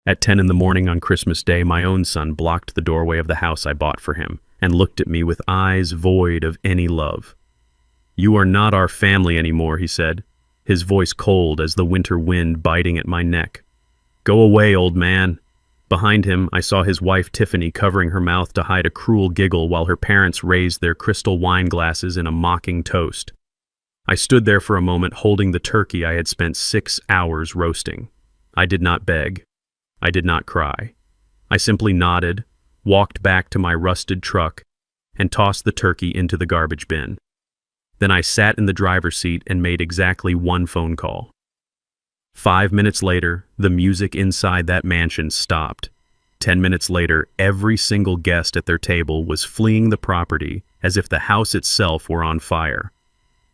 At 10 in the morning on Christmas Day, my own son blocked the doorway of the house I bought for him and looked at me with eyes void of any love. "You are not our family anymore," he said, his voice cold as the winter wind biting at my neck. "Go away, old man." Behind him, I saw his wife Tiffany covering her mouth to hide a cruel giggle while her parents raised their crystal wine glasses in a mocking toast. I stood there for a moment holding the turkey I had spent 6 hours roasting. I did not beg. I did not cry. I simply nodded, walked back to my rusted truck, and tossed the turkey into the garbage bin. Then I sat in the driver's seat and made exactly one phone call. 5 minutes later, the music inside that mansion stopped. 10 minutes later, every single guest at their table was fleeing the property as if the house itself were on fire.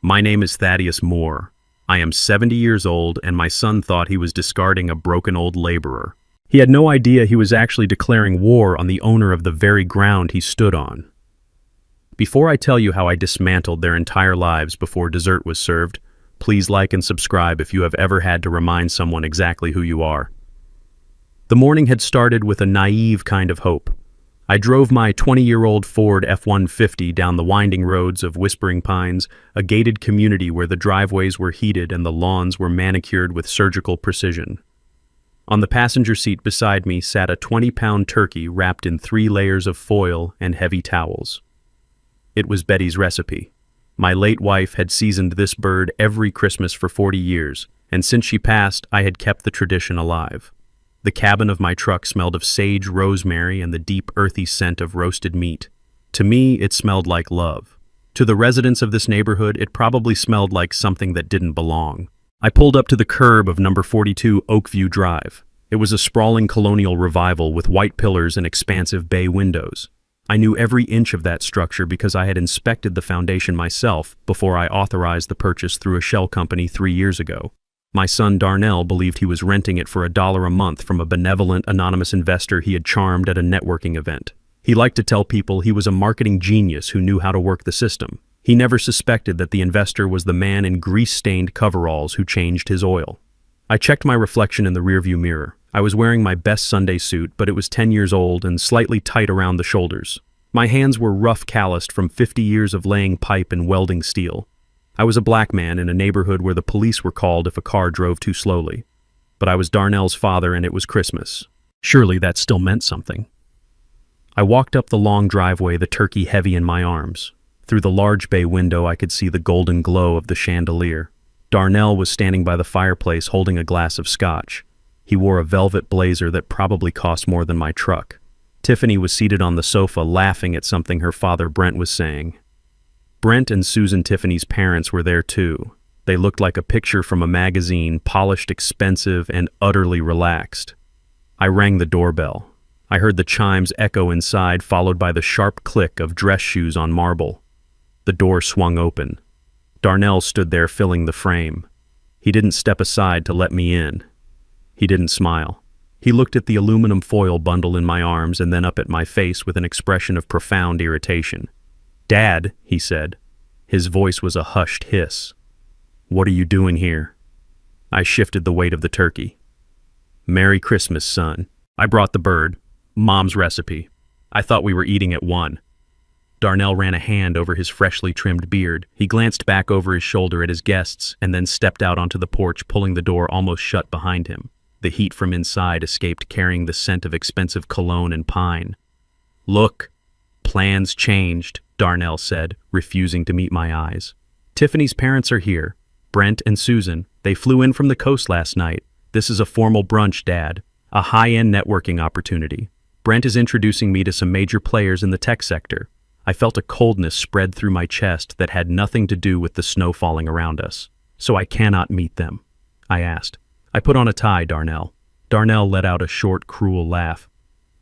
My name is Thaddeus Moore. I am 70 years old, and my son thought he was discarding a broken old laborer. He had no idea he was actually declaring war on the owner of the very ground he stood on. Before I tell you how I dismantled their entire lives before dessert was served, please like and subscribe if you have ever had to remind someone exactly who you are. The morning had started with a naive kind of hope. I drove my 20-year-old Ford F-150 down the winding roads of Whispering Pines, a gated community where the driveways were heated and the lawns were manicured with surgical precision. On the passenger seat beside me sat a 20-pound turkey wrapped in 3 layers of foil and heavy towels. It was Betty's recipe. My late wife had seasoned this bird every Christmas for 40 years, and since she passed, I had kept the tradition alive. The cabin of my truck smelled of sage rosemary and the deep earthy scent of roasted meat. To me, it smelled like love. To the residents of this neighborhood, it probably smelled like something that didn't belong. I pulled up to the curb of number 42 Oakview Drive. It was a sprawling colonial revival with white pillars and expansive bay windows. I knew every inch of that structure because I had inspected the foundation myself before I authorized the purchase through a shell company 3 years ago. My son Darnell believed he was renting it for $1 a month from a benevolent anonymous investor he had charmed at a networking event. He liked to tell people he was a marketing genius who knew how to work the system. He never suspected that the investor was the man in grease-stained coveralls who changed his oil. I checked my reflection in the rearview mirror. I was wearing my best Sunday suit, but it was 10 years old and slightly tight around the shoulders. My hands were rough calloused from 50 years of laying pipe and welding steel. I was a black man in a neighborhood where the police were called if a car drove too slowly. But I was Darnell's father and it was Christmas. Surely that still meant something. I walked up the long driveway, the turkey heavy in my arms. Through the large bay window I could see the golden glow of the chandelier. Darnell was standing by the fireplace holding a glass of scotch. He wore a velvet blazer that probably cost more than my truck. Tiffany was seated on the sofa laughing at something her father Brent was saying. Brent and Susan, Tiffany's parents, were there too. They looked like a picture from a magazine, polished, expensive, and utterly relaxed. I rang the doorbell. I heard the chimes echo inside, followed by the sharp click of dress shoes on marble. The door swung open. Darnell stood there filling the frame. He didn't step aside to let me in. He didn't smile. He looked at the aluminum foil bundle in my arms and then up at my face with an expression of profound irritation. "Dad," he said. His voice was a hushed hiss. "What are you doing here?" I shifted the weight of the turkey. "Merry Christmas, son. I brought the bird. Mom's recipe. I thought we were eating at 1. Darnell ran a hand over his freshly trimmed beard. He glanced back over his shoulder at his guests and then stepped out onto the porch, pulling the door almost shut behind him. The heat from inside escaped, carrying the scent of expensive cologne and pine. "Look, plans changed," Darnell said, refusing to meet my eyes. "Tiffany's parents are here. Brent and Susan. They flew in from the coast last night. This is a formal brunch, Dad. A high-end networking opportunity. Brent is introducing me to some major players in the tech sector." I felt a coldness spread through my chest that had nothing to do with the snow falling around us. "So I cannot meet them?" I asked. "I put on a tie, Darnell." Darnell let out a short, cruel laugh.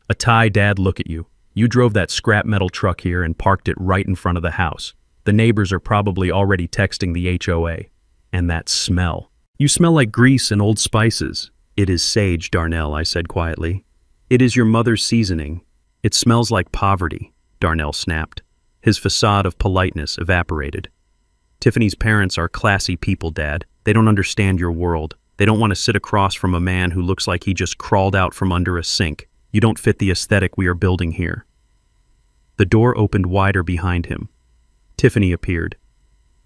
"A tie, Dad, look at you. You drove that scrap metal truck here and parked it right in front of the house. The neighbors are probably already texting the HOA. And that smell. You smell like grease and old spices." "It is sage, Darnell," I said quietly. "It is your mother's seasoning. It smells like poverty," Darnell snapped. His facade of politeness evaporated. "Tiffany's parents are classy people, Dad. They don't understand your world. They don't want to sit across from a man who looks like he just crawled out from under a sink. You don't fit the aesthetic we are building here." The door opened wider behind him. Tiffany appeared.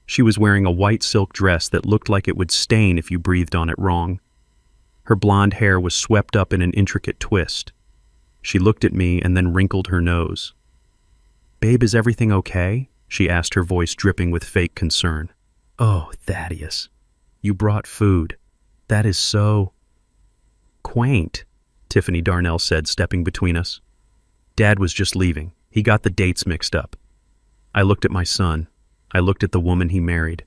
She was wearing a white silk dress that looked like it would stain if you breathed on it wrong. Her blonde hair was swept up in an intricate twist. She looked at me and then wrinkled her nose. "Babe, is everything okay?" she asked, her voice dripping with fake concern. "Oh, Thaddeus, you brought food. That is so quaint," Tiffany Darnell said, stepping between us. "Dad was just leaving. He got the dates mixed up." I looked at my son. I looked at the woman he married.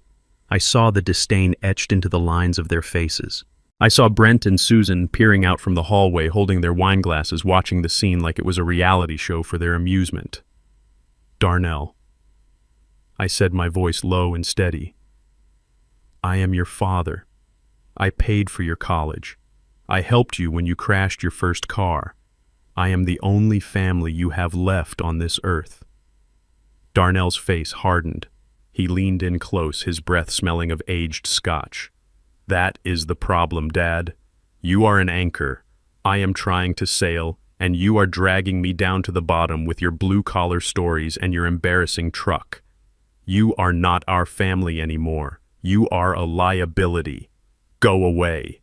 I saw the disdain etched into the lines of their faces. I saw Brent and Susan peering out from the hallway, holding their wine glasses, watching the scene like it was a reality show for their amusement. "Darnell," I said, my voice low and steady. "I am your father. I paid for your college. I helped you when you crashed your first car. I am the only family you have left on this earth." Darnell's face hardened. He leaned in close, his breath smelling of aged scotch. "That is the problem, Dad. You are an anchor. I am trying to sail, and you are dragging me down to the bottom with your blue-collar stories and your embarrassing truck. You are not our family anymore. You are a liability. Go away."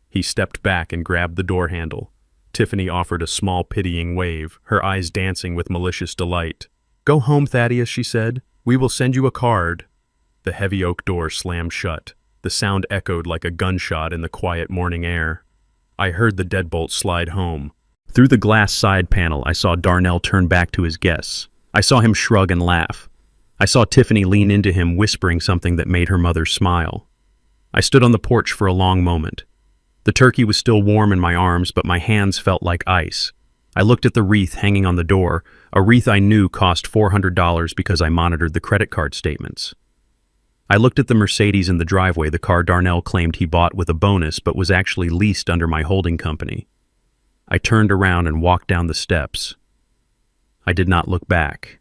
He stepped back and grabbed the door handle. Tiffany offered a small pitying wave, her eyes dancing with malicious delight. "Go home, Thaddeus," she said. "We will send you a card." The heavy oak door slammed shut. The sound echoed like a gunshot in the quiet morning air. I heard the deadbolt slide home. Through the glass side panel, I saw Darnell turn back to his guests. I saw him shrug and laugh. I saw Tiffany lean into him, whispering something that made her mother smile. I stood on the porch for a long moment. The turkey was still warm in my arms, but my hands felt like ice. I looked at the wreath hanging on the door, a wreath I knew cost $400 because I monitored the credit card statements. I looked at the Mercedes in the driveway, the car Darnell claimed he bought with a bonus but was actually leased under my holding company. I turned around and walked down the steps. I did not look back.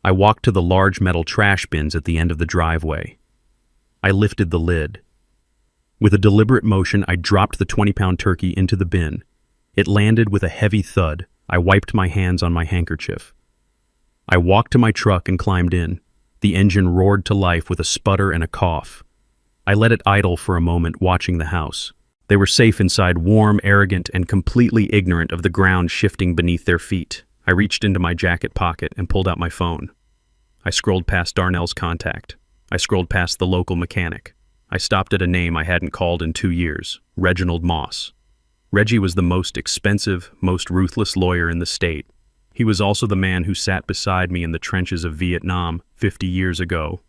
I walked to the large metal trash bins at the end of the driveway. I lifted the lid. With a deliberate motion, I dropped the 20-pound turkey into the bin. It landed with a heavy thud. I wiped my hands on my handkerchief. I walked to my truck and climbed in. The engine roared to life with a sputter and a cough. I let it idle for a moment, watching the house. They were safe inside, warm, arrogant, and completely ignorant of the ground shifting beneath their feet. I reached into my jacket pocket and pulled out my phone. I scrolled past Darnell's contact. I scrolled past the local mechanic. I stopped at a name I hadn't called in 2 years, Reginald Moss. Reggie was the most expensive, most ruthless lawyer in the state. He was also the man who sat beside me in the trenches of Vietnam 50 years ago.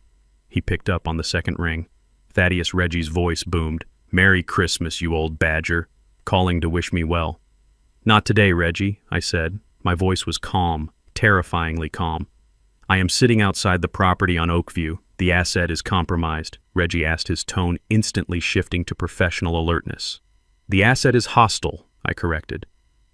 He picked up on the second ring. Thaddeus Reggie's voice boomed. "Merry Christmas, you old badger," calling to wish me well. "Not today, Reggie," I said. My voice was calm, terrifyingly calm. "I am sitting outside the property on Oakview. The asset is compromised," Reggie asked, his tone instantly shifting to professional alertness. "The asset is hostile," I corrected.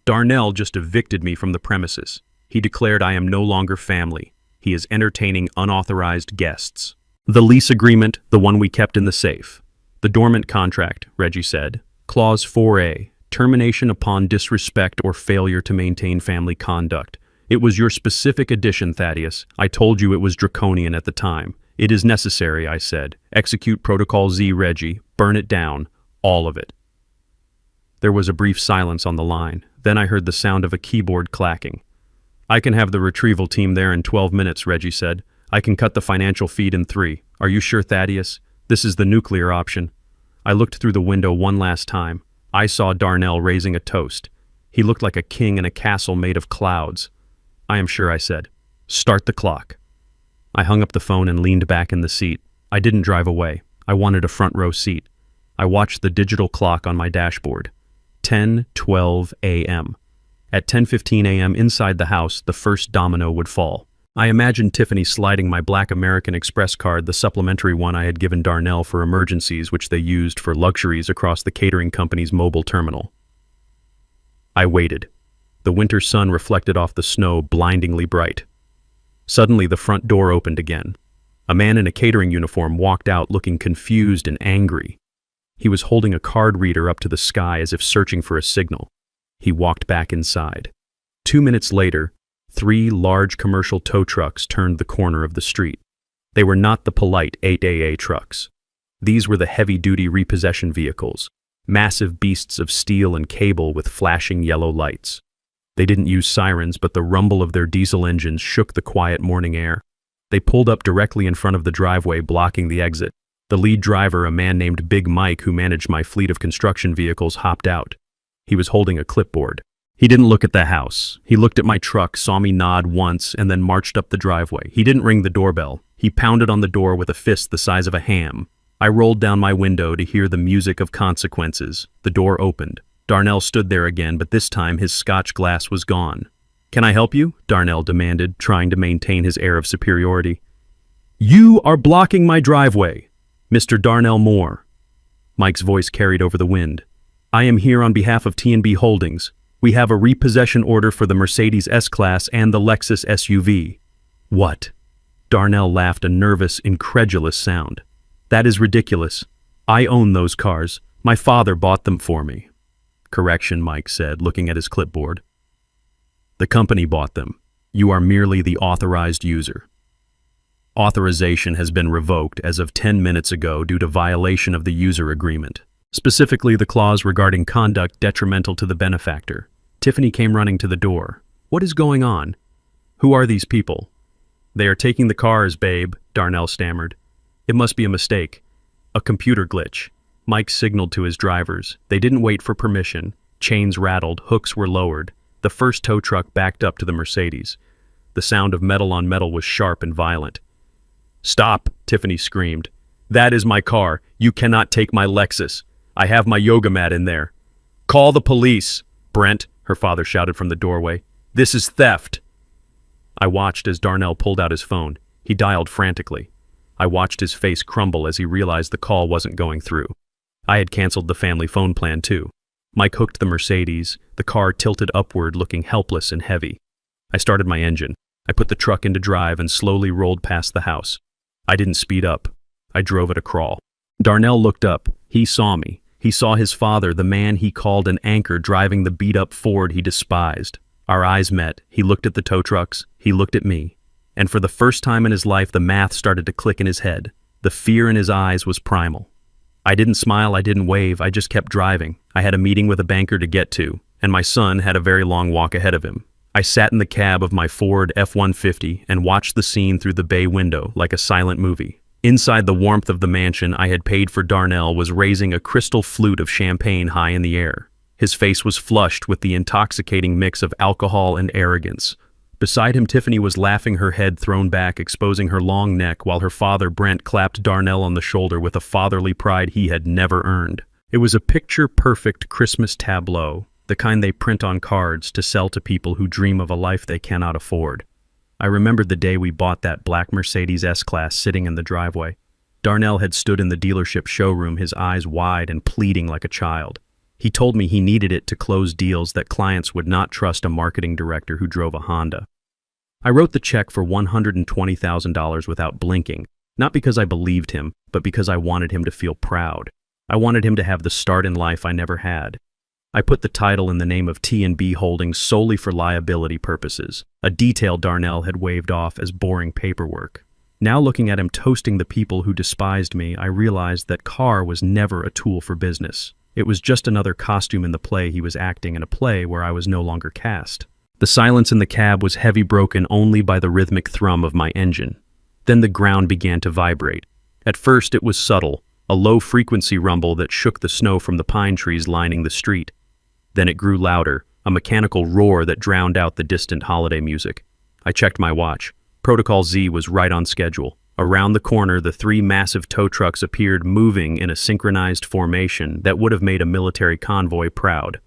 "Darnell just evicted me from the premises. He declared I am no longer family. He is entertaining unauthorized guests." "The lease agreement, the one we kept in the safe." "The dormant contract," Reggie said. "Clause 4A, termination upon disrespect or failure to maintain family conduct. It was your specific addition, Thaddeus. I told you it was draconian at the time. It is necessary," I said. "Execute Protocol Z, Reggie. Burn it down. All of it." There was a brief silence on the line. Then I heard the sound of a keyboard clacking. "I can have the retrieval team there in 12 minutes, Reggie said. "I can cut the financial feed in 3. Are you sure, Thaddeus? This is the nuclear option." I looked through the window one last time. I saw Darnell raising a toast. He looked like a king in a castle made of clouds. "I am sure," I said. "Start the clock." I hung up the phone and leaned back in the seat. I didn't drive away. I wanted a front row seat. I watched the digital clock on my dashboard. 10:12 a.m. At 10:15 a.m. inside the house, the first domino would fall. I imagined Tiffany sliding my black American Express card, the supplementary one I had given Darnell for emergencies, which they used for luxuries across the catering company's mobile terminal. I waited. The winter sun reflected off the snow, blindingly bright. Suddenly, the front door opened again. A man in a catering uniform walked out looking confused and angry. He was holding a card reader up to the sky as if searching for a signal. He walked back inside. 2 minutes later, 3 large commercial tow trucks turned the corner of the street. They were not the polite 8AA trucks. These were the heavy-duty repossession vehicles, massive beasts of steel and cable with flashing yellow lights. They didn't use sirens, but the rumble of their diesel engines shook the quiet morning air. They pulled up directly in front of the driveway, blocking the exit. The lead driver, a man named Big Mike who managed my fleet of construction vehicles, hopped out. He was holding a clipboard. He didn't look at the house. He looked at my truck, saw me nod once, and then marched up the driveway. He didn't ring the doorbell. He pounded on the door with a fist the size of a ham. I rolled down my window to hear the music of consequences. The door opened. Darnell stood there again, but this time his Scotch glass was gone. "Can I help you?" Darnell demanded, trying to maintain his air of superiority. "You are blocking my driveway, Mr. Darnell Moore." Mike's voice carried over the wind. "I am here on behalf of T&B Holdings. We have a repossession order for the Mercedes S-Class and the Lexus SUV." "What?" Darnell laughed, a nervous, incredulous sound. "That is ridiculous. I own those cars. My father bought them for me." "Correction," Mike said, looking at his clipboard. "The company bought them. You are merely the authorized user. Authorization has been revoked as of 10 minutes ago due to violation of the user agreement, specifically the clause regarding conduct detrimental to the benefactor." Tiffany came running to the door. "What is going on? Who are these people?" "They are taking the cars, babe," Darnell stammered. "It must be a mistake. A computer glitch." Mike signaled to his drivers. They didn't wait for permission. Chains rattled, hooks were lowered. The first tow truck backed up to the Mercedes. The sound of metal on metal was sharp and violent. "Stop," Tiffany screamed. "That is my car. You cannot take my Lexus. I have my yoga mat in there." "Call the police, Brent," her father shouted from the doorway. "This is theft." I watched as Darnell pulled out his phone. He dialed frantically. I watched his face crumble as he realized the call wasn't going through. I had canceled the family phone plan too. Mike hooked the Mercedes. The car tilted upward, looking helpless and heavy. I started my engine. I put the truck into drive and slowly rolled past the house. I didn't speed up. I drove at a crawl. Darnell looked up. He saw me. He saw his father, the man he called an anchor, driving the beat-up Ford he despised. Our eyes met. He looked at the tow trucks. He looked at me. And for the first time in his life, the math started to click in his head. The fear in his eyes was primal. I didn't smile, I didn't wave, I just kept driving. I had a meeting with a banker to get to, and my son had a very long walk ahead of him. I sat in the cab of my Ford F-150 and watched the scene through the bay window like a silent movie. Inside the warmth of the mansion I had paid for, Darnell was raising a crystal flute of champagne high in the air. His face was flushed with the intoxicating mix of alcohol and arrogance. Beside him, Tiffany was laughing, her head thrown back, exposing her long neck, while her father, Brent, clapped Darnell on the shoulder with a fatherly pride he had never earned. It was a picture-perfect Christmas tableau, the kind they print on cards to sell to people who dream of a life they cannot afford. I remembered the day we bought that black Mercedes S-Class sitting in the driveway. Darnell had stood in the dealership showroom, his eyes wide and pleading like a child. He told me he needed it to close deals that clients would not trust a marketing director who drove a Honda. I wrote the check for $120,000 without blinking, not because I believed him, but because I wanted him to feel proud. I wanted him to have the start in life I never had. I put the title in the name of T&B Holdings solely for liability purposes, a detail Darnell had waved off as boring paperwork. Now looking at him toasting the people who despised me, I realized that car was never a tool for business. It was just another costume in the play he was acting, in a play where I was no longer cast. The silence in the cab was heavy, broken only by the rhythmic thrum of my engine. Then the ground began to vibrate. At first it was subtle, a low-frequency rumble that shook the snow from the pine trees lining the street. Then it grew louder, a mechanical roar that drowned out the distant holiday music. I checked my watch. Protocol Z was right on schedule. Around the corner, the 3 massive tow trucks appeared, moving in a synchronized formation that would have made a military convoy proud.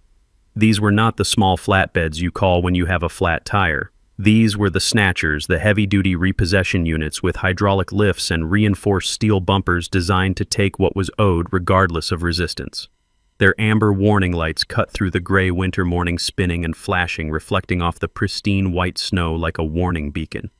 These were not the small flatbeds you call when you have a flat tire. These were the snatchers, the heavy-duty repossession units with hydraulic lifts and reinforced steel bumpers designed to take what was owed regardless of resistance. Their amber warning lights cut through the gray winter morning, spinning and flashing, reflecting off the pristine white snow like a warning beacon.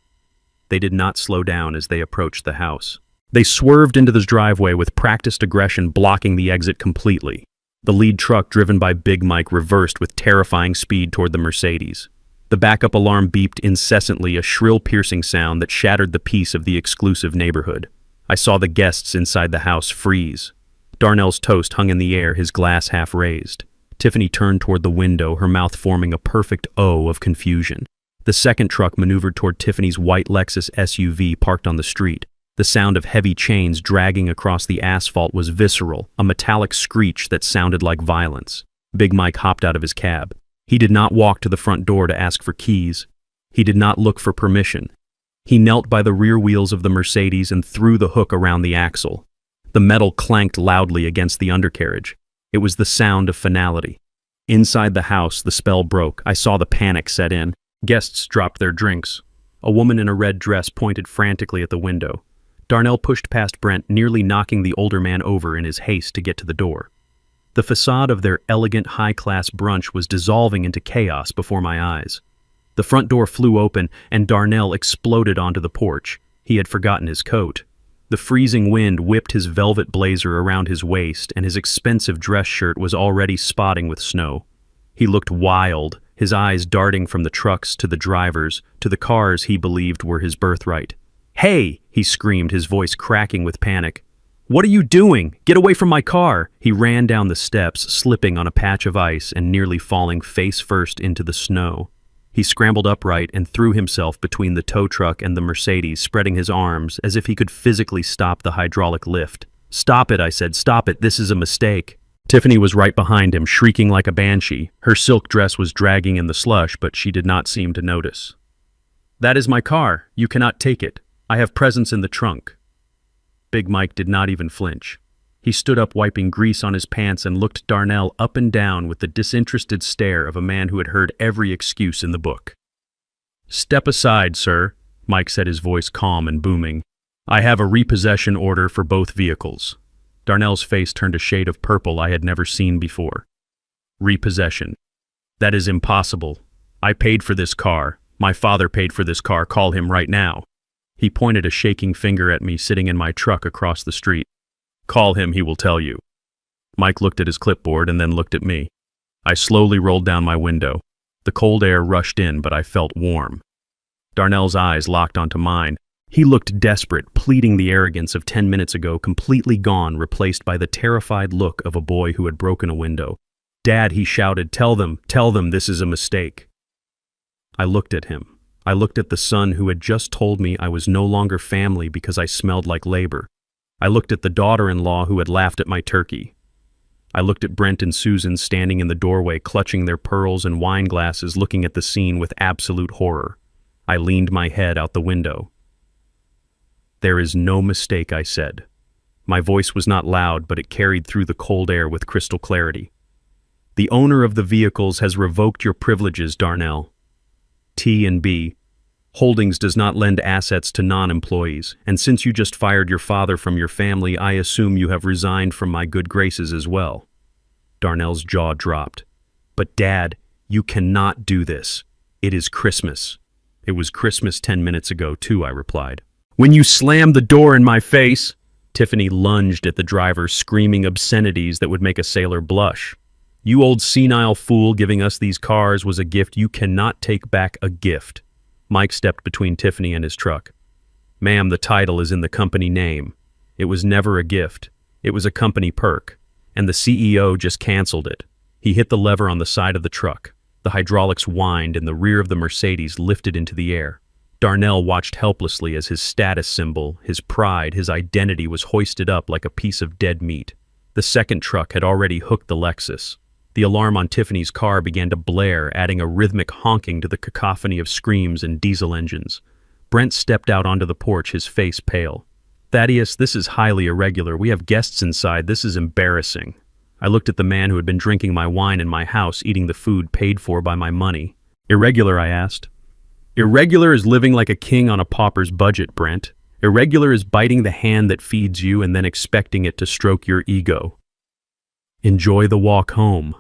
They did not slow down as they approached the house. They swerved into the driveway with practiced aggression blocking the exit completely. The lead truck driven by Big Mike reversed with terrifying speed toward the Mercedes. The backup alarm beeped incessantly, a shrill piercing sound that shattered the peace of the exclusive neighborhood. I saw the guests inside the house freeze. Darnell's toast hung in the air, his glass half raised. Tiffany turned toward the window, her mouth forming a perfect O of confusion. The second truck maneuvered toward Tiffany's white Lexus SUV parked on the street. The sound of heavy chains dragging across the asphalt was visceral, a metallic screech that sounded like violence. Big Mike hopped out of his cab. He did not walk to the front door to ask for keys. He did not look for permission. He knelt by the rear wheels of the Mercedes and threw the hook around the axle. The metal clanked loudly against the undercarriage. It was the sound of finality. Inside the house, the spell broke. I saw the panic set in. Guests dropped their drinks. A woman in a red dress pointed frantically at the window. Darnell pushed past Brent, nearly knocking the older man over in his haste to get to the door. The facade of their elegant, high-class brunch was dissolving into chaos before my eyes. The front door flew open, and Darnell exploded onto the porch. He had forgotten his coat. The freezing wind whipped his velvet blazer around his waist, and his expensive dress shirt was already spotting with snow. He looked wild, his eyes darting from the trucks to the drivers, to the cars he believed were his birthright. "Hey!" he screamed, his voice cracking with panic. "What are you doing? Get away from my car!" He ran down the steps, slipping on a patch of ice and nearly falling face first into the snow. He scrambled upright and threw himself between the tow truck and the Mercedes, spreading his arms as if he could physically stop the hydraulic lift. "Stop it," I said. "Stop it. This is a mistake." Tiffany was right behind him, shrieking like a banshee. Her silk dress was dragging in the slush, but she did not seem to notice. "That is my car. You cannot take it. I have presents in the trunk." Big Mike did not even flinch. He stood up, wiping grease on his pants, and looked Darnell up and down with the disinterested stare of a man who had heard every excuse in the book. "Step aside, sir," Mike said, his voice calm and booming. "I have a repossession order for both vehicles." Darnell's face turned a shade of purple I had never seen before. "Repossession. That is impossible. I paid for this car. My father paid for this car. Call him right now." He pointed a shaking finger at me sitting in my truck across the street. "Call him, he will tell you." Mike looked at his clipboard and then looked at me. I slowly rolled down my window. The cold air rushed in, but I felt warm. Darnell's eyes locked onto mine. He looked desperate, pleading the arrogance of 10 minutes ago, completely gone, replaced by the terrified look of a boy who had broken a window. "Dad," he shouted, tell them this is a mistake." I looked at him. I looked at the son who had just told me I was no longer family because I smelled like labor. I looked at the daughter-in-law who had laughed at my turkey. I looked at Brent and Susan standing in the doorway, clutching their pearls and wine glasses, looking at the scene with absolute horror. I leaned my head out the window. "There is no mistake," I said. My voice was not loud, but it carried through the cold air with crystal clarity. "The owner of the vehicles has revoked your privileges, Darnell. T&B Holdings does not lend assets to non-employees, and since you just fired your father from your family, I assume you have resigned from my good graces as well." Darnell's jaw dropped. "But Dad, you cannot do this. It is Christmas." "It was Christmas 10 minutes ago, too," I replied. "When you slammed the door in my face!" Tiffany lunged at the driver, screaming obscenities that would make a sailor blush. "You old senile fool, giving us these cars was a gift. You cannot take back a gift." Mike stepped between Tiffany and his truck. "Ma'am, the title is in the company name. It was never a gift. It was a company perk, and the CEO just canceled it." He hit the lever on the side of the truck. The hydraulics whined and the rear of the Mercedes lifted into the air. Darnell watched helplessly as his status symbol, his pride, his identity was hoisted up like a piece of dead meat. The second truck had already hooked the Lexus. The alarm on Tiffany's car began to blare, adding a rhythmic honking to the cacophony of screams and diesel engines. Brent stepped out onto the porch, his face pale. "Thaddeus, this is highly irregular. We have guests inside. This is embarrassing." I looked at the man who had been drinking my wine in my house, eating the food paid for by my money. "Irregular?" I asked. "Irregular is living like a king on a pauper's budget, Brent. Irregular is biting the hand that feeds you and then expecting it to stroke your ego. Enjoy the walk home."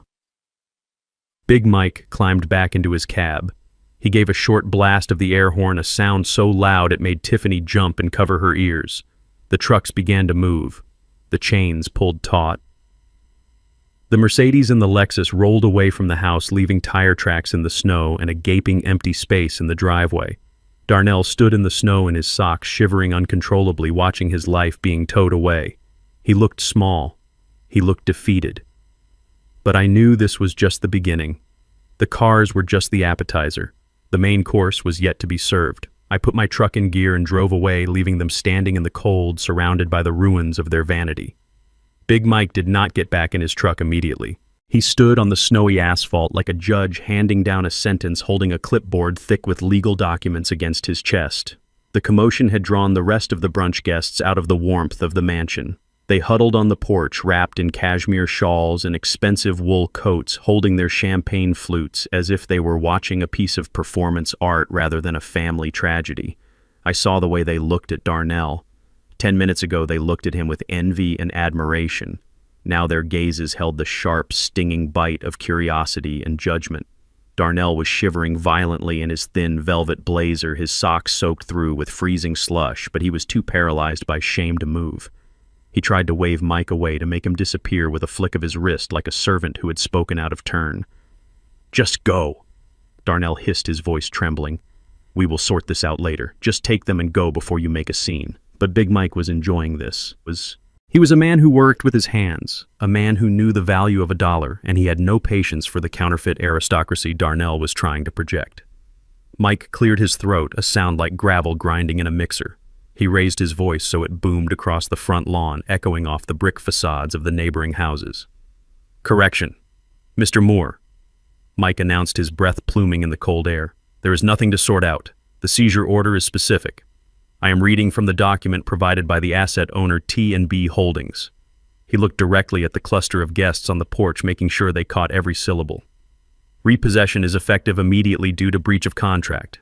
Big Mike climbed back into his cab. He gave a short blast of the air horn, a sound so loud it made Tiffany jump and cover her ears. The trucks began to move. The chains pulled taut. The Mercedes and the Lexus rolled away from the house, leaving tire tracks in the snow and a gaping empty space in the driveway. Darnell stood in the snow in his socks, shivering uncontrollably, watching his life being towed away. He looked small. He looked defeated. But I knew this was just the beginning. The cars were just the appetizer. The main course was yet to be served. I put my truck in gear and drove away, leaving them standing in the cold, surrounded by the ruins of their vanity. Big Mike did not get back in his truck immediately. He stood on the snowy asphalt like a judge handing down a sentence, holding a clipboard thick with legal documents against his chest. The commotion had drawn the rest of the brunch guests out of the warmth of the mansion. They huddled on the porch, wrapped in cashmere shawls and expensive wool coats, holding their champagne flutes as if they were watching a piece of performance art rather than a family tragedy. I saw the way they looked at Darnell. 10 minutes ago, they looked at him with envy and admiration. Now their gazes held the sharp, stinging bite of curiosity and judgment. Darnell was shivering violently in his thin velvet blazer, his socks soaked through with freezing slush, but he was too paralyzed by shame to move. He tried to wave Mike away, to make him disappear with a flick of his wrist like a servant who had spoken out of turn. "Just go," Darnell hissed, his voice trembling. "We will sort this out later. Just take them and go before you make a scene." But Big Mike was enjoying this. He was a man who worked with his hands, a man who knew the value of $1, and he had no patience for the counterfeit aristocracy Darnell was trying to project. Mike cleared his throat, a sound like gravel grinding in a mixer. He raised his voice so it boomed across the front lawn, echoing off the brick facades of the neighboring houses. "Correction. Mr. Moore," Mike announced, his breath pluming in the cold air. "There is nothing to sort out. The seizure order is specific. I am reading from the document provided by the asset owner T&B Holdings." He looked directly at the cluster of guests on the porch, making sure they caught every syllable. "Repossession is effective immediately due to breach of contract.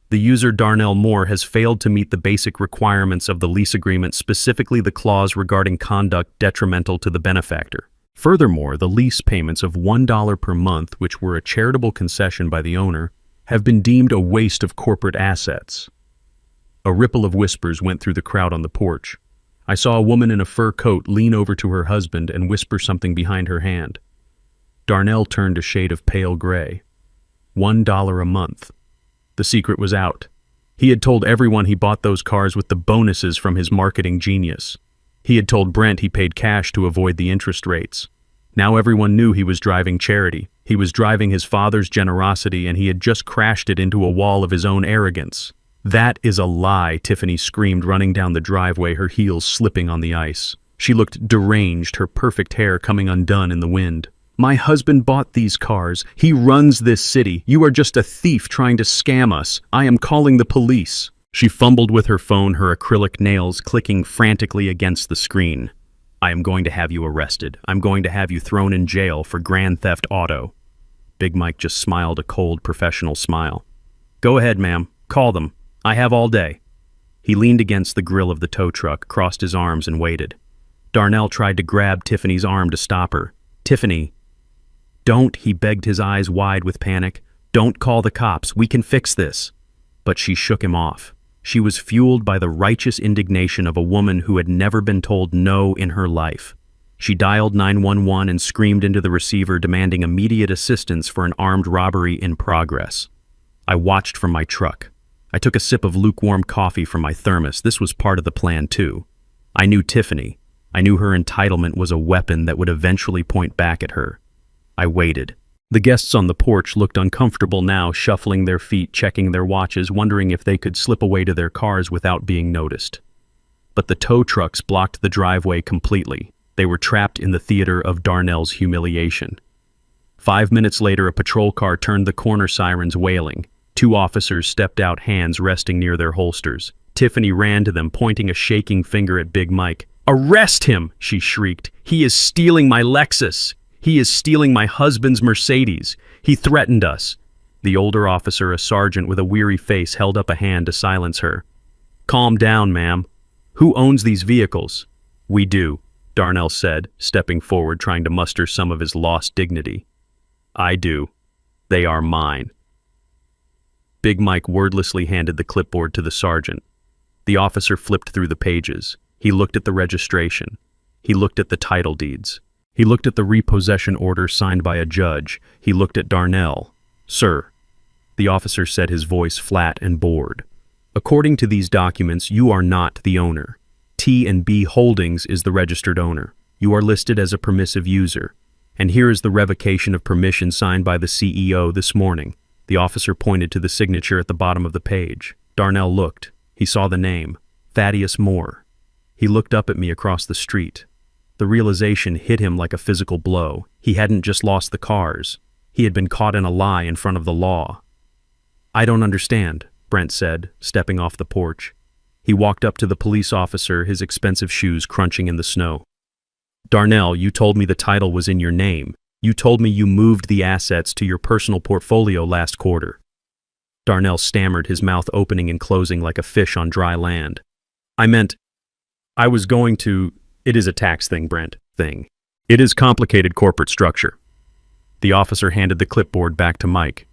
The user Darnell Moore has failed to meet the basic requirements of the lease agreement, specifically the clause regarding conduct detrimental to the benefactor. Furthermore, the lease payments of $1 per month, which were a charitable concession by the owner, have been deemed a waste of corporate assets." A ripple of whispers went through the crowd on the porch. I saw a woman in a fur coat lean over to her husband and whisper something behind her hand. Darnell turned a shade of pale gray. $1 a month. The secret was out. He had told everyone he bought those cars with the bonuses from his marketing genius. He had told Brent he paid cash to avoid the interest rates. Now everyone knew he was driving charity. He was driving his father's generosity, and he had just crashed it into a wall of his own arrogance. "That is a lie," Tiffany screamed, running down the driveway, her heels slipping on the ice. She looked deranged, her perfect hair coming undone in the wind. "My husband bought these cars. He runs this city. You are just a thief trying to scam us. I am calling the police." She fumbled with her phone, her acrylic nails clicking frantically against the screen. "I am going to have you arrested. I'm going to have you thrown in jail for grand theft auto." Big Mike just smiled a cold, professional smile. "Go ahead, ma'am. Call them. I have all day." He leaned against the grill of the tow truck, crossed his arms, and waited. Darnell tried to grab Tiffany's arm to stop her. "Tiffany." "Don't," he begged, his eyes wide with panic. "Don't call the cops. We can fix this." But she shook him off. She was fueled by the righteous indignation of a woman who had never been told no in her life. She dialed 911 and screamed into the receiver, demanding immediate assistance for an armed robbery in progress. I watched from my truck. I took a sip of lukewarm coffee from my thermos. This was part of the plan, too. I knew Tiffany. I knew her entitlement was a weapon that would eventually point back at her. I waited. The guests on the porch looked uncomfortable now, shuffling their feet, checking their watches, wondering if they could slip away to their cars without being noticed. But the tow trucks blocked the driveway completely. They were trapped in the theater of Darnell's humiliation. 5 minutes later, a patrol car turned the corner, sirens wailing. 2 officers stepped out, hands resting near their holsters. Tiffany ran to them, pointing a shaking finger at Big Mike. "Arrest him!" she shrieked. "He is stealing my Lexus! He is stealing my husband's Mercedes! He threatened us!" The older officer, a sergeant with a weary face, held up a hand to silence her. "Calm down, ma'am. Who owns these vehicles?" "We do," Darnell said, stepping forward, trying to muster some of his lost dignity. "I do. They are mine." Big Mike wordlessly handed the clipboard to the sergeant. The officer flipped through the pages. He looked at the registration. He looked at the title deeds. He looked at the repossession order signed by a judge. He looked at Darnell. "Sir," the officer said, his voice flat and bored, "according to these documents, you are not the owner. T&B Holdings is the registered owner. You are listed as a permissive user. And here is the revocation of permission signed by the CEO this morning." The officer pointed to the signature at the bottom of the page. Darnell looked. He saw the name, Thaddeus Moore. He looked up at me across the street. The realization hit him like a physical blow. He hadn't just lost the cars. He had been caught in a lie in front of the law. "I don't understand," Brent said, stepping off the porch. He walked up to the police officer, his expensive shoes crunching in the snow. "Darnell, you told me the title was in your name. You told me you moved the assets to your personal portfolio last quarter." Darnell stammered, his mouth opening and closing like a fish on dry land. I was going to... It is a tax thing, Brent. Thing. It is complicated corporate structure." The officer handed the clipboard back to Mike.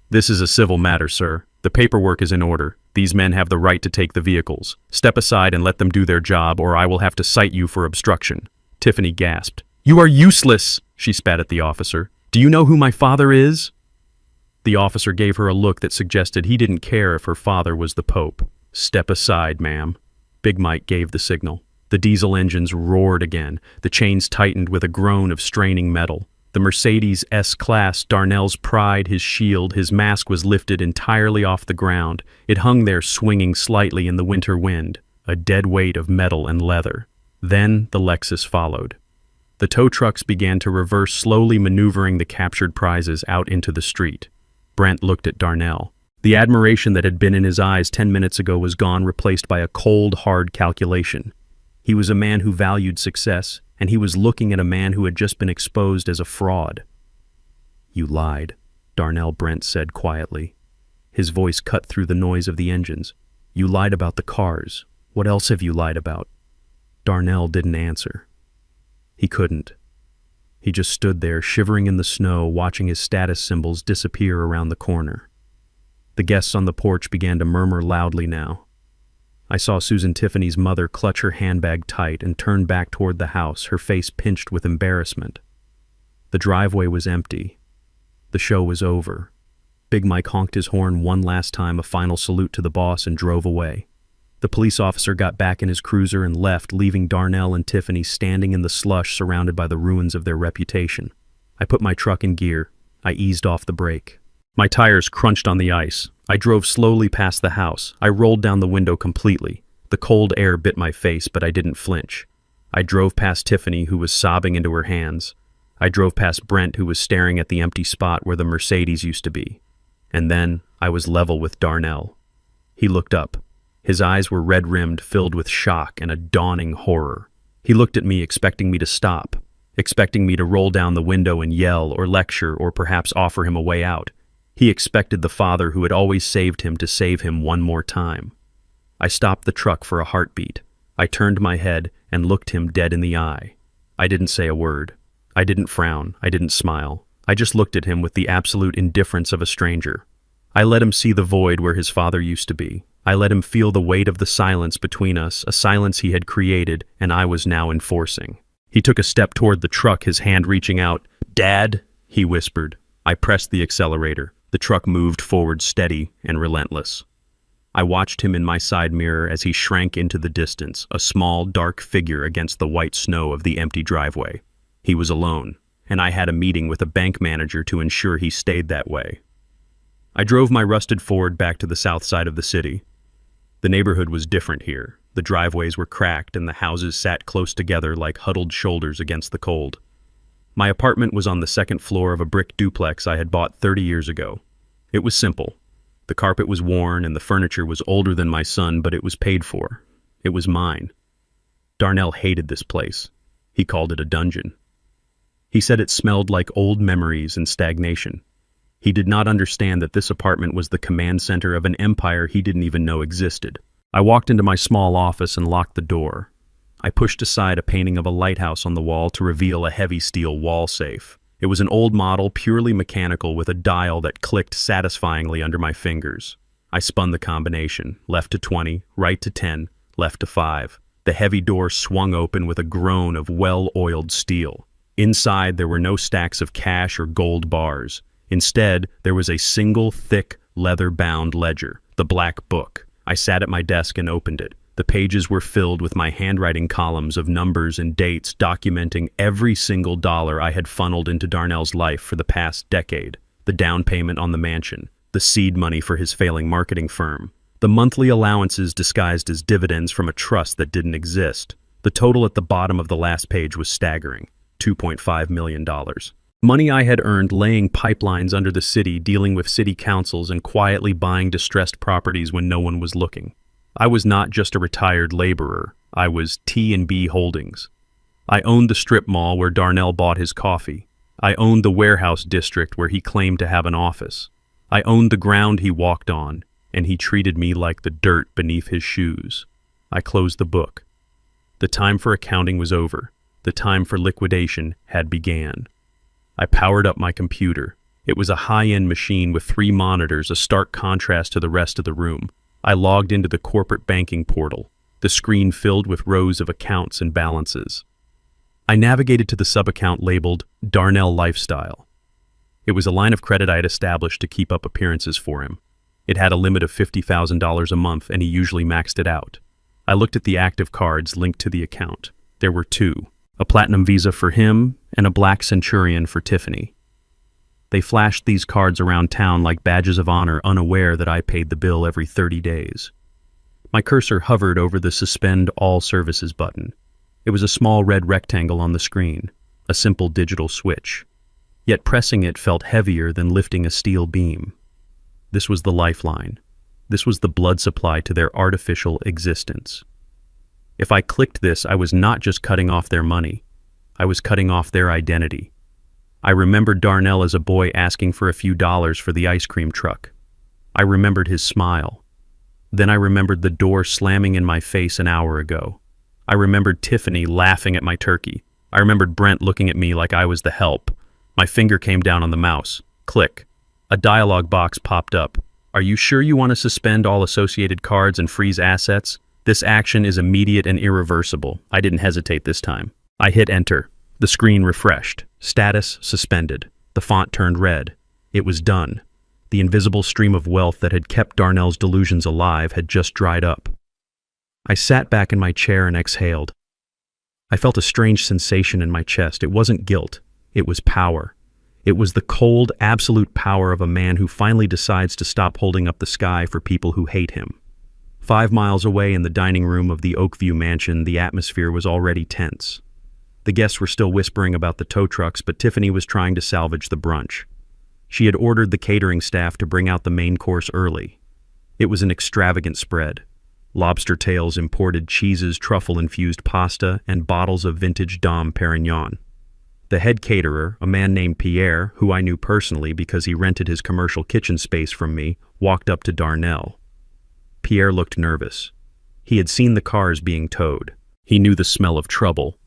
"This is a civil matter, sir. The paperwork is in order. These men have the right to take the vehicles. Step aside and let them do their job, or I will have to cite you for obstruction." Tiffany gasped. "You are useless," she spat at the officer. "Do you know who my father is?" The officer gave her a look that suggested he didn't care if her father was the Pope. "Step aside, ma'am." Big Mike gave the signal. The diesel engines roared again. The chains tightened with a groan of straining metal. The Mercedes S-Class, Darnell's pride, his shield, his mask was lifted entirely off the ground. It hung there swinging slightly in the winter wind, a dead weight of metal and leather. Then the Lexus followed. The tow trucks began to reverse, slowly maneuvering the captured prizes out into the street. Brent looked at Darnell. The admiration that had been in his eyes 10 minutes ago was gone, replaced by a cold, hard calculation. He was a man who valued success, and he was looking at a man who had just been exposed as a fraud. "You lied," Darnell Brent said quietly. His voice cut through the noise of the engines. "You lied about the cars. What else have you lied about?" Darnell didn't answer. He couldn't. He just stood there, shivering in the snow, watching his status symbols disappear around the corner. The guests on the porch began to murmur loudly now. I saw Susan Tiffany's mother clutch her handbag tight and turn back toward the house, her face pinched with embarrassment. The driveway was empty. The show was over. Big Mike honked his horn one last time, a final salute to the boss, and drove away. The police officer got back in his cruiser and left, leaving Darnell and Tiffany standing in the slush surrounded by the ruins of their reputation. I put my truck in gear. I eased off the brake. My tires crunched on the ice. I drove slowly past the house. I rolled down the window completely. The cold air bit my face, but I didn't flinch. I drove past Tiffany, who was sobbing into her hands. I drove past Brent, who was staring at the empty spot where the Mercedes used to be. And then I was level with Darnell. He looked up. His eyes were red-rimmed, filled with shock and a dawning horror. He looked at me, expecting me to stop, expecting me to roll down the window and yell or lecture or perhaps offer him a way out. He expected the father who had always saved him to save him one more time. I stopped the truck for a heartbeat. I turned my head and looked him dead in the eye. I didn't say a word. I didn't frown. I didn't smile. I just looked at him with the absolute indifference of a stranger. I let him see the void where his father used to be. I let him feel the weight of the silence between us, a silence he had created and I was now enforcing. He took a step toward the truck, his hand reaching out. "Dad," he whispered. I pressed the accelerator. The truck moved forward, steady and relentless. I watched him in my side mirror as he shrank into the distance, a small, dark figure against the white snow of the empty driveway. He was alone, and I had a meeting with a bank manager to ensure he stayed that way. I drove my rusted Ford back to the south side of the city. The neighborhood was different here. The driveways were cracked and the houses sat close together like huddled shoulders against the cold. My apartment was on the second floor of a brick duplex I had bought 30 years ago. It was simple. The carpet was worn and the furniture was older than my son, but it was paid for. It was mine. Darnell hated this place. He called it a dungeon. He said it smelled like old memories and stagnation. He did not understand that this apartment was the command center of an empire he didn't even know existed. I walked into my small office and locked the door. I pushed aside a painting of a lighthouse on the wall to reveal a heavy steel wall safe. It was an old model, purely mechanical, with a dial that clicked satisfyingly under my fingers. I spun the combination, left to 20, right to 10, left to 5. The heavy door swung open with a groan of well-oiled steel. Inside, there were no stacks of cash or gold bars. Instead, there was a single thick, leather-bound ledger, the Black Book. I sat at my desk and opened it. The pages were filled with my handwriting columns of numbers and dates documenting every single dollar I had funneled into Darnell's life for the past decade. The down payment on the mansion, the seed money for his failing marketing firm, the monthly allowances disguised as dividends from a trust that didn't exist. The total at the bottom of the last page was staggering, $2.5 million. Money I had earned laying pipelines under the city, dealing with city councils, and quietly buying distressed properties when no one was looking. I was not just a retired laborer. I was T&B Holdings. I owned the strip mall where Darnell bought his coffee. I owned the warehouse district where he claimed to have an office. I owned the ground he walked on, and he treated me like the dirt beneath his shoes. I closed the book. The time for accounting was over. The time for liquidation had began. I powered up my computer. It was a high-end machine with 3 monitors, a stark contrast to the rest of the room. I logged into the corporate banking portal, the screen filled with rows of accounts and balances. I navigated to the sub-account labeled Darnell Lifestyle. It was a line of credit I had established to keep up appearances for him. It had a limit of $50,000 a month, and he usually maxed it out. I looked at the active cards linked to the account. There were 2, a Platinum Visa for him and a Black Centurion for Tiffany. They flashed these cards around town like badges of honor, unaware that I paid the bill every 30 days. My cursor hovered over the Suspend All Services button. It was a small red rectangle on the screen, a simple digital switch. Yet pressing it felt heavier than lifting a steel beam. This was the lifeline. This was the blood supply to their artificial existence. If I clicked this, I was not just cutting off their money. I was cutting off their identity. I remembered Darnell as a boy asking for a few dollars for the ice cream truck. I remembered his smile. Then I remembered the door slamming in my face an hour ago. I remembered Tiffany laughing at my turkey. I remembered Brent looking at me like I was the help. My finger came down on the mouse. Click. A dialog box popped up. Are you sure you want to suspend all associated cards and freeze assets? This action is immediate and irreversible. I didn't hesitate this time. I hit enter. The screen refreshed. Status suspended. The font turned red. It was done. The invisible stream of wealth that had kept Darnell's delusions alive had just dried up. I sat back in my chair and exhaled. I felt a strange sensation in my chest. It wasn't guilt. It was power. It was the cold, absolute power of a man who finally decides to stop holding up the sky for people who hate him. 5 miles away in the dining room of the Oakview mansion, the atmosphere was already tense. The guests were still whispering about the tow trucks, but Tiffany was trying to salvage the brunch. She had ordered the catering staff to bring out the main course early. It was an extravagant spread. Lobster tails, imported cheeses, truffle-infused pasta, and bottles of vintage Dom Perignon. The head caterer, a man named Pierre, who I knew personally because he rented his commercial kitchen space from me, walked up to Darnell. Pierre looked nervous. He had seen the cars being towed. He knew the smell of trouble.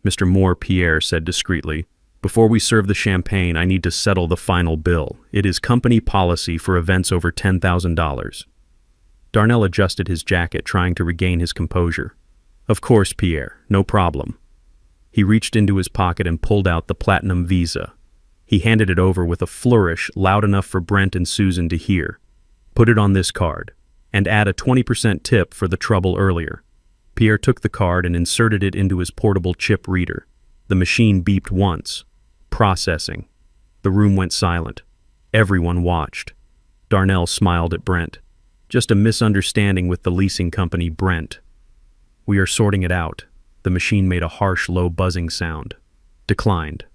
"Mr. Moore," Pierre said discreetly, "before we serve the champagne, I need to settle the final bill. It is company policy for events over $10,000. Darnell adjusted his jacket, trying to regain his composure. "Of course, Pierre, no problem." He reached into his pocket and pulled out the Platinum Visa. He handed it over with a flourish loud enough for Brent and Susan to hear. "Put it on this card, and add a 20% tip for the trouble earlier." Pierre took the card and inserted it into his portable chip reader. The machine beeped once. Processing. The room went silent. Everyone watched. Darnell smiled at Brent. "Just a misunderstanding with the leasing company, Brent. We are sorting it out." The machine made a harsh, low buzzing sound. "Declined."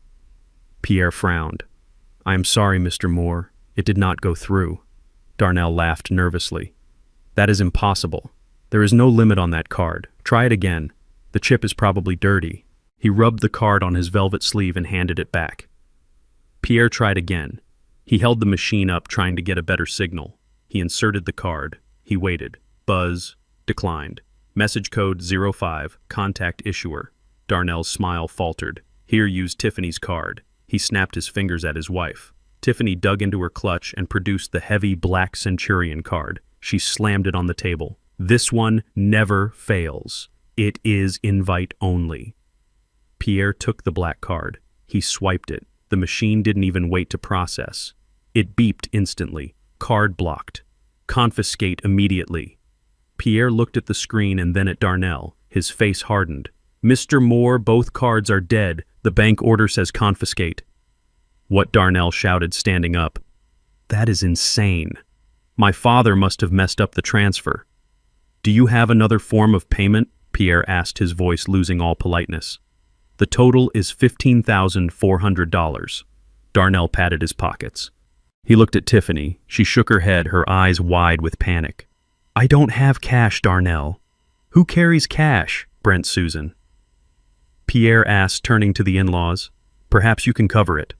Pierre frowned. "I am sorry, Mr. Moore. It did not go through." Darnell laughed nervously. "That is impossible. There is no limit on that card. Try it again. The chip is probably dirty." He rubbed the card on his velvet sleeve and handed it back. Pierre tried again. He held the machine up, trying to get a better signal. He inserted the card. He waited. Buzz. Declined. Message code 05, contact issuer. Darnell's smile faltered. "Here, use Tiffany's card." He snapped his fingers at his wife. Tiffany dug into her clutch and produced the heavy Black Centurion card. She slammed it on the table. "This one never fails." It is invite only. Pierre took the black card. He swiped it. The machine didn't even wait to process. It beeped instantly. Card blocked. Confiscate immediately. Pierre looked at the screen and then at Darnell. His face hardened. Mr. Moore, both cards are dead. The bank order says confiscate. What? Darnell shouted, standing up. That is insane. My father must have messed up the transfer. Do you have another form of payment? Pierre asked, his voice losing all politeness. The total is $15,400. Darnell patted his pockets. He looked at Tiffany. She shook her head, her eyes wide with panic. I don't have cash, Darnell. Who carries cash? Brent Susan. Pierre asked, turning to the in-laws. Perhaps you can cover it.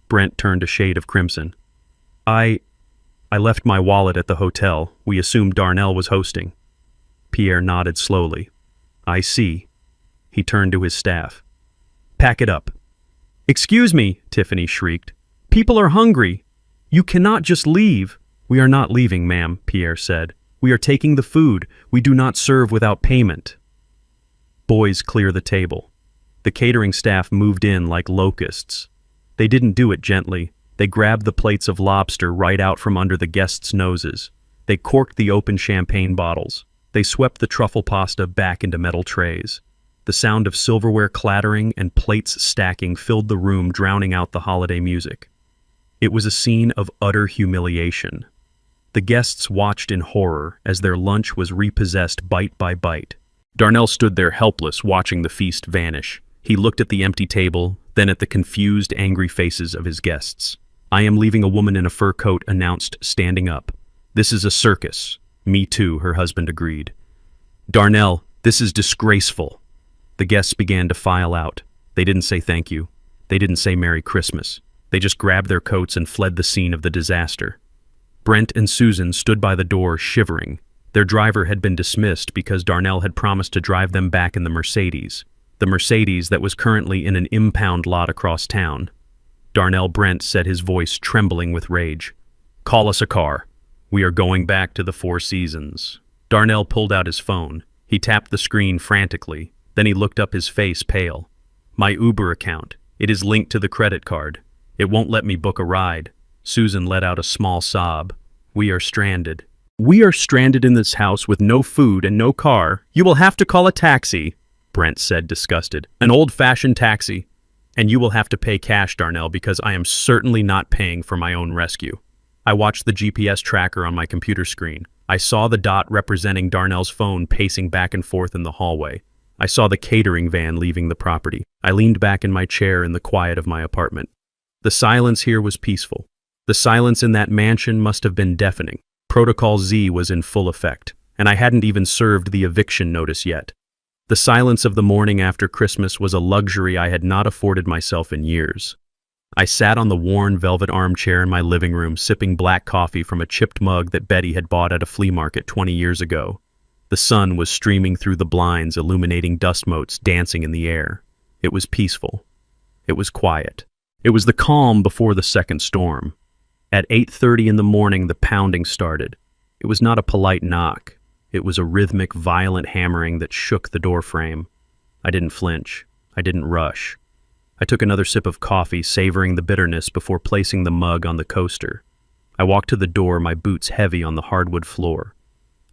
Brent turned a shade of crimson. I left my wallet at the hotel. We assumed Darnell was hosting. Pierre nodded slowly. I see. He turned to his staff. Pack it up. Excuse me, Tiffany shrieked. People are hungry. You cannot just leave. We are not leaving, ma'am, Pierre said. We are taking the food. We do not serve without payment. Boys, clear the table. The catering staff moved in like locusts. They didn't do it gently. They grabbed the plates of lobster right out from under the guests' noses. They corked the open champagne bottles. They swept the truffle pasta back into metal trays. The sound of silverware clattering and plates stacking filled the room, drowning out the holiday music. It was a scene of utter humiliation. The guests watched in horror as their lunch was repossessed bite by bite. Darnell stood there helpless, watching the feast vanish. He looked at the empty table, then at the confused, angry faces of his guests. I am leaving a woman in a fur coat announced, standing up. This is a circus. Me too, her husband agreed. Darnell, this is disgraceful. The guests began to file out. They didn't say thank you. They didn't say Merry Christmas. They just grabbed their coats and fled the scene of the disaster. Brent and Susan stood by the door, shivering. Their driver had been dismissed because Darnell had promised to drive them back in the Mercedes that was currently in an impound lot across town. Darnell Brent said, his voice trembling with rage. Call us a car. We are going back to the Four Seasons. Darnell pulled out his phone. He tapped the screen frantically. Then he looked up, his face pale. My Uber account. It is linked to the credit card. It won't let me book a ride. Susan let out a small sob. We are stranded. We are stranded in this house with no food and no car. You will have to call a taxi, Brent said, disgusted. An old-fashioned taxi. And you will have to pay cash, Darnell, because I am certainly not paying for my own rescue. I watched the GPS tracker on my computer screen. I saw the dot representing Darnell's phone pacing back and forth in the hallway. I saw the catering van leaving the property. I leaned back in my chair in the quiet of my apartment. The silence here was peaceful. The silence in that mansion must have been deafening. Protocol Z was in full effect, and I hadn't even served the eviction notice yet. The silence of the morning after Christmas was a luxury I had not afforded myself in years. I sat on the worn velvet armchair in my living room, sipping black coffee from a chipped mug that Betty had bought at a flea market 20 years ago. The sun was streaming through the blinds, illuminating dust motes dancing in the air. It was peaceful. It was quiet. It was the calm before the second storm. At 8:30 in the morning, the pounding started. It was not a polite knock. It was a rhythmic, violent hammering that shook the doorframe. I didn't flinch. I didn't rush. I took another sip of coffee, savoring the bitterness before placing the mug on the coaster. I walked to the door, my boots heavy on the hardwood floor.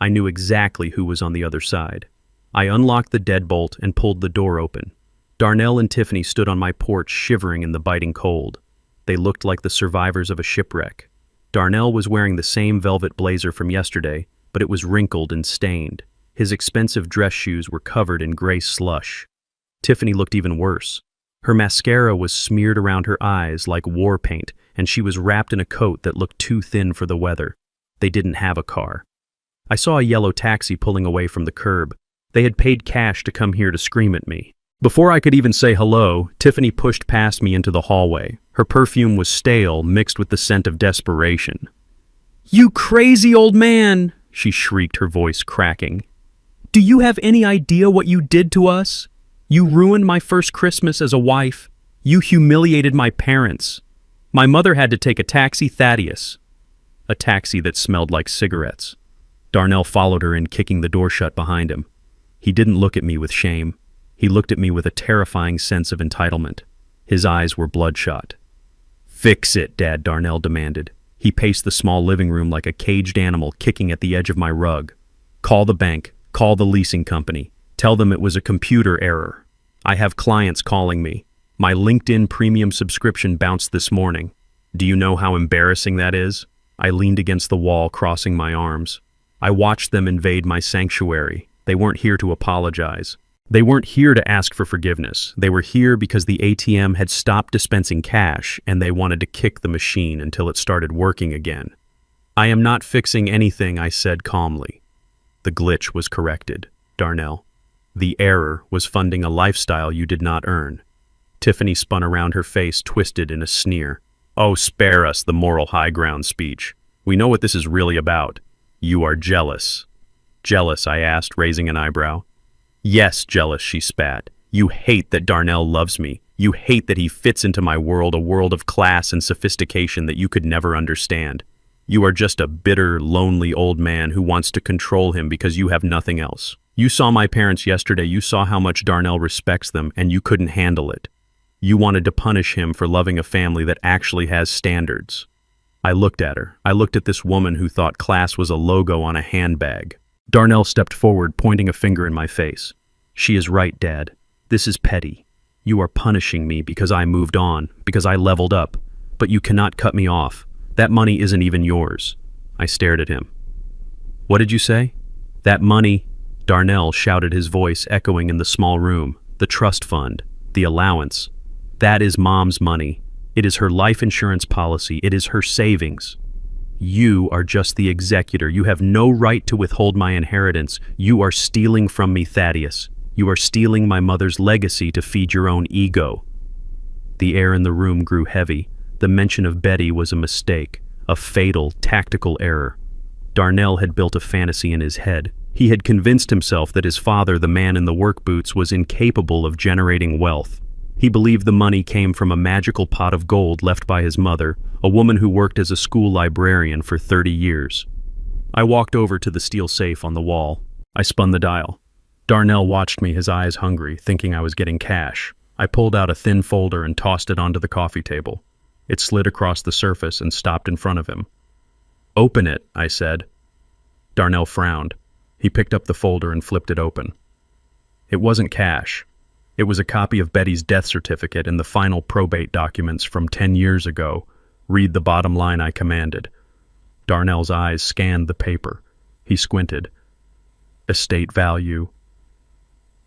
I knew exactly who was on the other side. I unlocked the deadbolt and pulled the door open. Darnell and Tiffany stood on my porch, shivering in the biting cold. They looked like the survivors of a shipwreck. Darnell was wearing the same velvet blazer from yesterday, but it was wrinkled and stained. His expensive dress shoes were covered in gray slush. Tiffany looked even worse. Her mascara was smeared around her eyes like war paint, and she was wrapped in a coat that looked too thin for the weather. They didn't have a car. I saw a yellow taxi pulling away from the curb. They had paid cash to come here to scream at me. Before I could even say hello, Tiffany pushed past me into the hallway. Her perfume was stale, mixed with the scent of desperation. "You crazy old man!" she shrieked, her voice cracking. "Do you have any idea what you did to us? You ruined my first Christmas as a wife. You humiliated my parents. My mother had to take a taxi, Thaddeus." A taxi that smelled like cigarettes. Darnell followed her in, kicking the door shut behind him. He didn't look at me with shame. He looked at me with a terrifying sense of entitlement. His eyes were bloodshot. "Fix it, Dad," Darnell demanded. He paced the small living room like a caged animal kicking at the edge of my rug. "Call the bank. Call the leasing company. Tell them it was a computer error. I have clients calling me. My LinkedIn premium subscription bounced this morning. Do you know how embarrassing that is?" I leaned against the wall, crossing my arms. I watched them invade my sanctuary. They weren't here to apologize. They weren't here to ask for forgiveness. They were here because the ATM had stopped dispensing cash and they wanted to kick the machine until it started working again. "I am not fixing anything," I said calmly. "The glitch was corrected, Darnell. The error was funding a lifestyle you did not earn." Tiffany spun around, her face twisted in a sneer. "Oh, spare us the moral high ground speech. We know what this is really about. You are jealous." "Jealous?" I asked, raising an eyebrow. "Yes, jealous," she spat. "You hate that Darnell loves me. You hate that he fits into my world, a world of class and sophistication that you could never understand. You are just a bitter, lonely old man who wants to control him because you have nothing else. You saw my parents yesterday. You saw how much Darnell respects them, and you couldn't handle it. You wanted to punish him for loving a family that actually has standards." I looked at her. I looked at this woman who thought class was a logo on a handbag. Darnell stepped forward, pointing a finger in my face. "She is right, Dad. This is petty. You are punishing me because I moved on, because I leveled up. But you cannot cut me off. That money isn't even yours." I stared at him. "What did you say?" "That money," Darnell shouted, his voice echoing in the small room. "The trust fund, the allowance. That is Mom's money. It is her life insurance policy. It is her savings. You are just the executor. You have no right to withhold my inheritance. You are stealing from me, Thaddeus. You are stealing my mother's legacy to feed your own ego." The air in the room grew heavy. The mention of Betty was a mistake, a fatal, tactical error. Darnell had built a fantasy in his head. He had convinced himself that his father, the man in the work boots, was incapable of generating wealth. He believed the money came from a magical pot of gold left by his mother, a woman who worked as a school librarian for 30 years. I walked over to the steel safe on the wall. I spun the dial. Darnell watched me, his eyes hungry, thinking I was getting cash. I pulled out a thin folder and tossed it onto the coffee table. It slid across the surface and stopped in front of him. "Open it," I said. Darnell frowned. He picked up the folder and flipped it open. It wasn't cash. It was a copy of Betty's death certificate and the final probate documents from 10 years ago. "Read the bottom line," I commanded. Darnell's eyes scanned the paper. He squinted. "Estate value,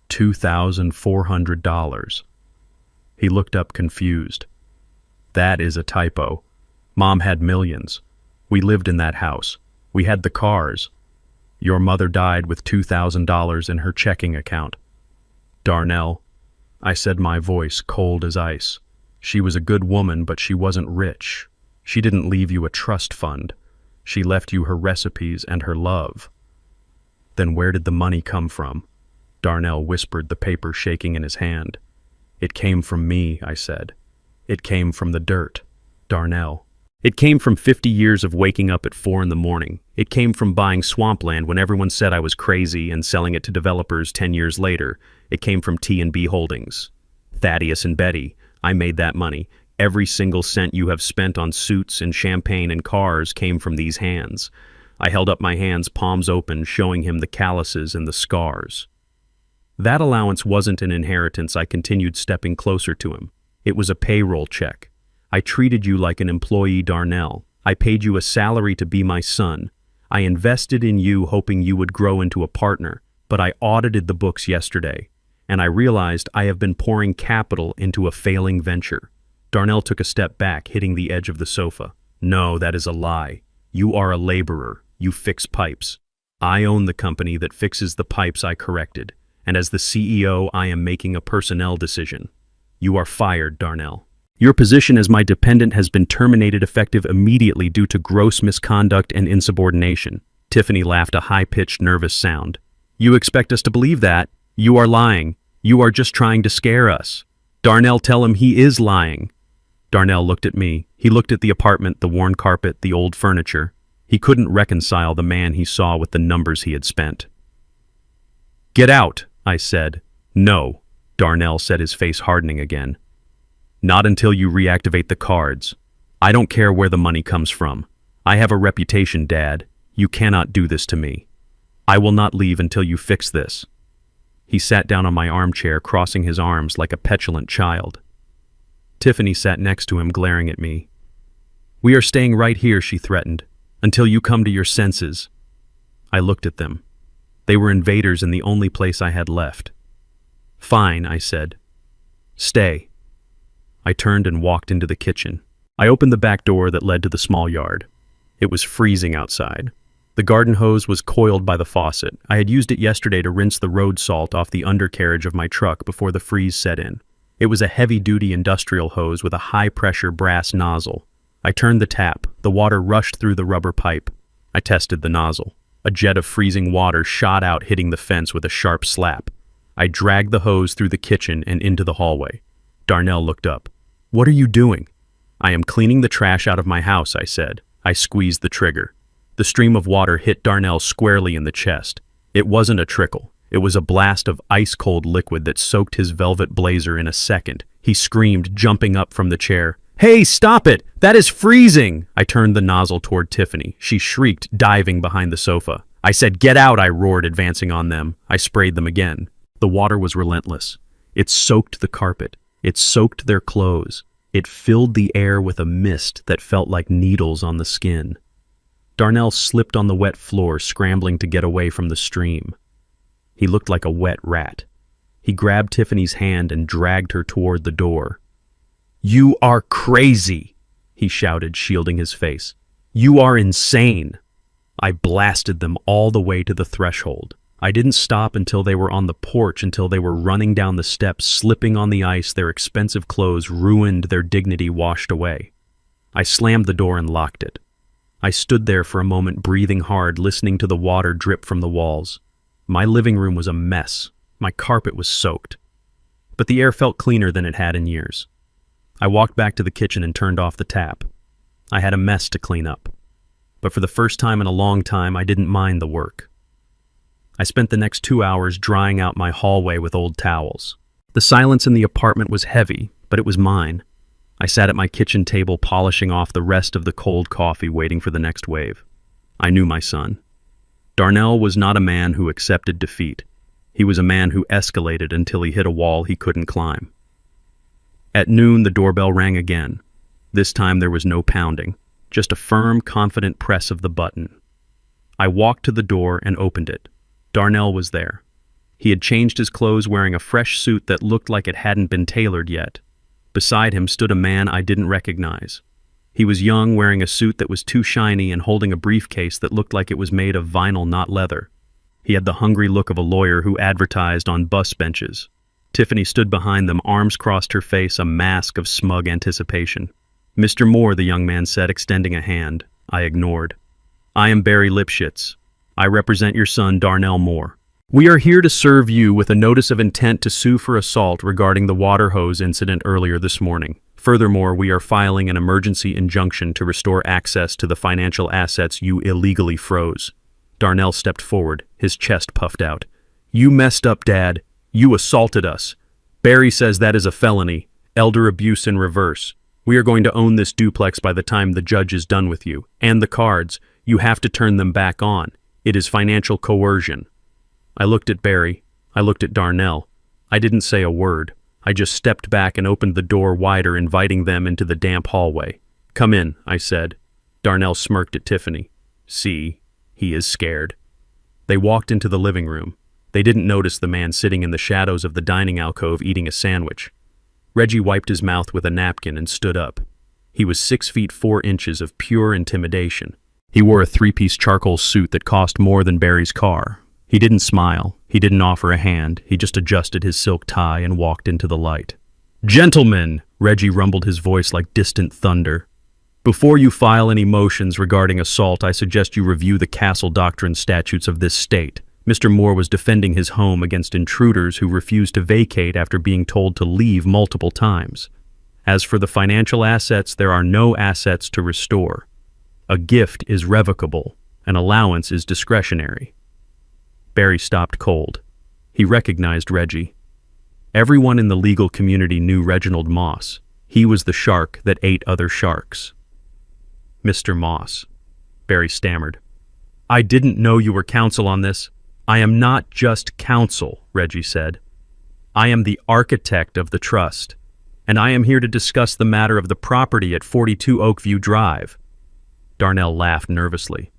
$2,400. He looked up confused. "That is a typo. Mom had millions. We lived in that house. We had the cars. Your mother died with $2,000 in her checking account." "Darnell," I said, my voice cold as ice. "She was a good woman, but she wasn't rich. She didn't leave you a trust fund. She left you her recipes and her love." "Then where did the money come from?" Darnell whispered, the paper shaking in his hand. "It came from me," I said. "It came from the dirt, Darnell. It came from 50 years of waking up at 4 in the morning. It came from buying swampland when everyone said I was crazy and selling it to developers 10 years later. It came from T&B Holdings. Thaddeus and Betty, I made that money. Every single cent you have spent on suits and champagne and cars came from these hands." I held up my hands, palms open, showing him the calluses and the scars. "That allowance wasn't an inheritance," I continued, stepping closer to him. "It was a payroll check. I treated you like an employee, Darnell. I paid you a salary to be my son. I invested in you hoping you would grow into a partner, but I audited the books yesterday, and I realized I have been pouring capital into a failing venture." Darnell took a step back, hitting the edge of the sofa. "No, that is a lie. You are a laborer. You fix pipes. I own the company that fixes the pipes I corrected, and as the CEO, I am making a personnel decision. You are fired, Darnell. Your position as my dependent has been terminated effective immediately due to gross misconduct and insubordination." Tiffany laughed, a high-pitched, nervous sound. "You expect us to believe that? You are lying. You are just trying to scare us." "Darnell, tell him he is lying." Darnell looked at me. He looked at the apartment, the worn carpet, the old furniture. He couldn't reconcile the man he saw with the numbers he had spent. Get out, I said. No, Darnell said, his face hardening again. Not until you reactivate the cards. I don't care where the money comes from. I have a reputation, Dad. You cannot do this to me. I will not leave until you fix this. He sat down on my armchair, crossing his arms like a petulant child. Tiffany sat next to him, glaring at me. We are staying right here, she threatened, until you come to your senses. I looked at them. They were invaders in the only place I had left. Fine, I said. Stay. I turned and walked into the kitchen. I opened the back door that led to the small yard. It was freezing outside. The garden hose was coiled by the faucet. I had used it yesterday to rinse the road salt off the undercarriage of my truck before the freeze set in. It was a heavy-duty industrial hose with a high-pressure brass nozzle. I turned the tap. The water rushed through the rubber pipe. I tested the nozzle. A jet of freezing water shot out, hitting the fence with a sharp slap. I dragged the hose through the kitchen and into the hallway. Darnell looked up. What are you doing? I am cleaning the trash out of my house, I said. I squeezed the trigger. The stream of water hit Darnell squarely in the chest. It wasn't a trickle. It was a blast of ice-cold liquid that soaked his velvet blazer in a second. He screamed, jumping up from the chair. Hey, stop it! That is freezing! I turned the nozzle toward Tiffany. She shrieked, diving behind the sofa. I said, get out, I roared, advancing on them. I sprayed them again. The water was relentless. It soaked the carpet. It soaked their clothes. It filled the air with a mist that felt like needles on the skin. Darnell slipped on the wet floor, scrambling to get away from the stream. He looked like a wet rat. He grabbed Tiffany's hand and dragged her toward the door. You are crazy, he shouted, shielding his face. You are insane. I blasted them all the way to the threshold. I didn't stop until they were on the porch, until they were running down the steps, slipping on the ice, their expensive clothes ruined, their dignity washed away. I slammed the door and locked it. I stood there for a moment, breathing hard, listening to the water drip from the walls. My living room was a mess. My carpet was soaked. But the air felt cleaner than it had in years. I walked back to the kitchen and turned off the tap. I had a mess to clean up. But for the first time in a long time, I didn't mind the work. I spent the next 2 hours drying out my hallway with old towels. The silence in the apartment was heavy, but it was mine. I sat at my kitchen table, polishing off the rest of the cold coffee, waiting for the next wave. I knew my son. Darnell was not a man who accepted defeat. He was a man who escalated until he hit a wall he couldn't climb. At noon, the doorbell rang again. This time there was no pounding, just a firm, confident press of the button. I walked to the door and opened it. Darnell was there. He had changed his clothes, wearing a fresh suit that looked like it hadn't been tailored yet. Beside him stood a man I didn't recognize. He was young, wearing a suit that was too shiny and holding a briefcase that looked like it was made of vinyl, not leather. He had the hungry look of a lawyer who advertised on bus benches. Tiffany stood behind them, arms crossed her face, a mask of smug anticipation. Mr. Moore, the young man said, extending a hand. I ignored. I am Barry Lipschitz. I represent your son, Darnell Moore. We are here to serve you with a notice of intent to sue for assault regarding the water hose incident earlier this morning. Furthermore, we are filing an emergency injunction to restore access to the financial assets you illegally froze. Darnell stepped forward, his chest puffed out. You messed up, Dad. You assaulted us. Barry says that is a felony, elder abuse in reverse. We are going to own this duplex by the time the judge is done with you. And the cards, you have to turn them back on. It is financial coercion. I looked at Barry. I looked at Darnell. I didn't say a word. I just stepped back and opened the door wider, inviting them into the damp hallway. Come in, I said. Darnell smirked at Tiffany. See, he is scared. They walked into the living room. They didn't notice the man sitting in the shadows of the dining alcove eating a sandwich. Reggie wiped his mouth with a napkin and stood up. He was 6 feet 4 inches of pure intimidation. He wore a 3-piece charcoal suit that cost more than Barry's car. He didn't smile. He didn't offer a hand. He just adjusted his silk tie and walked into the light. Gentlemen, Reggie rumbled, his voice like distant thunder. Before you file any motions regarding assault, I suggest you review the castle doctrine statutes of this state. Mr. Moore was defending his home against intruders who refused to vacate after being told to leave multiple times. As for the financial assets, there are no assets to restore. A gift is revocable. An allowance is discretionary. Barry stopped cold. He recognized Reggie. Everyone in the legal community knew Reginald Moss. He was the shark that ate other sharks. "Mr. Moss," Barry stammered. "I didn't know you were counsel on this." "I am not just counsel," Reggie said. "I am the architect of the trust, and I am here to discuss the matter of the property at 42 Oakview Drive." Darnell laughed nervously.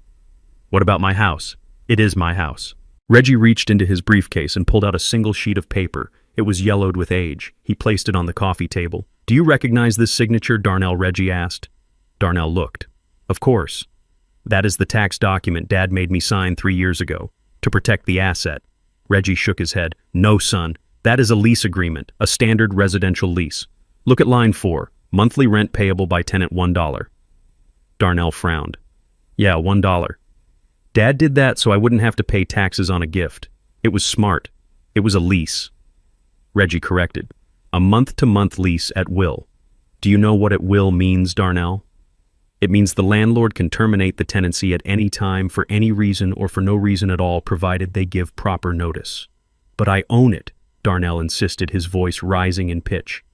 "What about my house?" "It is my house." Reggie reached into his briefcase and pulled out a single sheet of paper. It was yellowed with age. He placed it on the coffee table. "Do you recognize this signature?" Reggie asked. Darnell looked. "Of course. That is the tax document Dad made me sign 3 years ago, to protect the asset." Reggie shook his head. "No, son. That is a lease agreement, a standard residential lease. Look at line 4, monthly rent payable by tenant $1. Darnell frowned. "Yeah, $1. Dad did that so I wouldn't have to pay taxes on a gift. It was smart. It was a lease." Reggie corrected. "A month-to-month lease at will." "Do you know what at will means, Darnell?" "It means the landlord can terminate the tenancy at any time for any reason or for no reason at all, provided they give proper notice." "But I own it," Darnell insisted, his voice rising in pitch.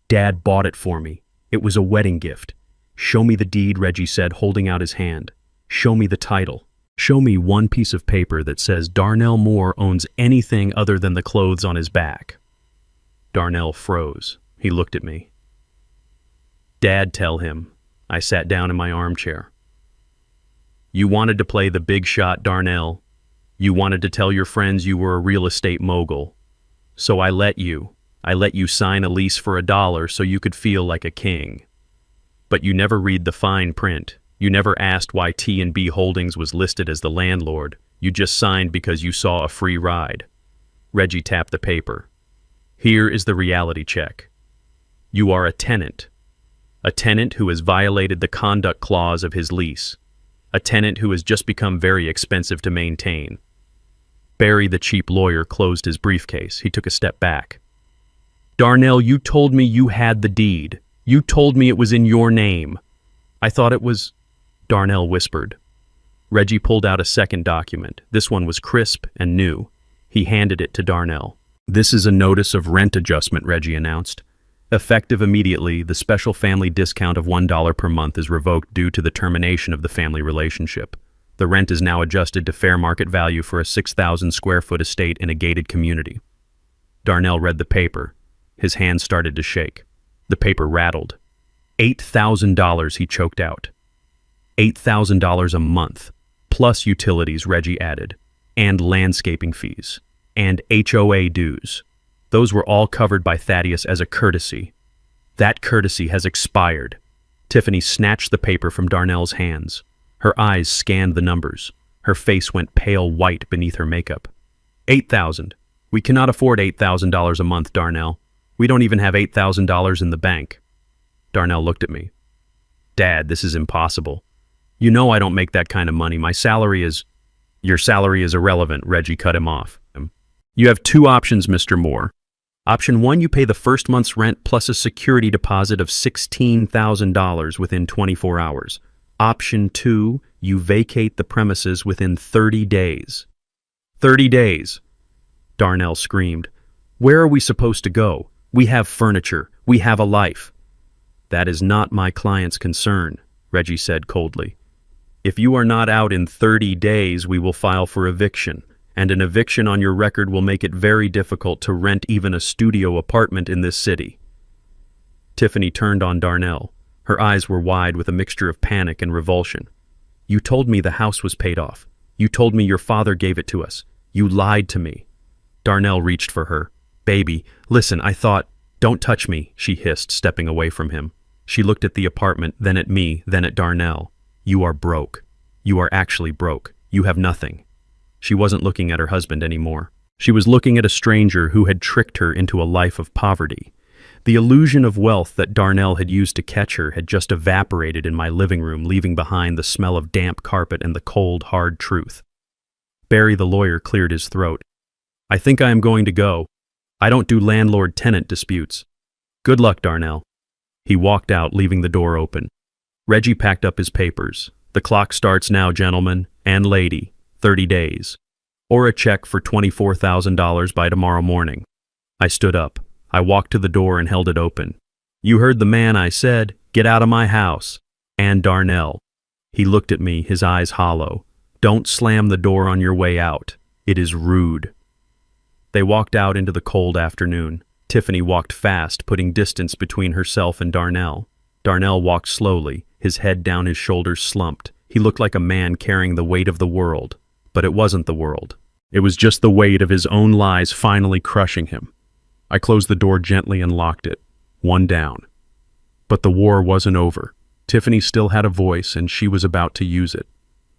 "Dad bought it for me. It was a wedding gift." "Show me the deed," Reggie said, holding out his hand. "Show me the title. Show me one piece of paper that says Darnell Moore owns anything other than the clothes on his back." Darnell froze. He looked at me. "Dad, tell him." I sat down in my armchair. "You wanted to play the big shot, Darnell. You wanted to tell your friends you were a real estate mogul. So I let you. I let you sign a lease for $1 so you could feel like a king. But you never read the fine print. You never asked why T&B Holdings was listed as the landlord. You just signed because you saw a free ride." Reggie tapped the paper. "Here is the reality check. You are a tenant who has violated the conduct clause of his lease, a tenant who has just become very expensive to maintain." Barry, the cheap lawyer, closed his briefcase. He took a step back. "Darnell, you told me you had the deed. You told me it was in your name." "I thought it was," Darnell whispered. Reggie pulled out a second document. This one was crisp and new. He handed it to Darnell. "This is a notice of rent adjustment," Reggie announced. "Effective immediately, the special family discount of $1 per month is revoked due to the termination of the family relationship. The rent is now adjusted to fair market value for a 6,000 square foot estate in a gated community." Darnell read the paper. His hand started to shake. The paper rattled. $8,000, he choked out. $8,000 a month, plus utilities, Reggie added, and landscaping fees, and HOA dues. Those were all covered by Thaddeus as a courtesy. That courtesy has expired. Tiffany snatched the paper from Darnell's hands. Her eyes scanned the numbers. Her face went pale white beneath her makeup. $8,000. We cannot afford $8,000 a month, Darnell. We don't even have $8,000 in the bank." Darnell looked at me. "Dad, this is impossible. You know I don't make that kind of money. My salary is—" "Your salary is irrelevant," Reggie cut him off. "You have 2 options, Mr. Moore. Option 1, you pay the first month's rent plus a security deposit of $16,000 within 24 hours. Option 2, you vacate the premises within 30 days. 30 days! Darnell screamed. "Where are we supposed to go? We have furniture. We have a life." "That is not my client's concern," Reggie said coldly. "If you are not out in 30 days, we will file for eviction, and an eviction on your record will make it very difficult to rent even a studio apartment in this city." Tiffany turned on Darnell. Her eyes were wide with a mixture of panic and revulsion. "You told me the house was paid off. You told me your father gave it to us. You lied to me." Darnell reached for her. "Baby, listen, I thought—" "Don't touch me," she hissed, stepping away from him. She looked at the apartment, then at me, then at Darnell. "You are broke. You are actually broke. You have nothing." She wasn't looking at her husband anymore. She was looking at a stranger who had tricked her into a life of poverty. The illusion of wealth that Darnell had used to catch her had just evaporated in my living room, leaving behind the smell of damp carpet and the cold, hard truth. Barry, the lawyer, cleared his throat. "I think I am going to go. I don't do landlord-tenant disputes. Good luck, Darnell." He walked out, leaving the door open. Reggie packed up his papers. "The clock starts now, gentlemen and lady. 30 days. or a check for $24,000 by tomorrow morning. I stood up. I walked to the door and held it open. "You heard the man," I said. "Get out of my house." And Darnell. He looked at me, his eyes hollow. "Don't slam the door on your way out. It is rude." They walked out into the cold afternoon. Tiffany walked fast, putting distance between herself and Darnell. Darnell walked slowly, his head down, his shoulders slumped. He looked like a man carrying the weight of the world. But it wasn't the world. It was just the weight of his own lies finally crushing him. I closed the door gently and locked it. One down. But the war wasn't over. Tiffany still had a voice, and she was about to use it.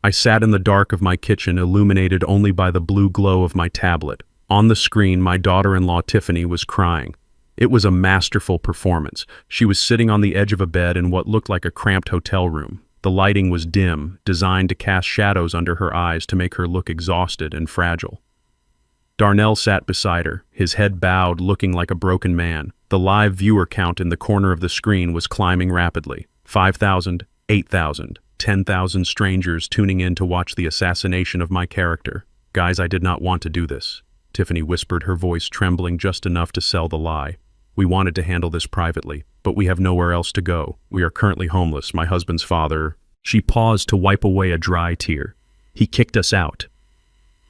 I sat in the dark of my kitchen, illuminated only by the blue glow of my tablet. On the screen, my daughter-in-law Tiffany was crying. It was a masterful performance. She was sitting on the edge of a bed in what looked like a cramped hotel room. The lighting was dim, designed to cast shadows under her eyes to make her look exhausted and fragile. Darnell sat beside her, his head bowed, looking like a broken man. The live viewer count in the corner of the screen was climbing rapidly. 5,000, 8,000, 10,000 strangers tuning in to watch the assassination of my character. "Guys, I did not want to do this," Tiffany whispered, her voice trembling just enough to sell the lie. "We wanted to handle this privately, but we have nowhere else to go. We are currently homeless. My husband's father—" She paused to wipe away a dry tear. "He kicked us out.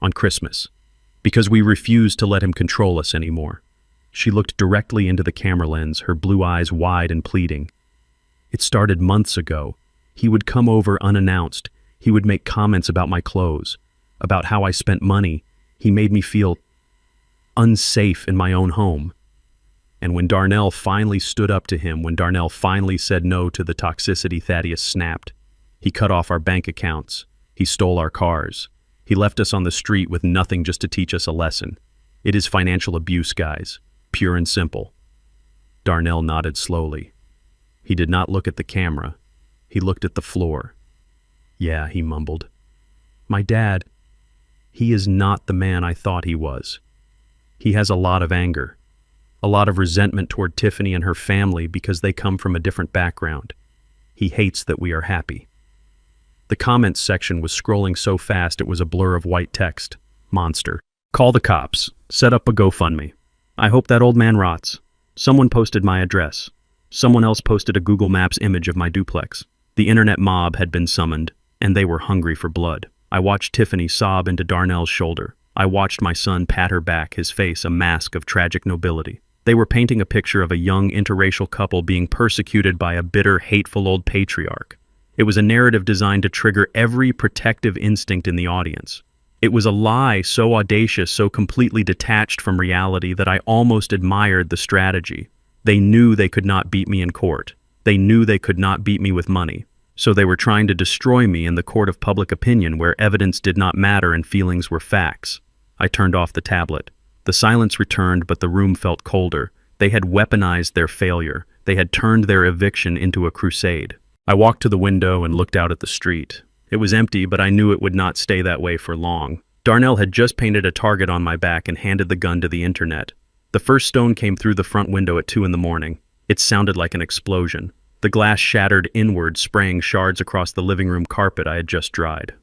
On Christmas. Because we refused to let him control us anymore." She looked directly into the camera lens, her blue eyes wide and pleading. "It started months ago. He would come over unannounced. He would make comments about my clothes, about how I spent money. He made me feel unsafe in my own home. And when Darnell finally stood up to him, when Darnell finally said no to the toxicity, Thaddeus snapped. He cut off our bank accounts. He stole our cars. He left us on the street with nothing just to teach us a lesson. It is financial abuse, guys. Pure and simple." Darnell nodded slowly. He did not look at the camera. He looked at the floor. "Yeah," he mumbled. "My dad, he is not the man I thought he was. He has a lot of anger, a lot of resentment toward Tiffany and her family because they come from a different background. He hates that we are happy." The comments section was scrolling so fast it was a blur of white text. "Monster. Call the cops. Set up a GoFundMe. I hope that old man rots. Someone posted my address. Someone else posted a Google Maps image of my duplex." The internet mob had been summoned, and they were hungry for blood. I watched Tiffany sob into Darnell's shoulder. I watched my son pat her back, his face a mask of tragic nobility. They were painting a picture of a young interracial couple being persecuted by a bitter, hateful old patriarch. It was a narrative designed to trigger every protective instinct in the audience. It was a lie so audacious, so completely detached from reality that I almost admired the strategy. They knew they could not beat me in court. They knew they could not beat me with money. So they were trying to destroy me in the court of public opinion where evidence did not matter and feelings were facts. I turned off the tablet. The silence returned, but the room felt colder. They had weaponized their failure. They had turned their eviction into a crusade. I walked to the window and looked out at the street. It was empty, but I knew it would not stay that way for long. Darnell had just painted a target on my back and handed the gun to the internet. The first stone came through the front window at 2 a.m. It sounded like an explosion. The glass shattered inward, spraying shards across the living room carpet I had just dried.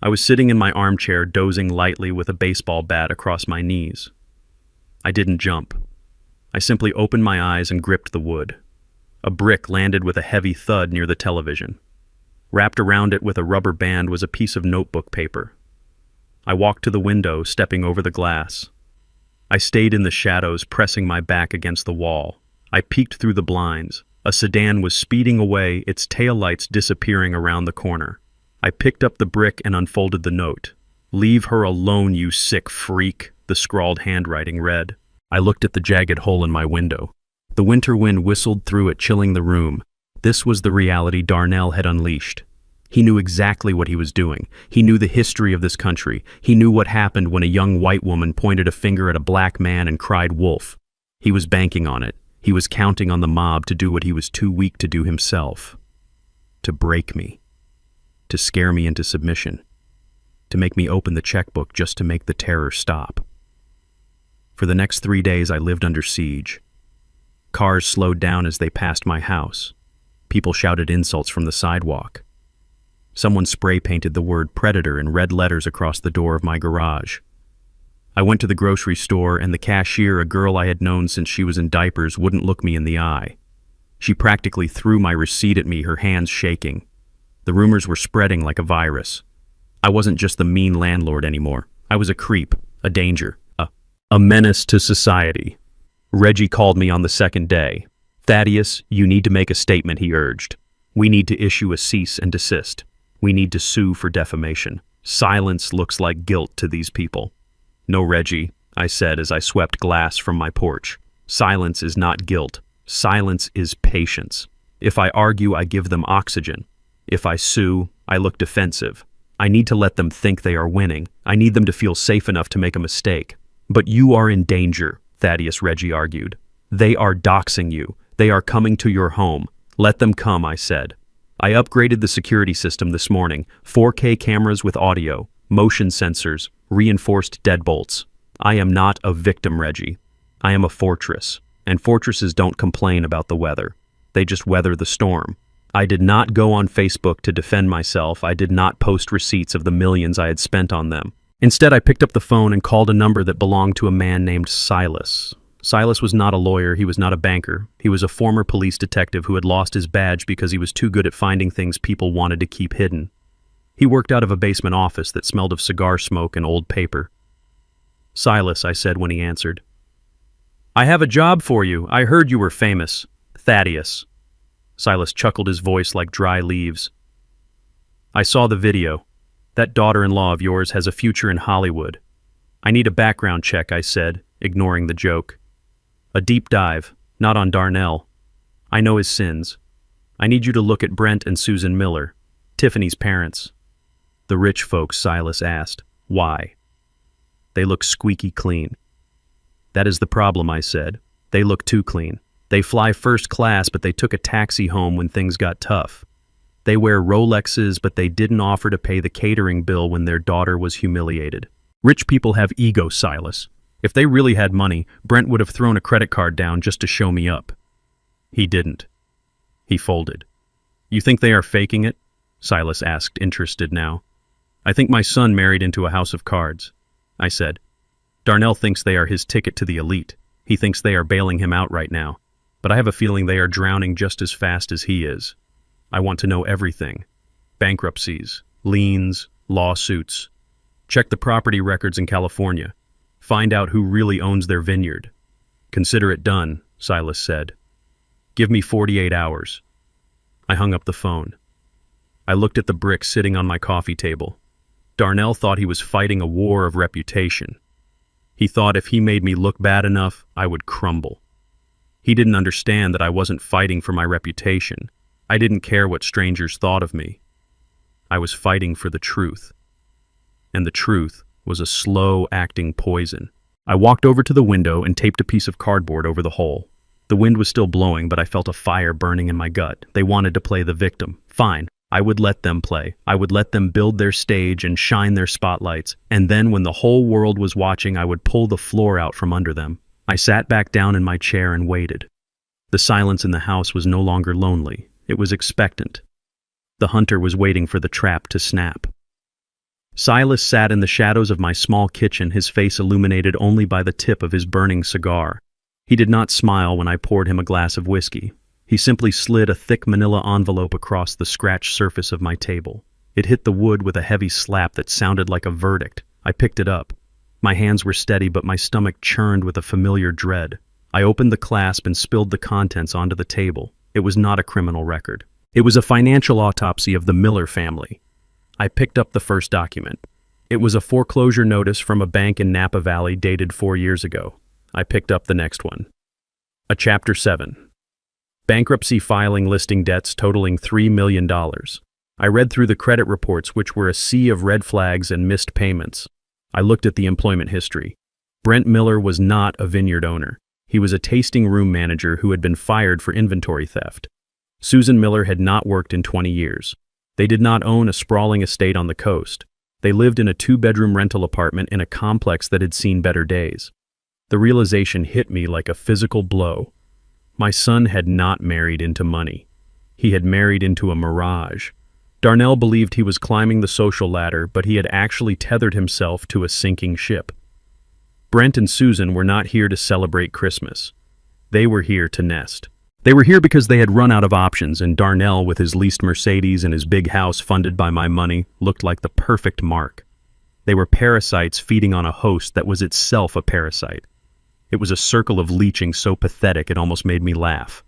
I was sitting in my armchair, dozing lightly with a baseball bat across my knees. I didn't jump. I simply opened my eyes and gripped the wood. A brick landed with a heavy thud near the television. Wrapped around it with a rubber band was a piece of notebook paper. I walked to the window, stepping over the glass. I stayed in the shadows, pressing my back against the wall. I peeked through the blinds. A sedan was speeding away, its taillights disappearing around the corner. I picked up the brick and unfolded the note. "Leave her alone, you sick freak," the scrawled handwriting read. I looked at the jagged hole in my window. The winter wind whistled through it, chilling the room. This was the reality Darnell had unleashed. He knew exactly what he was doing. He knew the history of this country. He knew what happened when a young white woman pointed a finger at a black man and cried wolf. He was banking on it. He was counting on the mob to do what he was too weak to do himself. To break me. To scare me into submission. To make me open the checkbook just to make the terror stop. For the next 3 days I lived under siege. Cars slowed down as they passed my house. People shouted insults from the sidewalk. Someone spray-painted the word predator in red letters across the door of my garage. I went to the grocery store, and the cashier, a girl I had known since she was in diapers, wouldn't look me in the eye. She practically threw my receipt at me, her hands shaking. The rumors were spreading like a virus. I wasn't just the mean landlord anymore. I was a creep, a danger, a menace to society. Reggie called me on the second day. "Thaddeus, you need to make a statement," he urged. "We need to issue a cease and desist. We need to sue for defamation. Silence looks like guilt to these people." "No, Reggie," I said as I swept glass from my porch. "Silence is not guilt. Silence is patience. If I argue, I give them oxygen. If I sue, I look defensive. I need to let them think they are winning. I need them to feel safe enough to make a mistake." "But you are in danger," Thaddeus, Reggie argued. "They are doxing you. They are coming to your home. Let them come," I said. I upgraded the security system this morning. 4K cameras with audio, motion sensors, reinforced deadbolts. I am not a victim, Reggie. I am a fortress. And fortresses don't complain about the weather. They just weather the storm. I did not go on Facebook to defend myself. I did not post receipts of the millions I had spent on them. Instead, I picked up the phone and called a number that belonged to a man named Silas. Silas was not a lawyer. He was not a banker. He was a former police detective who had lost his badge because he was too good at finding things people wanted to keep hidden. He worked out of a basement office that smelled of cigar smoke and old paper. "Silas," I said when he answered. "I have a job for you. I heard you were famous. Thaddeus." Silas chuckled, his voice like dry leaves. "I saw the video. That daughter-in-law of yours has a future in Hollywood. I need a background check," I said, ignoring the joke. "A deep dive, not on Darnell. I know his sins. I need you to look at Brent and Susan Miller, Tiffany's parents." "The rich folks," Silas asked. "Why?" "They look squeaky clean." "That is the problem," I said. "They look too clean. They fly first class, but they took a taxi home when things got tough. They wear Rolexes, but they didn't offer to pay the catering bill when their daughter was humiliated. Rich people have ego, Silas. If they really had money, Brent would have thrown a credit card down just to show me up. He didn't. He folded." "You think they are faking it?" Silas asked, interested now. "I think my son married into a house of cards," I said. "Darnell thinks they are his ticket to the elite. He thinks they are bailing him out right now. But I have a feeling they are drowning just as fast as he is. I want to know everything. Bankruptcies, liens, lawsuits. Check the property records in California. Find out who really owns their vineyard." "Consider it done," Silas said. "Give me 48 hours. I hung up the phone. I looked at the brick sitting on my coffee table. Darnell thought he was fighting a war of reputation. He thought if he made me look bad enough, I would crumble. He didn't understand that I wasn't fighting for my reputation. I didn't care what strangers thought of me. I was fighting for the truth. And the truth was a slow-acting poison. I walked over to the window and taped a piece of cardboard over the hole. The wind was still blowing, but I felt a fire burning in my gut. They wanted to play the victim. Fine. I would let them play. I would let them build their stage and shine their spotlights. And then when the whole world was watching, I would pull the floor out from under them. I sat back down in my chair and waited. The silence in the house was no longer lonely. It was expectant. The hunter was waiting for the trap to snap. Silas sat in the shadows of my small kitchen, his face illuminated only by the tip of his burning cigar. He did not smile when I poured him a glass of whiskey. He simply slid a thick manila envelope across the scratched surface of my table. It hit the wood with a heavy slap that sounded like a verdict. I picked it up. My hands were steady, but my stomach churned with a familiar dread. I opened the clasp and spilled the contents onto the table. It was not a criminal record. It was a financial autopsy of the Miller family. I picked up the first document. It was a foreclosure notice from a bank in Napa Valley dated 4 years ago. I picked up the next one. A Chapter 7. Bankruptcy filing listing debts totaling $3 million. I read through the credit reports, which were a sea of red flags and missed payments. I looked at the employment history. Brent Miller was not a vineyard owner. He was a tasting room manager who had been fired for inventory theft. Susan Miller had not worked in 20 years. They did not own a sprawling estate on the coast. They lived in a 2-bedroom rental apartment in a complex that had seen better days. The realization hit me like a physical blow. My son had not married into money. He had married into a mirage. Darnell believed he was climbing the social ladder, but he had actually tethered himself to a sinking ship. Brent and Susan were not here to celebrate Christmas. They were here to nest. They were here because they had run out of options, and Darnell, with his leased Mercedes and his big house funded by my money, looked like the perfect mark. They were parasites feeding on a host that was itself a parasite. It was a circle of leeching so pathetic it almost made me laugh.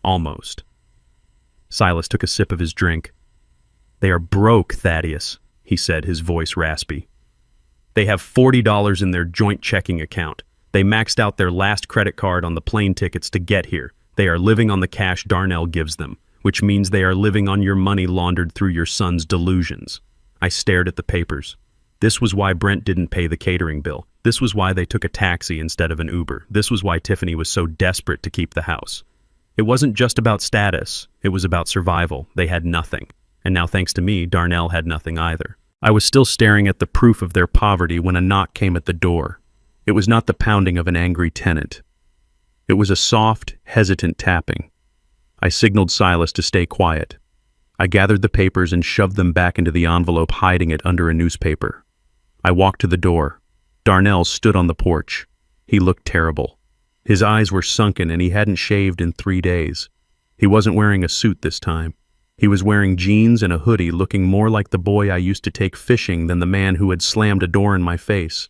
Almost. Silas took a sip of his drink. "They are broke, Thaddeus," he said, his voice raspy. "They have $40 in their joint checking account. They maxed out their last credit card on the plane tickets to get here. They are living on the cash Darnell gives them, which means they are living on your money laundered through your son's delusions." I stared at the papers. This was why Brent didn't pay the catering bill. This was why they took a taxi instead of an Uber. This was why Tiffany was so desperate to keep the house. It wasn't just about status. It was about survival. They had nothing. And now, thanks to me, Darnell had nothing either. I was still staring at the proof of their poverty when a knock came at the door. It was not the pounding of an angry tenant. It was a soft, hesitant tapping. I signaled Silas to stay quiet. I gathered the papers and shoved them back into the envelope, hiding it under a newspaper. I walked to the door. Darnell stood on the porch. He looked terrible. His eyes were sunken and he hadn't shaved in 3 days. He wasn't wearing a suit this time. He was wearing jeans and a hoodie, looking more like the boy I used to take fishing than the man who had slammed a door in my face.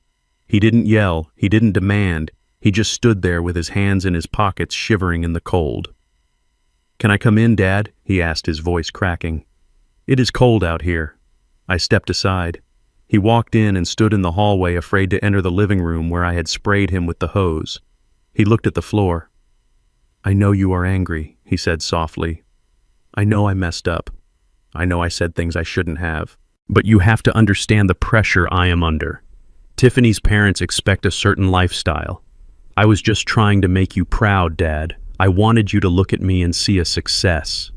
He didn't yell. He didn't demand. He just stood there with his hands in his pockets, shivering in the cold. "Can I come in, Dad?" he asked, his voice cracking. "It is cold out here." I stepped aside. He walked in and stood in the hallway, afraid to enter the living room where I had sprayed him with the hose. He looked at the floor. "I know you are angry," he said softly. "I know I messed up. I know I said things I shouldn't have. But you have to understand the pressure I am under. Tiffany's parents expect a certain lifestyle. I was just trying to make you proud, Dad. I wanted you to look at me and see a success."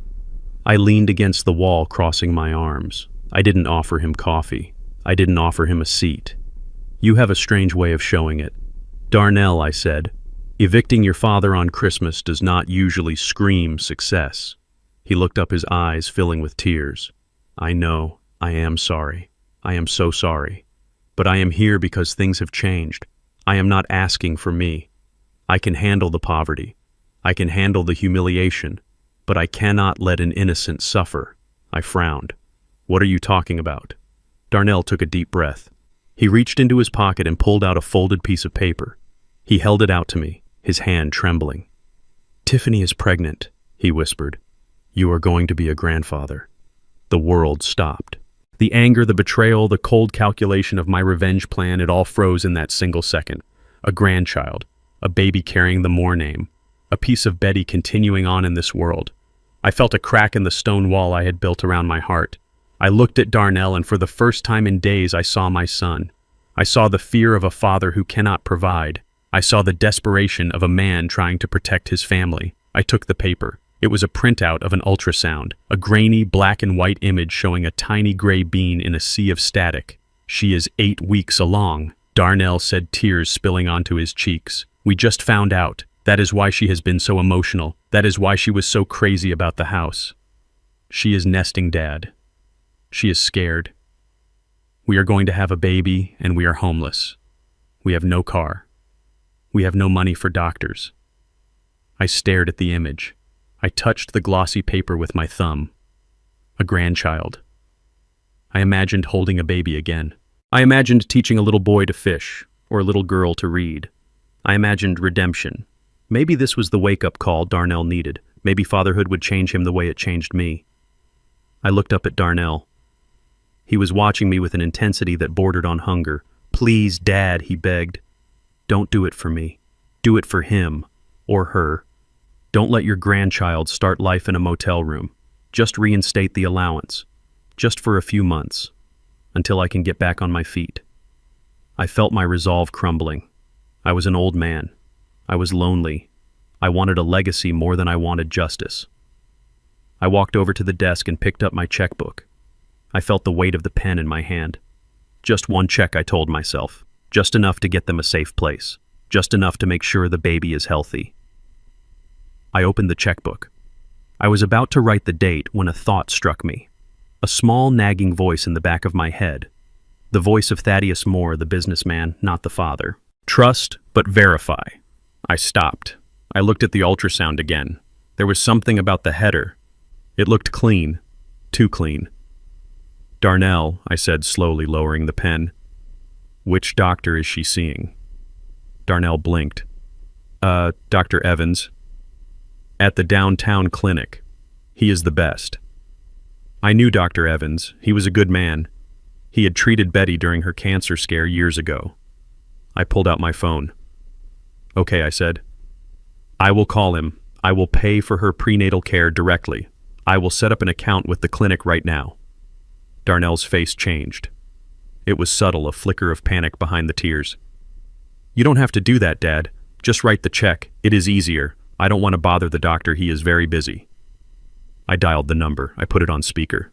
I leaned against the wall, crossing my arms. I didn't offer him coffee. I didn't offer him a seat. "You have a strange way of showing it. Darnell," I said, "evicting your father on Christmas does not usually scream success." He looked up, his eyes filling with tears. "I know. I am sorry. I am so sorry. But I am here because things have changed. I am not asking for me. I can handle the poverty. I can handle the humiliation. But I cannot let an innocent suffer." I frowned. "What are you talking about?" Darnell took a deep breath. He reached into his pocket and pulled out a folded piece of paper. He held it out to me, his hand trembling. "Tiffany is pregnant," he whispered. "You are going to be a grandfather." The world stopped. The anger, the betrayal, the cold calculation of my revenge plan, it all froze in that single second. A grandchild, a baby carrying the Moore name, a piece of Betty continuing on in this world. I felt a crack in the stone wall I had built around my heart. I looked at Darnell, and for the first time in days I saw my son. I saw the fear of a father who cannot provide. I saw the desperation of a man trying to protect his family. I took the paper. It was a printout of an ultrasound, a grainy black and white image showing a tiny gray bean in a sea of static. "She is 8 weeks along," Darnell said, tears spilling onto his cheeks. "We just found out. That is why she has been so emotional. That is why she was so crazy about the house. She is nesting, Dad. She is scared. We are going to have a baby, and we are homeless. We have no car. We have no money for doctors." I stared at the image. I touched the glossy paper with my thumb. A grandchild. I imagined holding a baby again. I imagined teaching a little boy to fish, or a little girl to read. I imagined redemption. Maybe this was the wake-up call Darnell needed. Maybe fatherhood would change him the way it changed me. I looked up at Darnell. He was watching me with an intensity that bordered on hunger. "Please, Dad," he begged. "Don't do it for me. Do it for him, or her. Don't let your grandchild start life in a motel room. Just reinstate the allowance. Just for a few months. Until I can get back on my feet." I felt my resolve crumbling. I was an old man. I was lonely. I wanted a legacy more than I wanted justice. I walked over to the desk and picked up my checkbook. I felt the weight of the pen in my hand. Just one check, I told myself. Just enough to get them a safe place. Just enough to make sure the baby is healthy. I opened the checkbook. I was about to write the date when a thought struck me. A small, nagging voice in the back of my head. The voice of Thaddeus Moore, the businessman, not the father. Trust, but verify. I stopped. I looked at the ultrasound again. There was something about the header. It looked clean. Too clean. Darnell, I said, slowly lowering the pen. Which doctor is she seeing? Darnell blinked. Dr. Evans. At the downtown clinic. He is the best. I knew Dr. Evans. He was a good man. He had treated Betty during her cancer scare years ago. I pulled out my phone. Okay, I said. I will call him. I will pay for her prenatal care directly. I will set up an account with the clinic right now. Darnell's face changed. It was subtle, a flicker of panic behind the tears. You don't have to do that, Dad. Just write the check. It is easier. I don't want to bother the doctor. He is very busy. I dialed the number. I put it on speaker.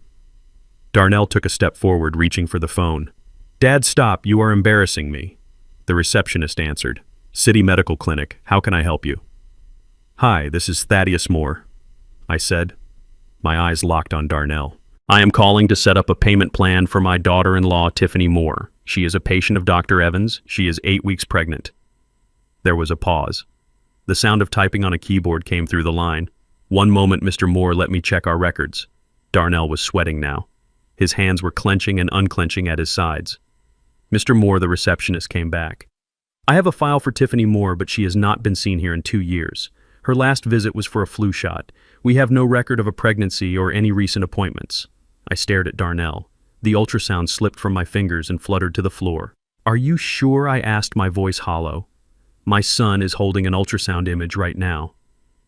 Darnell took a step forward, reaching for the phone. Dad, stop. You are embarrassing me. The receptionist answered. City Medical Clinic. How can I help you? Hi, this is Thaddeus Moore, I said. My eyes locked on Darnell. I am calling to set up a payment plan for my daughter-in-law, Tiffany Moore. She is a patient of Dr. Evans. She is 8 weeks pregnant. There was a pause. The sound of typing on a keyboard came through the line. One moment, Mr. Moore, let me check our records. Darnell was sweating now. His hands were clenching and unclenching at his sides. Mr. Moore, the receptionist, came back. I have a file for Tiffany Moore, but she has not been seen here in 2 years. Her last visit was for a flu shot. We have no record of a pregnancy or any recent appointments. I stared at Darnell. The ultrasound slipped from my fingers and fluttered to the floor. Are you sure? I asked, my voice hollow. My son is holding an ultrasound image right now.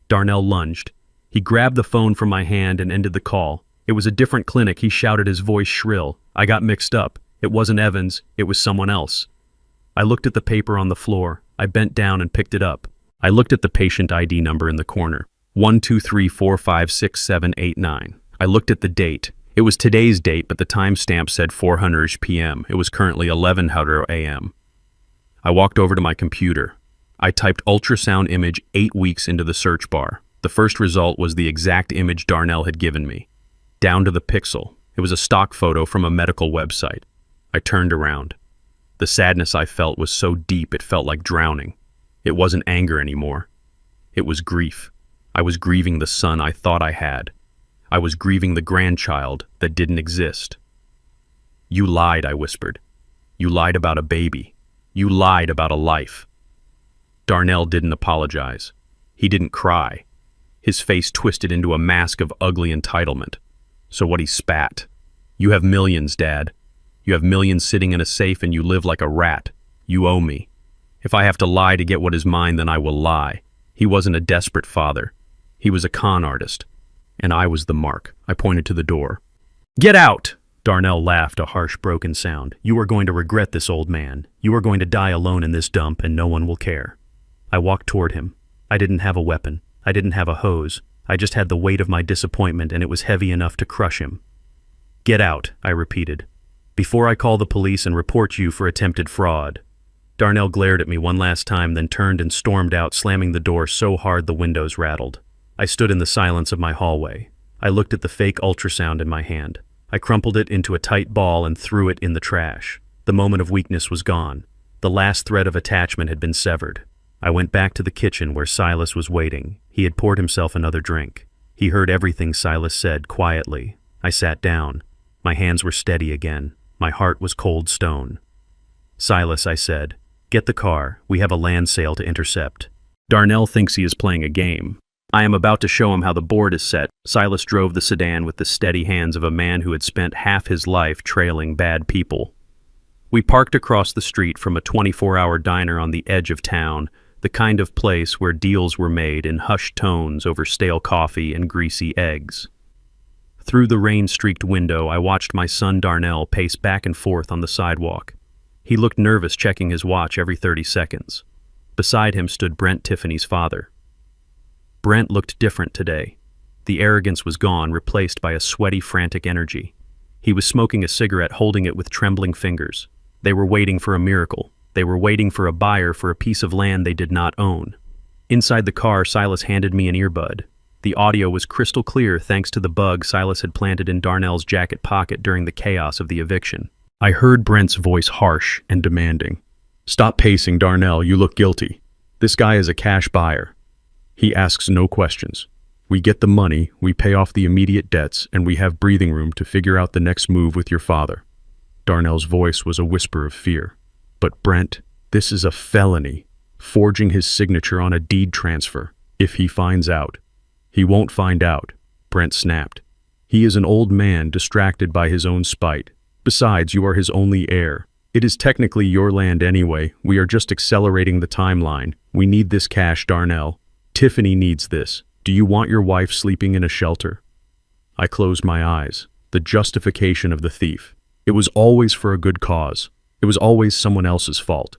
Darnell lunged. He grabbed the phone from my hand and ended the call. It was a different clinic, he shouted, his voice shrill. I got mixed up. It wasn't Evans, it was someone else. I looked at the paper on the floor. I bent down and picked it up. I looked at the patient ID number in the corner. 123456789. I looked at the date. It was today's date, but the timestamp said 400 p.m. It was currently 1100 a.m. I walked over to my computer. I typed ultrasound image 8 weeks into the search bar. The first result was the exact image Darnell had given me. Down to the pixel. It was a stock photo from a medical website. I turned around. The sadness I felt was so deep it felt like drowning. It wasn't anger anymore. It was grief. I was grieving the son I thought I had. I was grieving the grandchild that didn't exist. You lied, I whispered. You lied about a baby. You lied about a life. Darnell didn't apologize. He didn't cry. His face twisted into a mask of ugly entitlement. So what, he spat. You have millions, Dad. You have millions sitting in a safe and you live like a rat. You owe me. If I have to lie to get what is mine, then I will lie. He wasn't a desperate father. He was a con artist. And I was the mark. I pointed to the door. Get out! Darnell laughed, a harsh, broken sound. You are going to regret this, old man. You are going to die alone in this dump and no one will care. I walked toward him. I didn't have a weapon. I didn't have a hose. I just had the weight of my disappointment, and it was heavy enough to crush him. Get out, I repeated, before I call the police and report you for attempted fraud. Darnell glared at me one last time, then turned and stormed out, slamming the door so hard the windows rattled. I stood in the silence of my hallway. I looked at the fake ultrasound in my hand. I crumpled it into a tight ball and threw it in the trash. The moment of weakness was gone. The last thread of attachment had been severed. I went back to the kitchen where Silas was waiting. He had poured himself another drink. He heard everything Silas said quietly. I sat down. My hands were steady again. My heart was cold stone. Silas, I said, get the car. We have a land sale to intercept. Darnell thinks he is playing a game. I am about to show him how the board is set. Silas drove the sedan with the steady hands of a man who had spent half his life trailing bad people. We parked across the street from a 24-hour diner on the edge of town, the kind of place where deals were made in hushed tones over stale coffee and greasy eggs. Through the rain-streaked window, I watched my son Darnell pace back and forth on the sidewalk. He looked nervous, checking his watch every 30 seconds. Beside him stood Brent, Tiffany's father. Brent looked different today. The arrogance was gone, replaced by a sweaty, frantic energy. He was smoking a cigarette, holding it with trembling fingers. They were waiting for a miracle. They were waiting for a buyer for a piece of land they did not own. Inside the car, Silas handed me an earbud. The audio was crystal clear thanks to the bug Silas had planted in Darnell's jacket pocket during the chaos of the eviction. I heard Brent's voice harsh and demanding. "Stop pacing, Darnell, you look guilty. This guy is a cash buyer. He asks no questions. We get the money, we pay off the immediate debts, and we have breathing room to figure out the next move with your father." Darnell's voice was a whisper of fear. "But Brent, this is a felony. Forging his signature on a deed transfer. If he finds out." "He won't find out," Brent snapped. "He is an old man distracted by his own spite. Besides, you are his only heir. It is technically your land anyway. We are just accelerating the timeline. We need this cash, Darnell. Tiffany needs this. Do you want your wife sleeping in a shelter?" I closed my eyes. The justification of the thief. It was always for a good cause. It was always someone else's fault.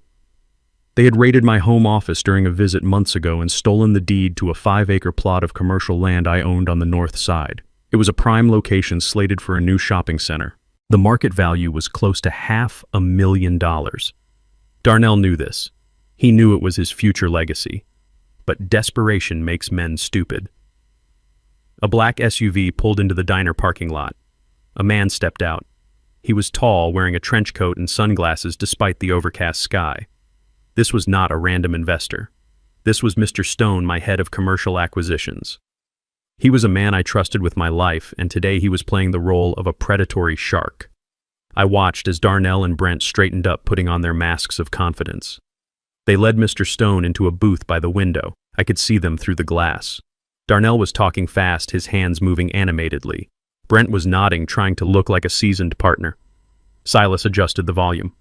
They had raided my home office during a visit months ago and stolen the deed to a 5-acre plot of commercial land I owned on the north side. It was a prime location slated for a new shopping center. The market value was close to $500,000. Darnell knew this. He knew it was his future legacy. But desperation makes men stupid. A black SUV pulled into the diner parking lot. A man stepped out. He was tall, wearing a trench coat and sunglasses despite the overcast sky. This was not a random investor. This was Mr. Stone, my head of commercial acquisitions. He was a man I trusted with my life, and today he was playing the role of a predatory shark. I watched as Darnell and Brent straightened up, putting on their masks of confidence. They led Mr. Stone into a booth by the window. I could see them through the glass. Darnell was talking fast, his hands moving animatedly. Brent was nodding, trying to look like a seasoned partner. Silas adjusted the volume.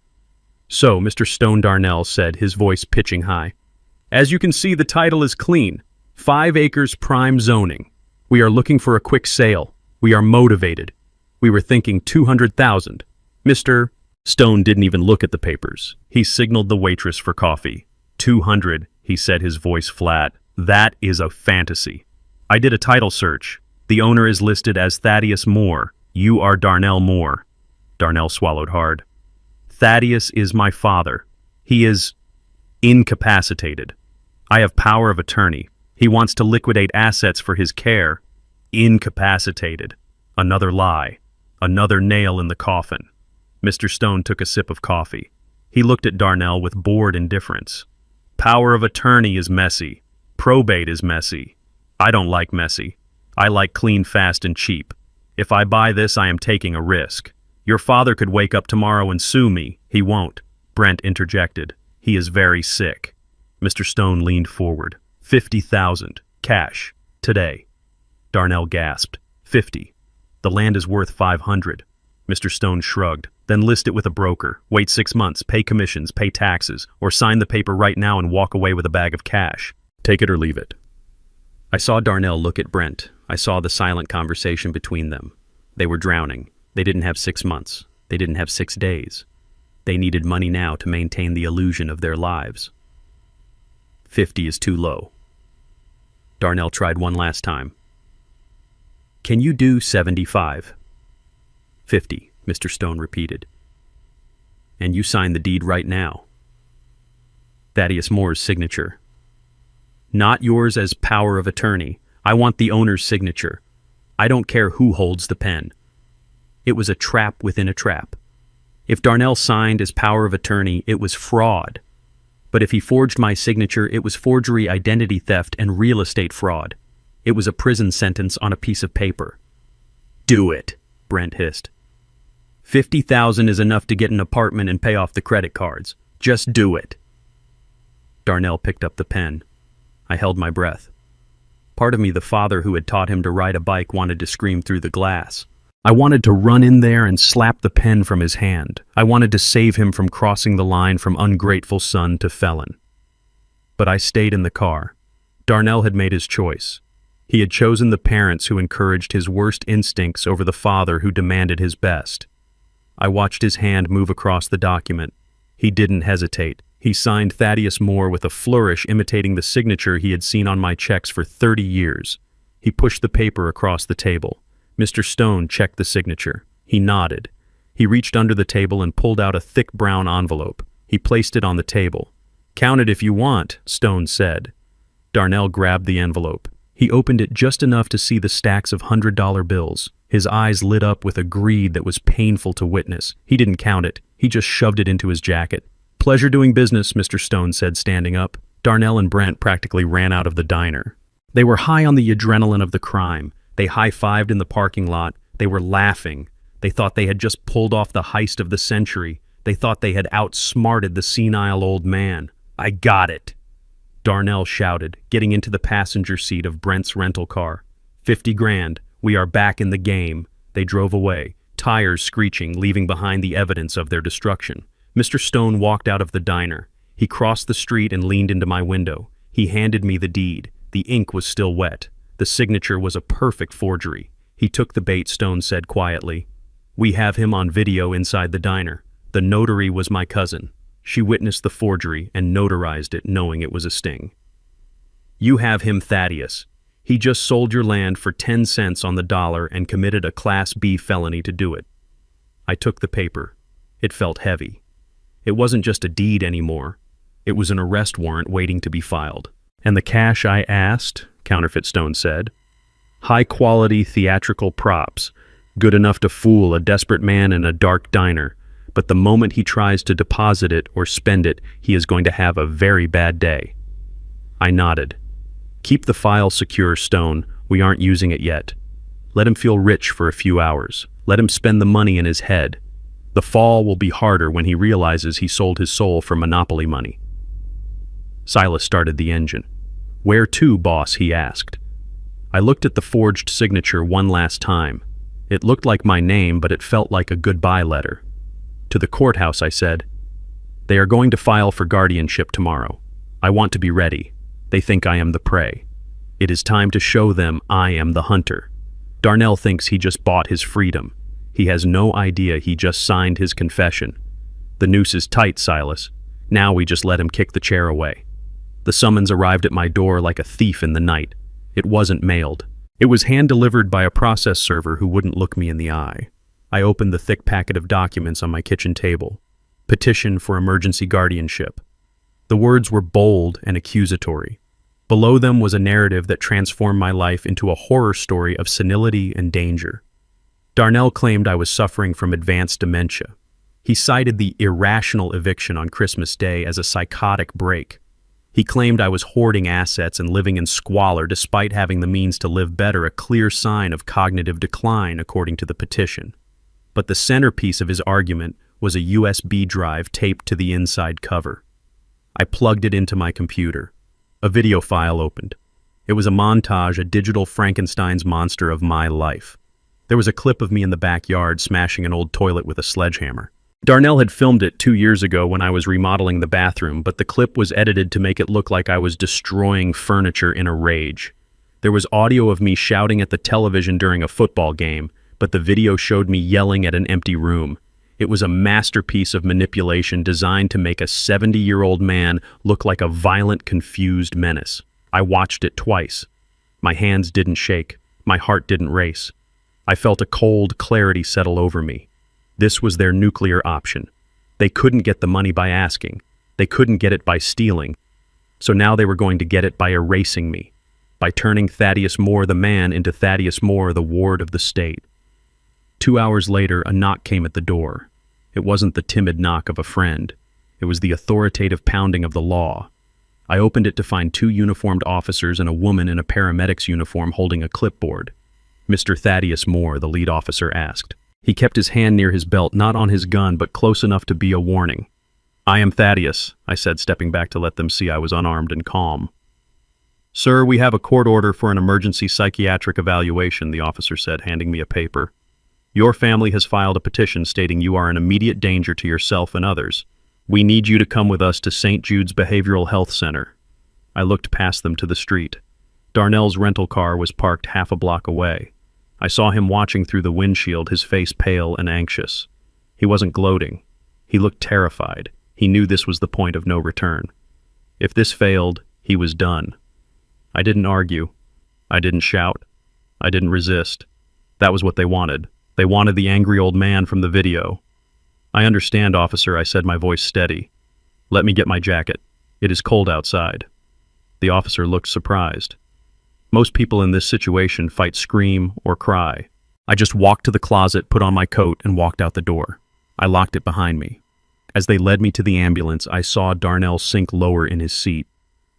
"So, Mr. Stone," Darnell said, his voice pitching high. "As you can see, the title is clean. 5 acres prime zoning. We are looking for a quick sale. We are motivated. We were thinking 200,000. Mr. Stone didn't even look at the papers. He signaled the waitress for coffee. 200, he said, his voice flat. "That is a fantasy. I did a title search. The owner is listed as Thaddeus Moore. You are Darnell Moore." Darnell swallowed hard. "Thaddeus is my father. He is incapacitated. I have power of attorney. He wants to liquidate assets for his care. Incapacitated. Another lie. Another nail in the coffin." Mr. Stone took a sip of coffee. He looked at Darnell with bored indifference. "Power of attorney is messy. Probate is messy. I don't like messy. I like clean, fast, and cheap. If I buy this, I am taking a risk. Your father could wake up tomorrow and sue me." "He won't," Brent interjected. "He is very sick." Mr. Stone leaned forward. 50,000. Cash. Today. Darnell gasped. 50. The land is worth 500. Mr. Stone shrugged. "Then list it with a broker. Wait 6 months, pay commissions, pay taxes, or sign the paper right now and walk away with a bag of cash. Take it or leave it." I saw Darnell look at Brent. I saw the silent conversation between them. They were drowning. They didn't have 6 months. They didn't have 6 days. They needed money now to maintain the illusion of their lives. 50 is too low. Darnell tried one last time. "Can you do 75? 50, Mr. Stone repeated. "And you sign the deed right now." Thaddeus Moore's signature. "Not yours as power of attorney. I want the owner's signature. I don't care who holds the pen." It was a trap within a trap. If Darnell signed as power of attorney, it was fraud. But if he forged my signature, it was forgery, identity theft, and real estate fraud. It was a prison sentence on a piece of paper. "Do it," Brent hissed. 50,000 is enough to get an apartment and pay off the credit cards. Just do it." Darnell picked up the pen. I held my breath. Part of me, the father who had taught him to ride a bike, wanted to scream through the glass. I wanted to run in there and slap the pen from his hand. I wanted to save him from crossing the line from ungrateful son to felon. But I stayed in the car. Darnell had made his choice. He had chosen the parents who encouraged his worst instincts over the father who demanded his best. I watched his hand move across the document. He didn't hesitate. He signed Thaddeus Moore with a flourish imitating the signature he had seen on my checks for 30 years. He pushed the paper across the table. Mr. Stone checked the signature. He nodded. He reached under the table and pulled out a thick brown envelope. He placed it on the table. "Count it if you want," Stone said. Darnell grabbed the envelope. He opened it just enough to see the stacks of $100 bills. His eyes lit up with a greed that was painful to witness. He didn't count it. He just shoved it into his jacket. "Pleasure doing business," Mr. Stone said, standing up. Darnell and Brent practically ran out of the diner. They were high on the adrenaline of the crime. They high-fived in the parking lot. They were laughing. They thought they had just pulled off the heist of the century. They thought they had outsmarted the senile old man. "I got it," Darnell shouted, getting into the passenger seat of Brent's rental car. 50 grand. We are back in the game." They drove away, tires screeching, leaving behind the evidence of their destruction. Mr. Stone walked out of the diner. He crossed the street and leaned into my window. He handed me the deed. The ink was still wet. The signature was a perfect forgery. He took the bait, Stone said quietly. "We have him on video inside the diner. The notary was my cousin. She witnessed the forgery and notarized it, knowing it was a sting. You have him, Thaddeus. He just sold your land for 10 cents on the dollar and committed a Class B felony to do it." I took the paper. It felt heavy. It wasn't just a deed anymore. It was an arrest warrant waiting to be filed. "And the cash?" I asked, Counterfeit Stone said. "High-quality theatrical props, good enough to fool a desperate man in a dark diner. But the moment he tries to deposit it or spend it, he is going to have a very bad day." I nodded. "Keep the file secure, Stone. We aren't using it yet. Let him feel rich for a few hours. Let him spend the money in his head. The fall will be harder when he realizes he sold his soul for monopoly money." Silas started the engine. "Where to, boss?" he asked. I looked at the forged signature one last time. It looked like my name, but it felt like a goodbye letter. "To the courthouse," I said. "They are going to file for guardianship tomorrow. I want to be ready. They think I am the prey. It is time to show them I am the hunter. Darnell thinks he just bought his freedom. He has no idea he just signed his confession. The noose is tight, Silas. Now we just let him kick the chair away." The summons arrived at my door like a thief in the night. It wasn't mailed. It was hand-delivered by a process server who wouldn't look me in the eye. I opened the thick packet of documents on my kitchen table. Petition for emergency guardianship. The words were bold and accusatory. Below them was a narrative that transformed my life into a horror story of senility and danger. Darnell claimed I was suffering from advanced dementia. He cited the irrational eviction on Christmas Day as a psychotic break. He claimed I was hoarding assets and living in squalor despite having the means to live better, a clear sign of cognitive decline, according to the petition. But the centerpiece of his argument was a USB drive taped to the inside cover. I plugged it into my computer. A video file opened. It was a montage, a digital Frankenstein's monster of my life. There was a clip of me in the backyard smashing an old toilet with a sledgehammer. Darnell had filmed it 2 years ago when I was remodeling the bathroom, but the clip was edited to make it look like I was destroying furniture in a rage. There was audio of me shouting at the television during a football game, but the video showed me yelling at an empty room. It was a masterpiece of manipulation designed to make a 70-year-old man look like a violent, confused menace. I watched it twice. My hands didn't shake. My heart didn't race. I felt a cold clarity settle over me. This was their nuclear option. They couldn't get the money by asking. They couldn't get it by stealing. So now they were going to get it by erasing me, by turning Thaddeus Moore the man into Thaddeus Moore the ward of the state. 2 hours later, a knock came at the door. It wasn't the timid knock of a friend. It was the authoritative pounding of the law. I opened it to find 2 uniformed officers and a woman in a paramedic's uniform holding a clipboard. "Mr. Thaddeus Moore," the lead officer asked. He kept his hand near his belt, not on his gun, but close enough to be a warning. "I am Thaddeus," I said, stepping back to let them see I was unarmed and calm. "Sir, we have a court order for an emergency psychiatric evaluation," the officer said, handing me a paper. "Your family has filed a petition stating you are an immediate danger to yourself and others. We need you to come with us to St. Jude's Behavioral Health Center." I looked past them to the street. Darnell's rental car was parked half a block away. I saw him watching through the windshield, his face pale and anxious. He wasn't gloating. He looked terrified. He knew this was the point of no return. If this failed, he was done. I didn't argue. I didn't shout. I didn't resist. That was what they wanted. They wanted the angry old man from the video. "I understand, officer," I said, my voice steady. "Let me get my jacket. It is cold outside." The officer looked surprised. Most people in this situation fight, scream, or cry. I just walked to the closet, put on my coat, and walked out the door. I locked it behind me. As they led me to the ambulance, I saw Darnell sink lower in his seat.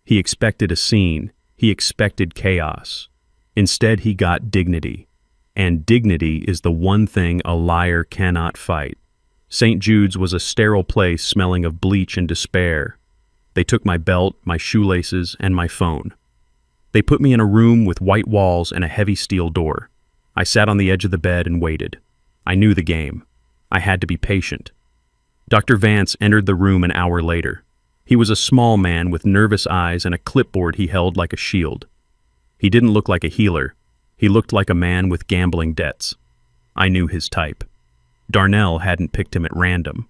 He expected a scene. He expected chaos. Instead, he got dignity. And dignity is the one thing a liar cannot fight. St. Jude's was a sterile place smelling of bleach and despair. They took my belt, my shoelaces, and my phone. They put me in a room with white walls and a heavy steel door. I sat on the edge of the bed and waited. I knew the game. I had to be patient. Dr. Vance entered the room an hour later. He was a small man with nervous eyes and a clipboard he held like a shield. He didn't look like a healer. He looked like a man with gambling debts. I knew his type. Darnell hadn't picked him at random.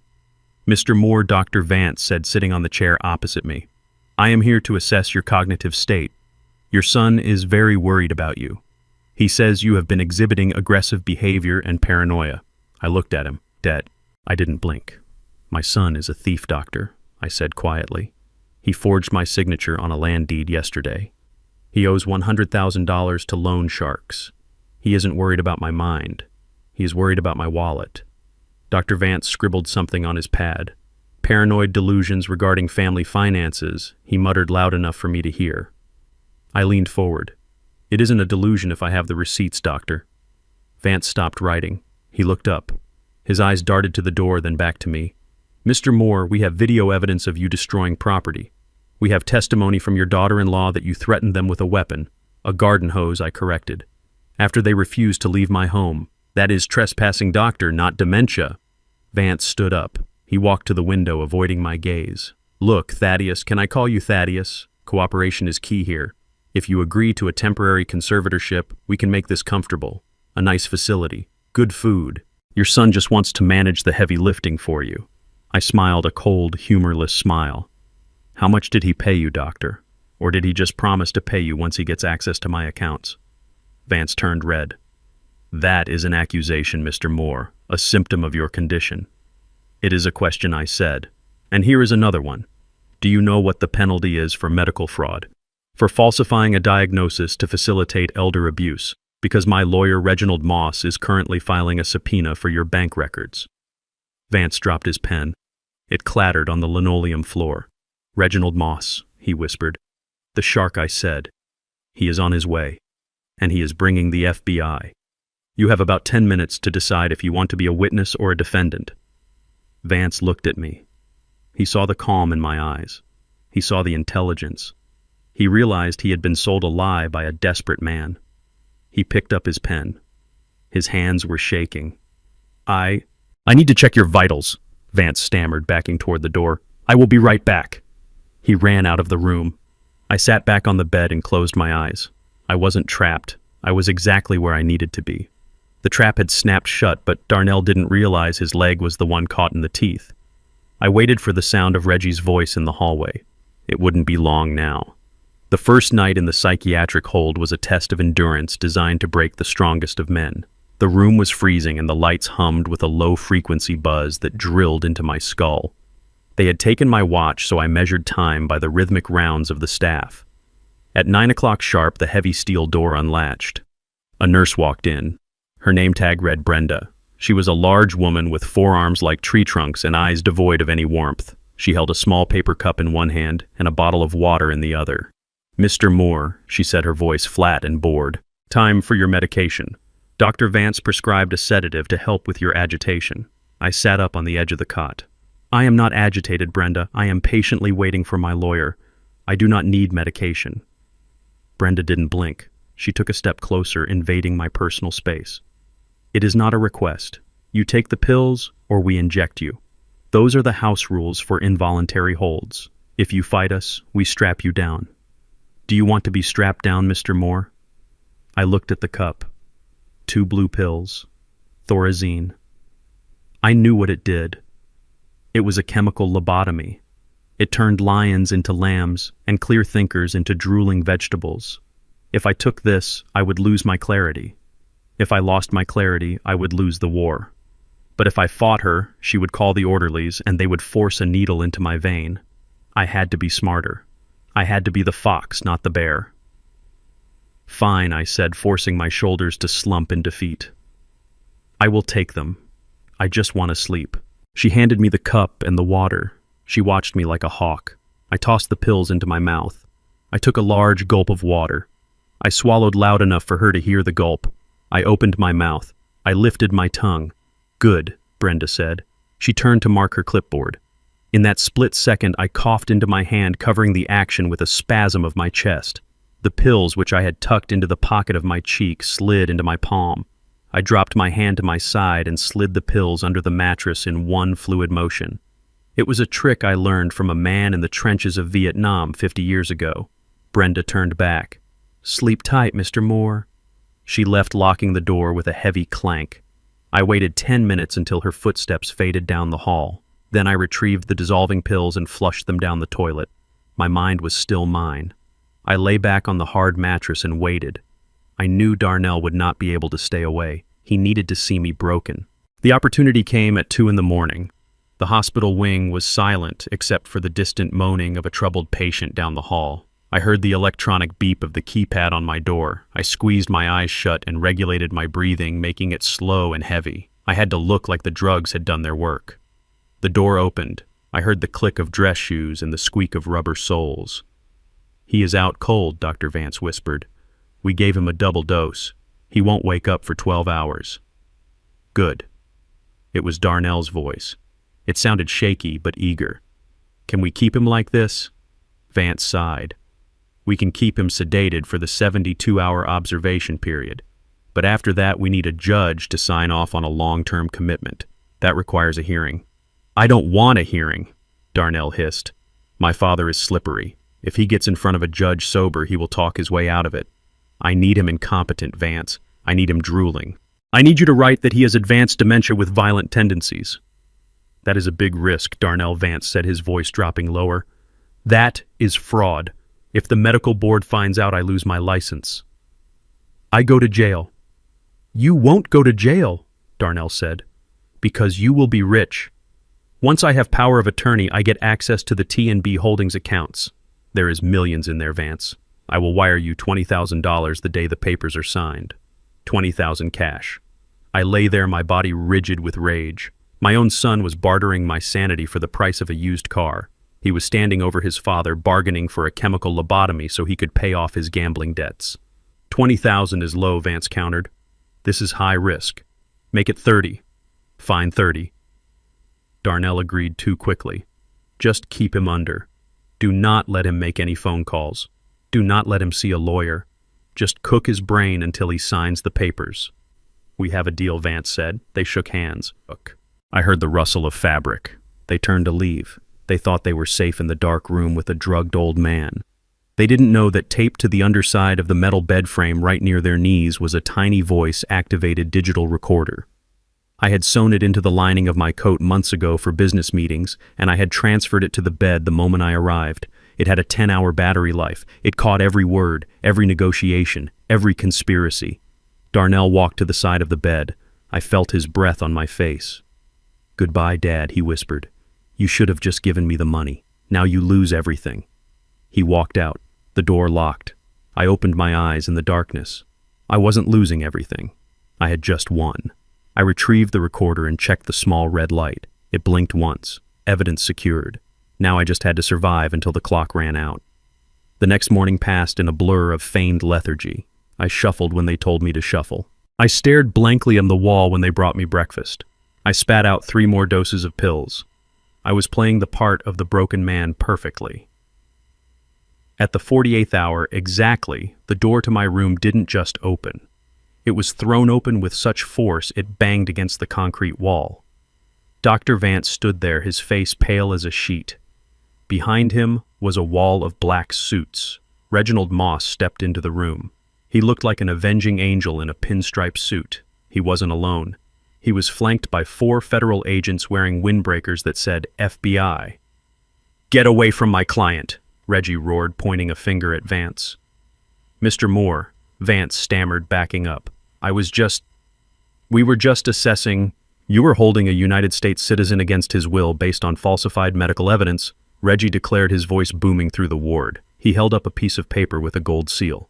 "Mr. Moore," Dr. Vance said, sitting on the chair opposite me. "I am here to assess your cognitive state. Your son is very worried about you. He says you have been exhibiting aggressive behavior and paranoia." I looked at him, dead. I didn't blink. "My son is a thief, doctor," I said quietly. "He forged my signature on a land deed yesterday. He owes $100,000 to loan sharks. He isn't worried about my mind. He is worried about my wallet." Dr. Vance scribbled something on his pad. "Paranoid delusions regarding family finances," he muttered loud enough for me to hear. I leaned forward. "It isn't a delusion if I have the receipts, doctor." Vance stopped writing. He looked up. His eyes darted to the door, then back to me. "Mr. Moore, we have video evidence of you destroying property. We have testimony from your daughter-in-law that you threatened them with a weapon, a garden hose," I corrected, "after they refused to leave my home. That is trespassing, doctor, not dementia." Vance stood up. He walked to the window, avoiding my gaze. "Look, Thaddeus, can I call you Thaddeus? Cooperation is key here. If you agree to a temporary conservatorship, we can make this comfortable. A nice facility, good food. Your son just wants to manage the heavy lifting for you." I smiled a cold, humorless smile. "How much did he pay you, doctor? Or did he just promise to pay you once he gets access to my accounts?" Vance turned red. "That is an accusation, Mr. Moore, a symptom of your condition." "It is a question," I said. "And here is another one. Do you know what the penalty is for medical fraud? For falsifying a diagnosis to facilitate elder abuse, because my lawyer Reginald Moss is currently filing a subpoena for your bank records." Vance dropped his pen. It clattered on the linoleum floor. "Reginald Moss," he whispered. "The shark," I said. "He is on his way. And he is bringing the FBI. You have about 10 minutes to decide if you want to be a witness or a defendant." Vance looked at me. He saw the calm in my eyes. He saw the intelligence. He realized he had been sold a lie by a desperate man. He picked up his pen. His hands were shaking. I need to check your vitals," Vance stammered, backing toward the door. "I will be right back." He ran out of the room. I sat back on the bed and closed my eyes. I wasn't trapped. I was exactly where I needed to be. The trap had snapped shut, but Darnell didn't realize his leg was the one caught in the teeth. I waited for the sound of Reggie's voice in the hallway. It wouldn't be long now. The first night in the psychiatric hold was a test of endurance designed to break the strongest of men. The room was freezing and the lights hummed with a low-frequency buzz that drilled into my skull. They had taken my watch, so I measured time by the rhythmic rounds of the staff. At 9 o'clock sharp, the heavy steel door unlatched. A nurse walked in. Her name tag read Brenda. She was a large woman with forearms like tree trunks and eyes devoid of any warmth. She held a small paper cup in one hand and a bottle of water in the other. "Mr. Moore," she said, her voice flat and bored. "Time for your medication. Dr. Vance prescribed a sedative to help with your agitation." I sat up on the edge of the cot. "I am not agitated, Brenda. I am patiently waiting for my lawyer. I do not need medication." Brenda didn't blink. She took a step closer, invading my personal space. "It is not a request. You take the pills or we inject you. Those are the house rules for involuntary holds. If you fight us, we strap you down. Do you want to be strapped down, Mr. Moore?" I looked at the cup. 2 blue pills. Thorazine. I knew what it did. It was a chemical lobotomy. It turned lions into lambs and clear thinkers into drooling vegetables. If I took this, I would lose my clarity. If I lost my clarity, I would lose the war. But if I fought her, she would call the orderlies and they would force a needle into my vein. I had to be smarter. I had to be the fox, not the bear. Fine, I said, forcing my shoulders to slump in defeat. I will take them. I just want to sleep. She handed me the cup and the water. She watched me like a hawk. I tossed the pills into my mouth. I took a large gulp of water. I swallowed loud enough for her to hear the gulp. I opened my mouth. I lifted my tongue. Good, Brenda said. She turned to mark her clipboard. In that split second, I coughed into my hand, covering the action with a spasm of my chest. The pills, which I had tucked into the pocket of my cheek, slid into my palm. I dropped my hand to my side and slid the pills under the mattress in one fluid motion. It was a trick I learned from a man in the trenches of Vietnam 50 years ago. Brenda turned back. Sleep tight, Mr. Moore. She left, locking the door with a heavy clank. I waited 10 minutes until her footsteps faded down the hall. Then I retrieved the dissolving pills and flushed them down the toilet. My mind was still mine. I lay back on the hard mattress and waited. I knew Darnell would not be able to stay away. He needed to see me broken. The opportunity came at 2 a.m. The hospital wing was silent except for the distant moaning of a troubled patient down the hall. I heard the electronic beep of the keypad on my door. I squeezed my eyes shut and regulated my breathing, making it slow and heavy. I had to look like the drugs had done their work. The door opened. I heard the click of dress shoes and the squeak of rubber soles. He is out cold, Dr. Vance whispered. We gave him a double dose. He won't wake up for 12 hours. Good. It was Darnell's voice. It sounded shaky but eager. Can we keep him like this? Vance sighed. We can keep him sedated for the 72-hour observation period. But after that, we need a judge to sign off on a long-term commitment. That requires a hearing. I don't want a hearing, Darnell hissed. My father is slippery. If he gets in front of a judge sober, he will talk his way out of it. I need him incompetent, Vance. I need him drooling. I need you to write that he has advanced dementia with violent tendencies. That is a big risk, Darnell Vance said, his voice dropping lower. That is fraud. If the medical board finds out, I lose my license. I go to jail. You won't go to jail, Darnell said, because you will be rich. Once I have power of attorney, I get access to the T&B Holdings accounts. There is millions in there, Vance. I will wire you $20,000 the day the papers are signed. $20,000 cash. I lay there, my body rigid with rage. My own son was bartering my sanity for the price of a used car. He was standing over his father, bargaining for a chemical lobotomy so he could pay off his gambling debts. $20,000 is low, Vance countered. This is high risk. Make it 30. Fine 30. Darnell agreed too quickly. Just keep him under. Do not let him make any phone calls. Do not let him see a lawyer. Just cook his brain until he signs the papers. We have a deal, Vance said. They shook hands. Look. I heard the rustle of fabric. They turned to leave. They thought they were safe in the dark room with a drugged old man. They didn't know that taped to the underside of the metal bed frame right near their knees was a tiny voice-activated digital recorder. I had sewn it into the lining of my coat months ago for business meetings, and I had transferred it to the bed the moment I arrived. It had a 10-hour battery life. It caught every word, every negotiation, every conspiracy. Darnell walked to the side of the bed. I felt his breath on my face. Goodbye, Dad, he whispered. You should have just given me the money. Now you lose everything. He walked out. The door locked. I opened my eyes in the darkness. I wasn't losing everything. I had just won. I retrieved the recorder and checked the small red light. It blinked once. Evidence secured. Now I just had to survive until the clock ran out. The next morning passed in a blur of feigned lethargy. I shuffled when they told me to shuffle. I stared blankly at the wall when they brought me breakfast. I spat out 3 more doses of pills. I was playing the part of the broken man perfectly. At the 48th hour exactly, the door to my room didn't just open. It was thrown open with such force it banged against the concrete wall. Dr. Vance stood there, his face pale as a sheet. Behind him was a wall of black suits. Reginald Moss stepped into the room. He looked like an avenging angel in a pinstripe suit. He wasn't alone. He was flanked by 4 federal agents wearing windbreakers that said FBI. Get away from my client, Reggie roared, pointing a finger at Vance. Mr. Moore, Vance stammered, backing up. We were just assessing. You were holding a United States citizen against his will based on falsified medical evidence, Reggie declared, his voice booming through the ward. He held up a piece of paper with a gold seal.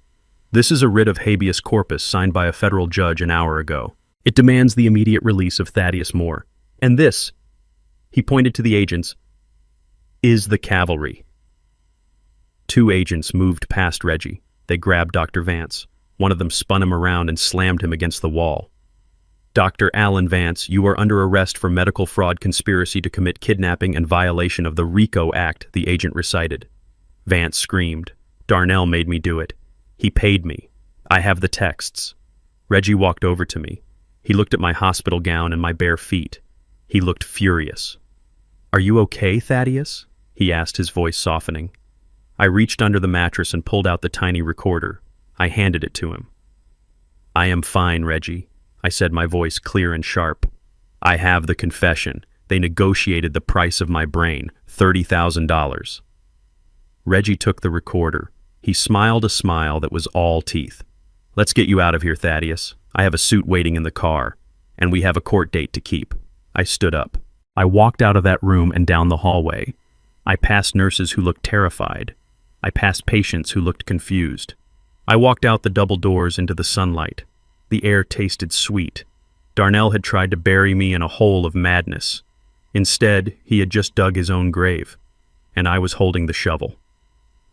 This is a writ of habeas corpus signed by a federal judge an hour ago. It demands the immediate release of Thaddeus Moore. And this," he pointed to the agents, "is the cavalry." 2 agents moved past Reggie. They grabbed Dr. Vance. One of them spun him around and slammed him against the wall. "Dr. Alan Vance, you are under arrest for medical fraud, conspiracy to commit kidnapping, and violation of the RICO Act," the agent recited. Vance screamed. "Darnell made me do it. He paid me. I have the texts." Reggie walked over to me. He looked at my hospital gown and my bare feet. He looked furious. "Are you okay, Thaddeus?" he asked, his voice softening. I reached under the mattress and pulled out the tiny recorder. I handed it to him. "I am fine, Reggie," I said, my voice clear and sharp. "I have the confession. They negotiated the price of my brain, $30,000. Reggie took the recorder. He smiled a smile that was all teeth. "Let's get you out of here, Thaddeus. I have a suit waiting in the car, and we have a court date to keep." I stood up. I walked out of that room and down the hallway. I passed nurses who looked terrified. I passed patients who looked confused. I walked out the double doors into the sunlight. The air tasted sweet. Darnell had tried to bury me in a hole of madness. Instead, he had just dug his own grave, and I was holding the shovel.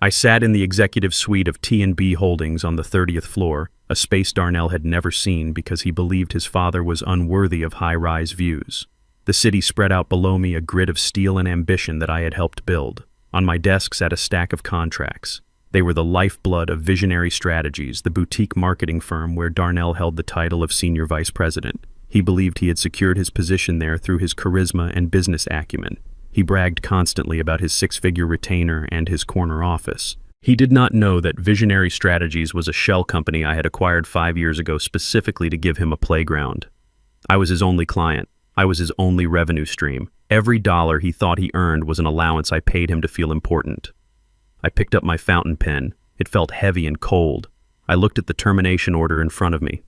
I sat in the executive suite of T&B Holdings on the 30th floor, a space Darnell had never seen because he believed his father was unworthy of high-rise views. The city spread out below me, a grid of steel and ambition that I had helped build. On my desk sat a stack of contracts. They were the lifeblood of Visionary Strategies, the boutique marketing firm where Darnell held the title of senior vice president. He believed he had secured his position there through his charisma and business acumen. He bragged constantly about his 6-figure retainer and his corner office. He did not know that Visionary Strategies was a shell company I had acquired 5 years ago specifically to give him a playground. I was his only client. I was his only revenue stream. Every dollar he thought he earned was an allowance I paid him to feel important. I picked up my fountain pen. It felt heavy and cold. I looked at the termination order in front of me.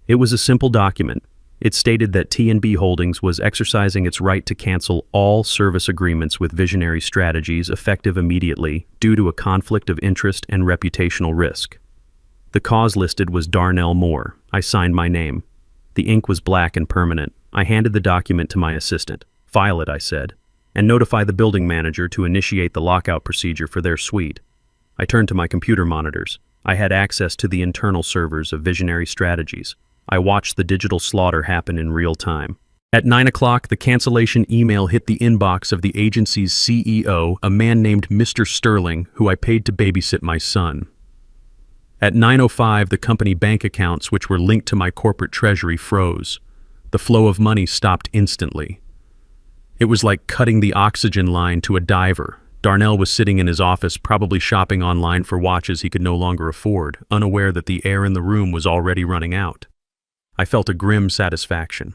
It was a simple document. It stated that T&B Holdings was exercising its right to cancel all service agreements with Visionary Strategies effective immediately due to a conflict of interest and reputational risk. The cause listed was Darnell Moore. I signed my name. The ink was black and permanent. I handed the document to my assistant. "File it," I said, "and notify the building manager to initiate the lockout procedure for their suite." I turned to my computer monitors. I had access to the internal servers of Visionary Strategies. I watched the digital slaughter happen in real time. At 9 o'clock, the cancellation email hit the inbox of the agency's CEO, a man named Mr. Sterling, who I paid to babysit my son. At 9:05, the company bank accounts, which were linked to my corporate treasury, froze. The flow of money stopped instantly. It was like cutting the oxygen line to a diver. Darnell was sitting in his office, probably shopping online for watches he could no longer afford, unaware that the air in the room was already running out. I felt a grim satisfaction.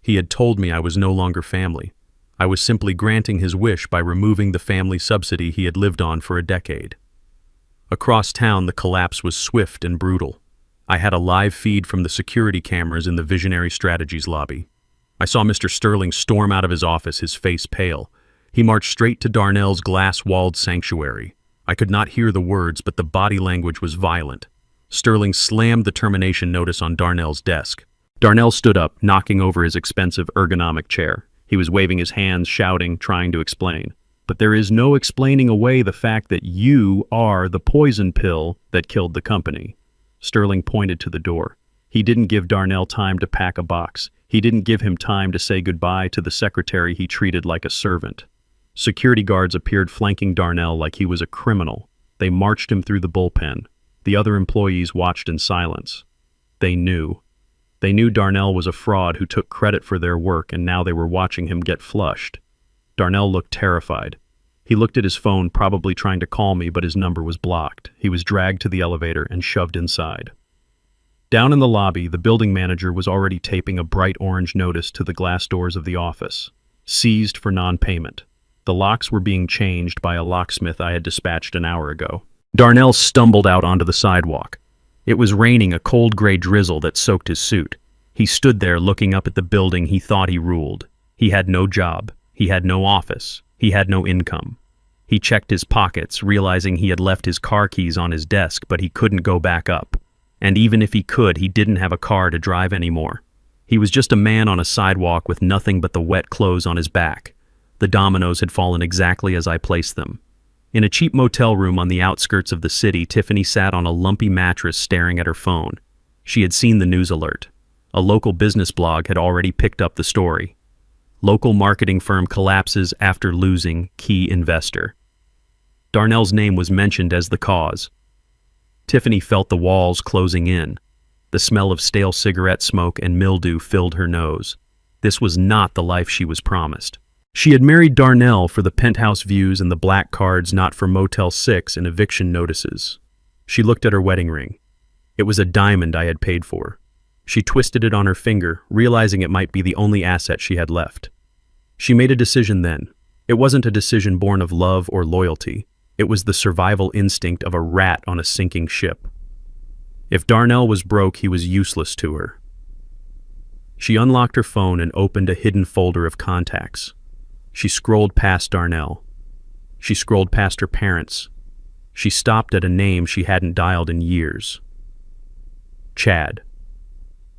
He had told me I was no longer family. I was simply granting his wish by removing the family subsidy he had lived on for a decade. Across town, the collapse was swift and brutal. I had a live feed from the security cameras in the Visionary Strategies lobby. I saw Mr. Sterling storm out of his office, his face pale. He marched straight to Darnell's glass-walled sanctuary. I could not hear the words, but the body language was violent. Sterling slammed the termination notice on Darnell's desk. Darnell stood up, knocking over his expensive ergonomic chair. He was waving his hands, shouting, trying to explain. "But there is no explaining away the fact that you are the poison pill that killed the company." Sterling pointed to the door. He didn't give Darnell time to pack a box. He didn't give him time to say goodbye to the secretary he treated like a servant. Security guards appeared flanking Darnell like he was a criminal. They marched him through the bullpen. The other employees watched in silence. They knew. They knew Darnell was a fraud who took credit for their work, and now they were watching him get flushed. Darnell looked terrified. He looked at his phone, probably trying to call me, but his number was blocked. He was dragged to the elevator and shoved inside. Down in the lobby, the building manager was already taping a bright orange notice to the glass doors of the office. Seized for non-payment. The locks were being changed by a locksmith I had dispatched an hour ago. Darnell stumbled out onto the sidewalk. It was raining, a cold gray drizzle that soaked his suit. He stood there looking up at the building he thought he ruled. He had no job. He had no office. He had no income. He checked his pockets, realizing he had left his car keys on his desk, but he couldn't go back up. And even if he could, he didn't have a car to drive anymore. He was just a man on a sidewalk with nothing but the wet clothes on his back. The dominoes had fallen exactly as I placed them. In a cheap motel room on the outskirts of the city, Tiffany sat on a lumpy mattress staring at her phone. She had seen the news alert. A local business blog had already picked up the story. Local marketing firm collapses after losing key investor. Darnell's name was mentioned as the cause. Tiffany felt the walls closing in. The smell of stale cigarette smoke and mildew filled her nose. This was not the life she was promised. She had married Darnell for the penthouse views and the black cards, not for Motel 6 and eviction notices. She looked at her wedding ring. It was a diamond I had paid for. She twisted it on her finger, realizing it might be the only asset she had left. She made a decision then. It wasn't a decision born of love or loyalty. It was the survival instinct of a rat on a sinking ship. If Darnell was broke, he was useless to her. She unlocked her phone and opened a hidden folder of contacts. She scrolled past Darnell. She scrolled past her parents. She stopped at a name she hadn't dialed in years. Chad.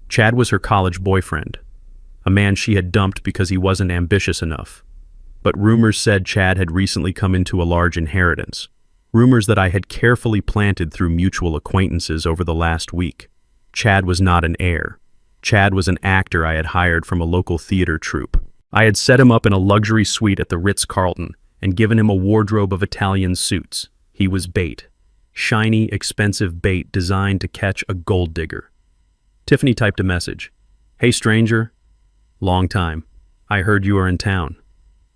Chad was her college boyfriend, a man she had dumped because he wasn't ambitious enough. But rumors said Chad had recently come into a large inheritance. Rumors that I had carefully planted through mutual acquaintances over the last week. Chad was not an heir. Chad was an actor I had hired from a local theater troupe. I had set him up in a luxury suite at the Ritz-Carlton and given him a wardrobe of Italian suits. He was bait. Shiny, expensive bait designed to catch a gold digger. Tiffany typed a message. "Hey stranger, long time. I heard you are in town.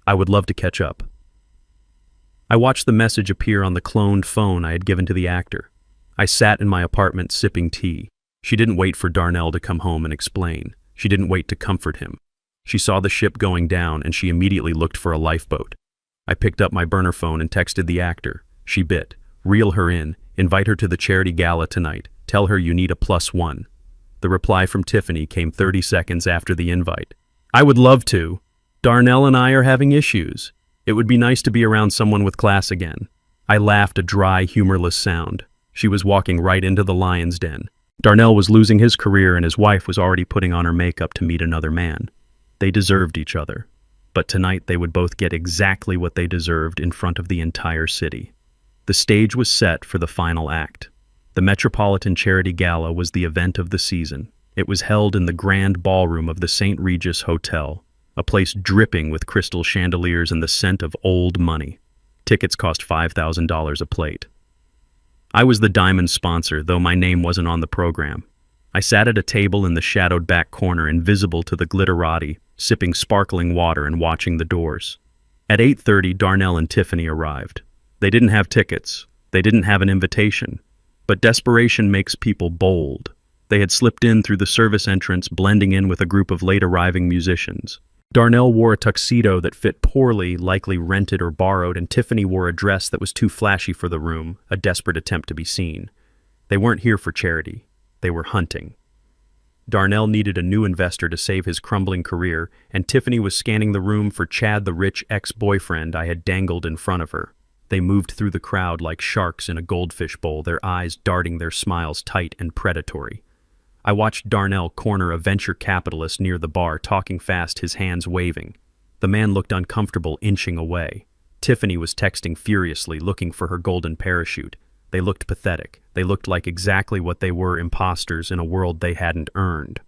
I would love to catch up." I watched the message appear on the cloned phone I had given to the actor. I sat in my apartment sipping tea. She didn't wait for Darnell to come home and explain. She didn't wait to comfort him. She saw the ship going down and she immediately looked for a lifeboat. I picked up my burner phone and texted the actor. She bit. "Reel her in. Invite her to the charity gala tonight. Tell her you need a +1. The reply from Tiffany came 30 seconds after the invite. "I would love to. Darnell and I are having issues. It would be nice to be around someone with class again." I laughed, a dry, humorless sound. She was walking right into the lion's den. Darnell was losing his career and his wife was already putting on her makeup to meet another man. They deserved each other. But tonight they would both get exactly what they deserved in front of the entire city. The stage was set for the final act. The Metropolitan Charity Gala was the event of the season. It was held in the grand ballroom of the St. Regis Hotel, a place dripping with crystal chandeliers and the scent of old money. Tickets cost $5,000 a plate. I was the diamond sponsor, though my name wasn't on the program. I sat at a table in the shadowed back corner, invisible to the glitterati, sipping sparkling water and watching the doors. At 8:30, Darnell and Tiffany arrived. They didn't have tickets. They didn't have an invitation. But desperation makes people bold. They had slipped in through the service entrance, blending in with a group of late-arriving musicians. Darnell wore a tuxedo that fit poorly, likely rented or borrowed, and Tiffany wore a dress that was too flashy for the room, a desperate attempt to be seen. They weren't here for charity. They were hunting. Darnell needed a new investor to save his crumbling career, and Tiffany was scanning the room for Chad, the rich ex-boyfriend I had dangled in front of her. They moved through the crowd like sharks in a goldfish bowl, their eyes darting, their smiles tight and predatory. I watched Darnell corner a venture capitalist near the bar, talking fast, his hands waving. The man looked uncomfortable, inching away. Tiffany was texting furiously, looking for her golden parachute. They looked pathetic. They looked like exactly what they were, imposters in a world they hadn't earned.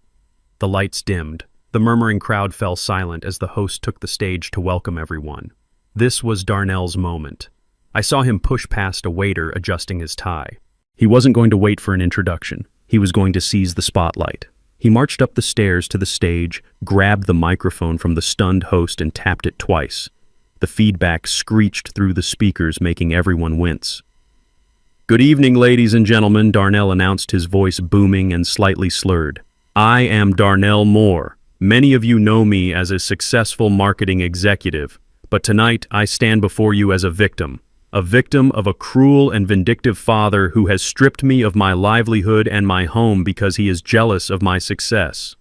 The lights dimmed. The murmuring crowd fell silent as the host took the stage to welcome everyone. This was Darnell's moment. I saw him push past a waiter adjusting his tie. He wasn't going to wait for an introduction. He was going to seize the spotlight. He marched up the stairs to the stage, grabbed the microphone from the stunned host and tapped it twice. The feedback screeched through the speakers, making everyone wince. "Good evening, ladies and gentlemen," Darnell announced, his voice booming and slightly slurred. "I am Darnell Moore. Many of you know me as a successful marketing executive, but tonight I stand before you as a victim of a cruel and vindictive father who has stripped me of my livelihood and my home because he is jealous of my success."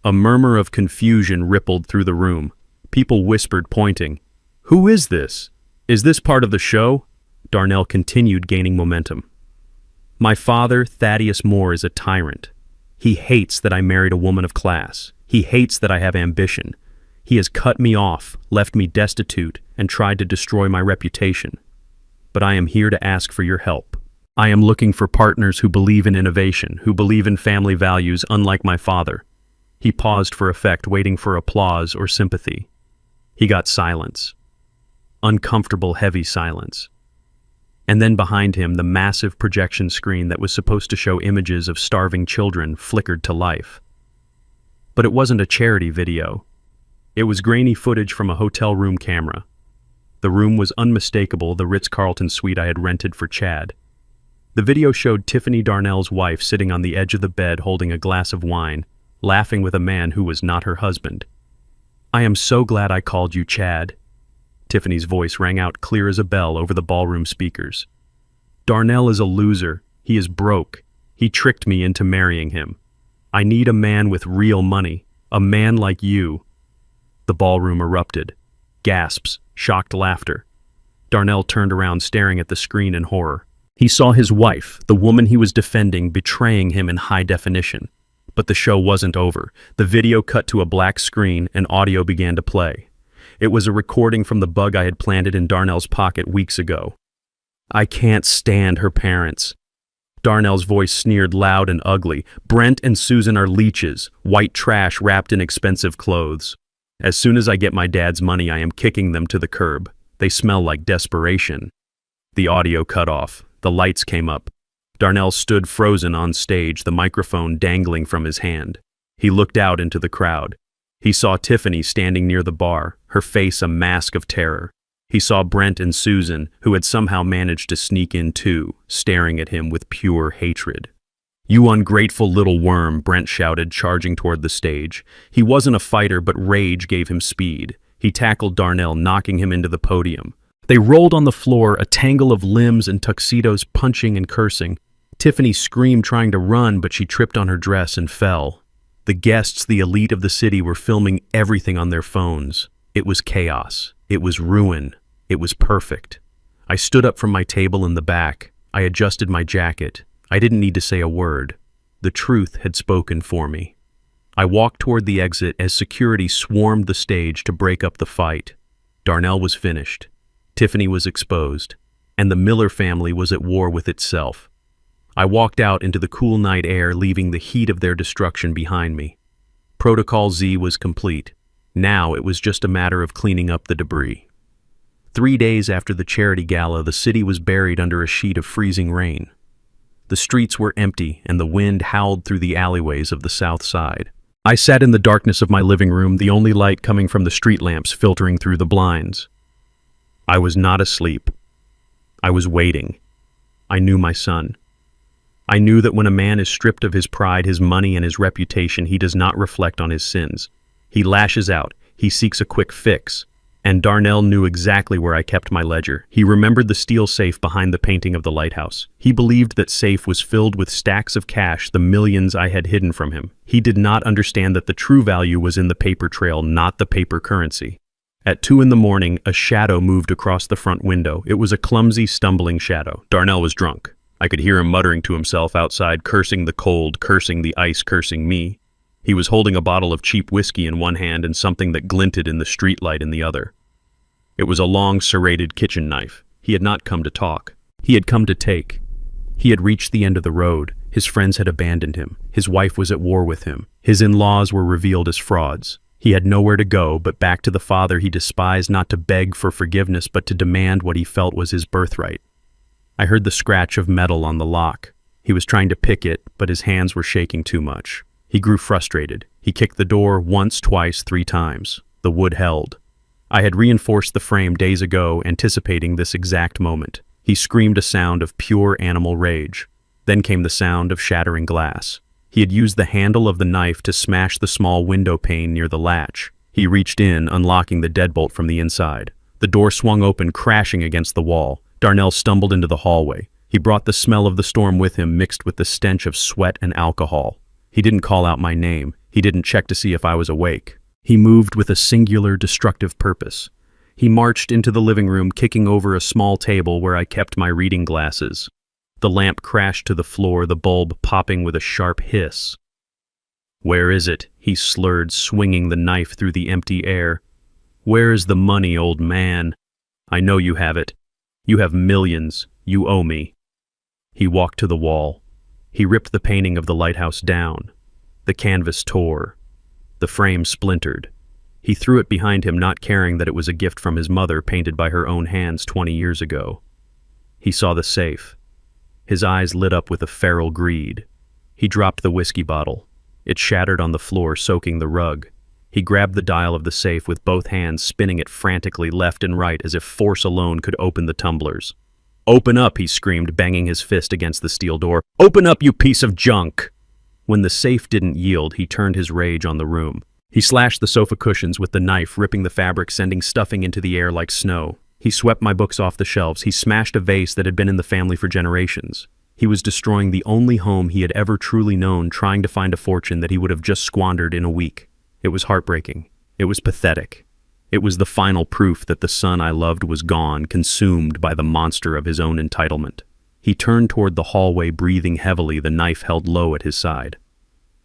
A murmur of confusion rippled through the room. People whispered, pointing. "Who is this? Is this part of the show?" Darnell continued, gaining momentum. My father, Thaddeus Moore, is a tyrant. He hates that I married a woman of class. He hates that I have ambition. He has cut me off, left me destitute, and tried to destroy my reputation. But I am here to ask for your help. I am looking for partners who believe in innovation, who believe in family values, unlike my father. He paused for effect, waiting for applause or sympathy. He got silence. Uncomfortable, heavy silence. And then behind him, the massive projection screen that was supposed to show images of starving children flickered to life. But it wasn't a charity video. It was grainy footage from a hotel room camera. The room was unmistakable, the Ritz-Carlton suite I had rented for Chad. The video showed Tiffany Darnell's wife sitting on the edge of the bed holding a glass of wine, laughing with a man who was not her husband. "I am so glad I called you, Chad." Tiffany's voice rang out clear as a bell over the ballroom speakers. "Darnell is a loser. He is broke. He tricked me into marrying him. I need a man with real money, a man like you." The ballroom erupted. Gasps, shocked laughter. Darnell turned around, staring at the screen in horror. He saw his wife, the woman he was defending, betraying him in high definition. But the show wasn't over. The video cut to a black screen and audio began to play. It was a recording from the bug I had planted in Darnell's pocket weeks ago. "I can't stand her parents." Darnell's voice sneered loud and ugly. "Brent and Susan are leeches, white trash wrapped in expensive clothes. As soon as I get my dad's money, I am kicking them to the curb. They smell like desperation." The audio cut off. The lights came up. Darnell stood frozen on stage, the microphone dangling from his hand. He looked out into the crowd. He saw Tiffany standing near the bar, her face a mask of terror. He saw Brent and Susan, who had somehow managed to sneak in too, staring at him with pure hatred. "You ungrateful little worm," Brent shouted, charging toward the stage. He wasn't a fighter, but rage gave him speed. He tackled Darnell, knocking him into the podium. They rolled on the floor, a tangle of limbs and tuxedos, punching and cursing. Tiffany screamed, trying to run, but she tripped on her dress and fell. The guests, the elite of the city, were filming everything on their phones. It was chaos. It was ruin. It was perfect. I stood up from my table in the back. I adjusted my jacket. I didn't need to say a word. The truth had spoken for me. I walked toward the exit as security swarmed the stage to break up the fight. Darnell was finished. Tiffany was exposed. And the Miller family was at war with itself. I walked out into the cool night air, leaving the heat of their destruction behind me. Protocol Z was complete. Now it was just a matter of cleaning up the debris. 3 days after the charity gala, the city was buried under a sheet of freezing rain. The streets were empty, and the wind howled through the alleyways of the South Side. I sat in the darkness of my living room, the only light coming from the street lamps filtering through the blinds. I was not asleep. I was waiting. I knew my son. I knew that when a man is stripped of his pride, his money, and his reputation, he does not reflect on his sins. He lashes out. He seeks a quick fix. And Darnell knew exactly where I kept my ledger. He remembered the steel safe behind the painting of the lighthouse. He believed that safe was filled with stacks of cash, the millions I had hidden from him. He did not understand that the true value was in the paper trail, not the paper currency. At 2 a.m, a shadow moved across the front window. It was a clumsy, stumbling shadow. Darnell was drunk. I could hear him muttering to himself outside, cursing the cold, cursing the ice, cursing me. He was holding a bottle of cheap whiskey in one hand and something that glinted in the streetlight in the other. It was a long, serrated kitchen knife. He had not come to talk. He had come to take. He had reached the end of the road. His friends had abandoned him. His wife was at war with him. His in-laws were revealed as frauds. He had nowhere to go but back to the father he despised, not to beg for forgiveness, but to demand what he felt was his birthright. I heard the scratch of metal on the lock. He was trying to pick it, but his hands were shaking too much. He grew frustrated. He kicked the door once, twice, 3 times. The wood held. I had reinforced the frame days ago, anticipating this exact moment. He screamed a sound of pure animal rage. Then came the sound of shattering glass. He had used the handle of the knife to smash the small window pane near the latch. He reached in, unlocking the deadbolt from the inside. The door swung open, crashing against the wall. Darnell stumbled into the hallway. He brought the smell of the storm with him, mixed with the stench of sweat and alcohol. He didn't call out my name. He didn't check to see if I was awake. He moved with a singular, destructive purpose. He marched into the living room, kicking over a small table where I kept my reading glasses. The lamp crashed to the floor, the bulb popping with a sharp hiss. "Where is it?" he slurred, swinging the knife through the empty air. "Where is the money, old man? I know you have it. You have millions. You owe me." He walked to the wall. He ripped the painting of the lighthouse down. The canvas tore. The frame splintered. He threw it behind him, not caring that it was a gift from his mother, painted by her own hands 20 years ago. He saw the safe. His eyes lit up with a feral greed. He dropped the whiskey bottle. It shattered on the floor, soaking the rug. He grabbed the dial of the safe with both hands, spinning it frantically left and right as if force alone could open the tumblers. "Open up," he screamed, banging his fist against the steel door. "Open up, you piece of junk!" When the safe didn't yield, he turned his rage on the room. He slashed the sofa cushions with the knife, ripping the fabric, sending stuffing into the air like snow. He swept my books off the shelves. He smashed a vase that had been in the family for generations. He was destroying the only home he had ever truly known, trying to find a fortune that he would have just squandered in a week. It was heartbreaking. It was pathetic. It was the final proof that the son I loved was gone, consumed by the monster of his own entitlement. He turned toward the hallway, breathing heavily, the knife held low at his side.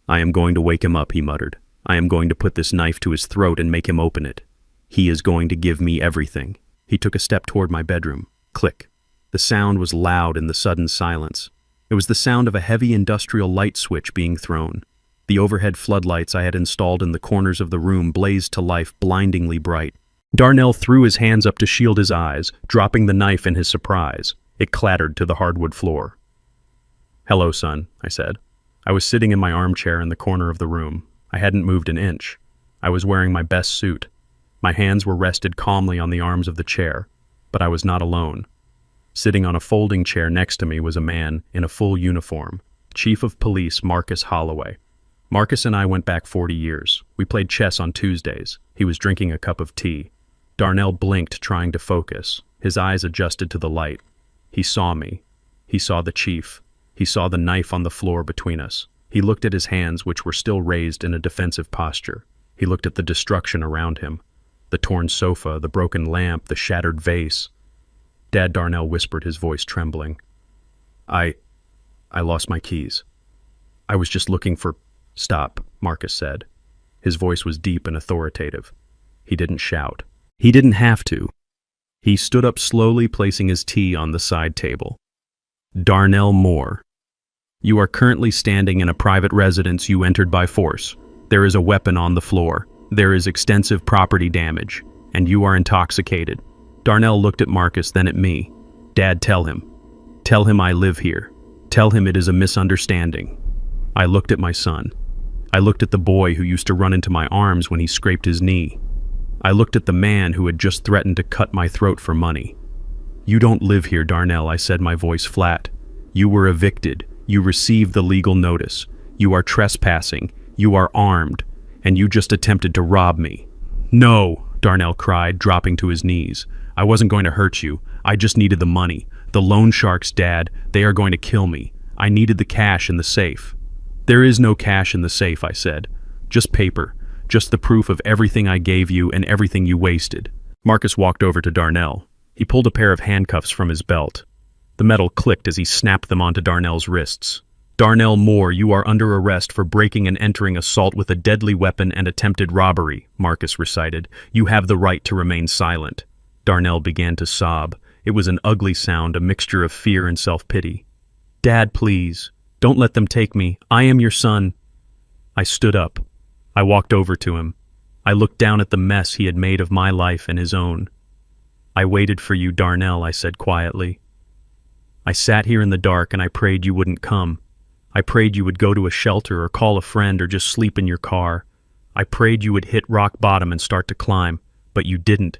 "I am going to wake him up," he muttered. "I am going to put this knife to his throat and make him open it. He is going to give me everything." He took a step toward my bedroom. Click. The sound was loud in the sudden silence. It was the sound of a heavy industrial light switch being thrown. The overhead floodlights I had installed in the corners of the room blazed to life, blindingly bright. Darnell threw his hands up to shield his eyes, dropping the knife in his surprise. It clattered to the hardwood floor. "Hello, son," I said. I was sitting in my armchair in the corner of the room. I hadn't moved an inch. I was wearing my best suit. My hands were rested calmly on the arms of the chair, but I was not alone. Sitting on a folding chair next to me was a man in a full uniform, Chief of Police Marcus Holloway. Marcus and I went back 40 years. We played chess on Tuesdays. He was drinking a cup of tea. Darnell blinked, trying to focus. His eyes adjusted to the light. He saw me. He saw the chief. He saw the knife on the floor between us. He looked at his hands, which were still raised in a defensive posture. He looked at the destruction around him. The torn sofa, the broken lamp, the shattered vase. "Dad," Darnell whispered, his voice trembling. I lost my keys. I was just looking for—" "Stop," Marcus said. His voice was deep and authoritative. He didn't shout. He didn't have to. He stood up slowly, placing his tea on the side table. "Darnell Moore, you are currently standing in a private residence you entered by force. There is a weapon on the floor. There is extensive property damage, and you are intoxicated." Darnell looked at Marcus, then at me. "Dad, tell him. Tell him I live here. Tell him it is a misunderstanding." I looked at my son. I looked at the boy who used to run into my arms when he scraped his knee. I looked at the man who had just threatened to cut my throat for money. "You don't live here, Darnell," I said, my voice flat. "You were evicted. You received the legal notice. You are trespassing. You are armed. And you just attempted to rob me." "No," Darnell cried, dropping to his knees. "I wasn't going to hurt you. I just needed the money. The loan sharks, Dad, they are going to kill me. I needed the cash in the safe." "There is no cash in the safe," I said. "Just paper. Just the proof of everything I gave you and everything you wasted." Marcus walked over to Darnell. He pulled a pair of handcuffs from his belt. The metal clicked as he snapped them onto Darnell's wrists. "Darnell Moore, you are under arrest for breaking and entering assault with a deadly weapon and attempted robbery," Marcus recited. "You have the right to remain silent." Darnell began to sob. It was an ugly sound, a mixture of fear and self-pity. "Dad, please. Don't let them take me. I am your son." I stood up. I walked over to him. I looked down at the mess he had made of my life and his own. "I waited for you, Darnell," I said quietly. "I sat here in the dark and I prayed you wouldn't come. I prayed you would go to a shelter or call a friend or just sleep in your car. I prayed you would hit rock bottom and start to climb, but you didn't.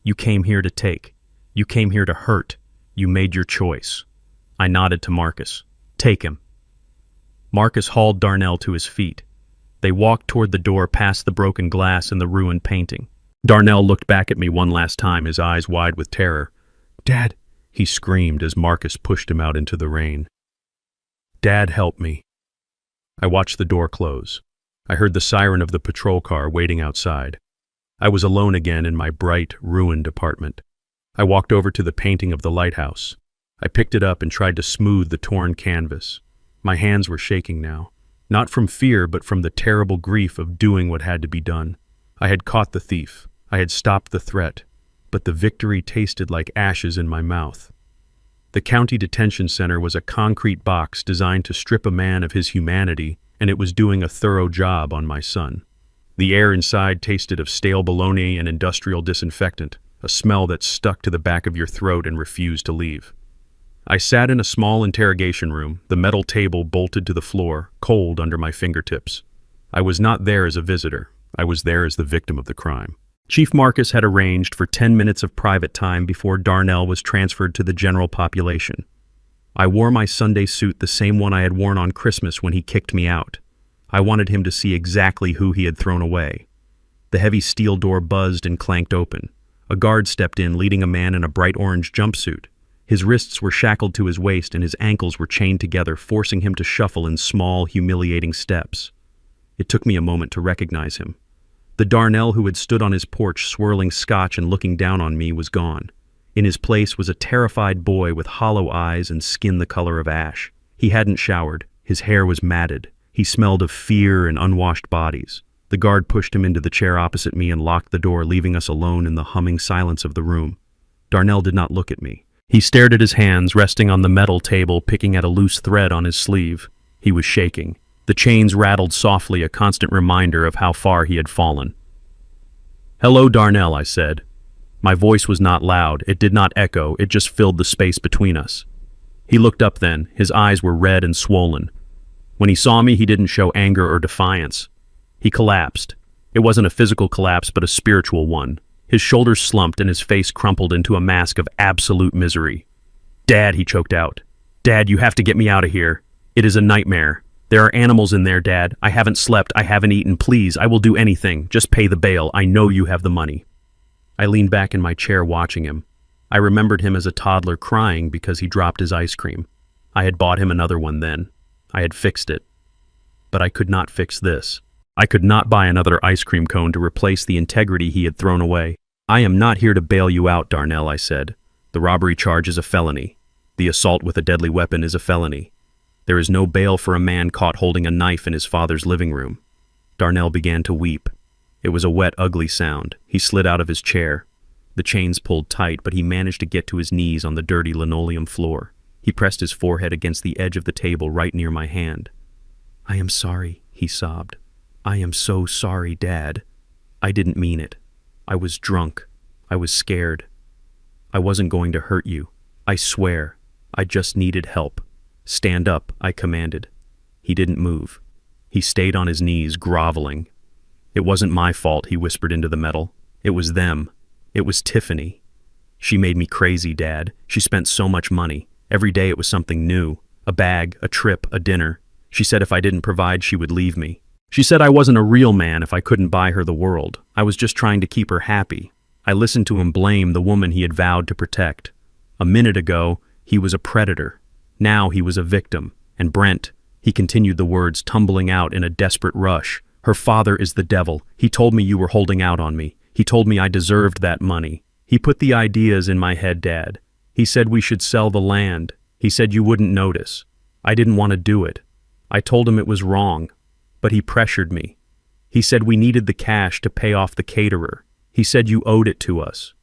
You came here to take. You came here to hurt. You made your choice." I nodded to Marcus. "Take him." Marcus hauled Darnell to his feet. They walked toward the door, past the broken glass and the ruined painting. Darnell looked back at me one last time, his eyes wide with terror. "Dad," he screamed as Marcus pushed him out into the rain. "Dad, help me." I watched the door close. I heard the siren of the patrol car waiting outside. I was alone again in my bright, ruined apartment. I walked over to the painting of the lighthouse. I picked it up and tried to smooth the torn canvas. My hands were shaking now, not from fear but from the terrible grief of doing what had to be done. I had caught the thief. I had stopped the threat, but the victory tasted like ashes in my mouth. The county detention center was a concrete box designed to strip a man of his humanity, and it was doing a thorough job on my son. The air inside tasted of stale bologna and industrial disinfectant, a smell that stuck to the back of your throat and refused to leave. I sat in a small interrogation room, the metal table bolted to the floor, cold under my fingertips. I was not there as a visitor. I was there as the victim of the crime. Chief Marcus had arranged for 10 minutes of private time before Darnell was transferred to the general population. I wore my Sunday suit, the same one I had worn on Christmas when he kicked me out. I wanted him to see exactly who he had thrown away. The heavy steel door buzzed and clanked open. A guard stepped in, leading a man in a bright orange jumpsuit. His wrists were shackled to his waist and his ankles were chained together, forcing him to shuffle in small, humiliating steps. It took me a moment to recognize him. The Darnell who had stood on his porch swirling scotch and looking down on me was gone. In his place was a terrified boy with hollow eyes and skin the color of ash. He hadn't showered. His hair was matted. He smelled of fear and unwashed bodies. The guard pushed him into the chair opposite me and locked the door, leaving us alone in the humming silence of the room. Darnell did not look at me. He stared at his hands resting on the metal table, picking at a loose thread on his sleeve. He was shaking. The chains rattled softly, a constant reminder of how far he had fallen. "Hello, Darnell," I said. My voice was not loud. It did not echo. It just filled the space between us. He looked up then. His eyes were red and swollen. When he saw me, he didn't show anger or defiance. He collapsed. It wasn't a physical collapse, but a spiritual one. His shoulders slumped and his face crumpled into a mask of absolute misery. "Dad," he choked out. "Dad, you have to get me out of here. It is a nightmare. There are animals in there, Dad. I haven't slept. I haven't eaten. Please, I will do anything. Just pay the bail. I know you have the money." I leaned back in my chair watching him. I remembered him as a toddler crying because he dropped his ice cream. I had bought him another one then. I had fixed it. But I could not fix this. I could not buy another ice cream cone to replace the integrity he had thrown away. "I am not here to bail you out, Darnell," I said. "The robbery charge is a felony. The assault with a deadly weapon is a felony. There is no bail for a man caught holding a knife in his father's living room." Darnell began to weep. It was a wet, ugly sound. He slid out of his chair. The chains pulled tight, but he managed to get to his knees on the dirty linoleum floor. He pressed his forehead against the edge of the table right near my hand. "I am sorry," he sobbed. "I am so sorry, Dad. I didn't mean it. I was drunk. I was scared. I wasn't going to hurt you. I swear. I just needed help. Stand up," I commanded. He didn't move. He stayed on his knees, groveling. "It wasn't my fault," he whispered into the metal. "It was them. It was Tiffany. She made me crazy, Dad. She spent so much money. Every day it was something new. A bag, a trip, a dinner. She said if I didn't provide, she would leave me. She said I wasn't a real man if I couldn't buy her the world. I was just trying to keep her happy." I listened to him blame the woman he had vowed to protect. A minute ago, he was a predator. Now he was a victim. And Brent, he continued the words tumbling out in a desperate rush. "Her father is the devil. He told me you were holding out on me. He told me I deserved that money. He put the ideas in my head, Dad. He said we should sell the land. He said you wouldn't notice. I didn't want to do it. I told him it was wrong. But he pressured me. He said we needed the cash to pay off the caterer. He said you owed it to us."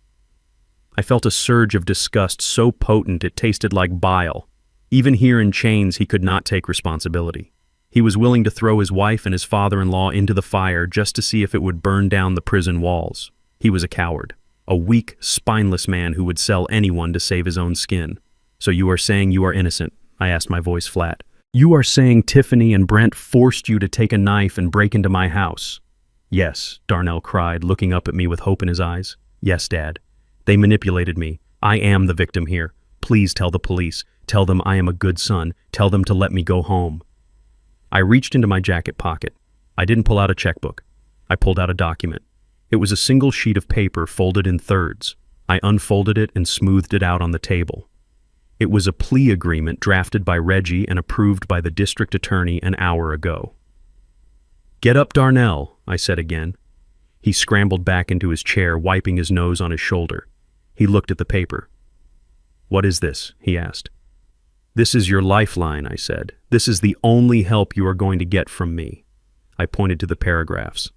I felt a surge of disgust so potent it tasted like bile. Even here in chains, he could not take responsibility. He was willing to throw his wife and his father-in-law into the fire just to see if it would burn down the prison walls. He was a coward, a weak, spineless man who would sell anyone to save his own skin. "So you are saying you are innocent?" I asked, my voice flat. "You are saying Tiffany and Brent forced you to take a knife and break into my house?" "Yes," Darnell cried, looking up at me with hope in his eyes. "Yes, Dad. They manipulated me. I am the victim here. Please tell the police. Tell them I am a good son. Tell them to let me go home." I reached into my jacket pocket. I didn't pull out a checkbook. I pulled out a document. It was a single sheet of paper folded in thirds. I unfolded it and smoothed it out on the table. It was a plea agreement drafted by Reggie and approved by the district attorney an hour ago. "Get up, Darnell," I said again. He scrambled back into his chair, wiping his nose on his shoulder. He looked at the paper. "What is this?" he asked. "This is your lifeline," I said. "This is the only help you are going to get from me." I pointed to the paragraphs.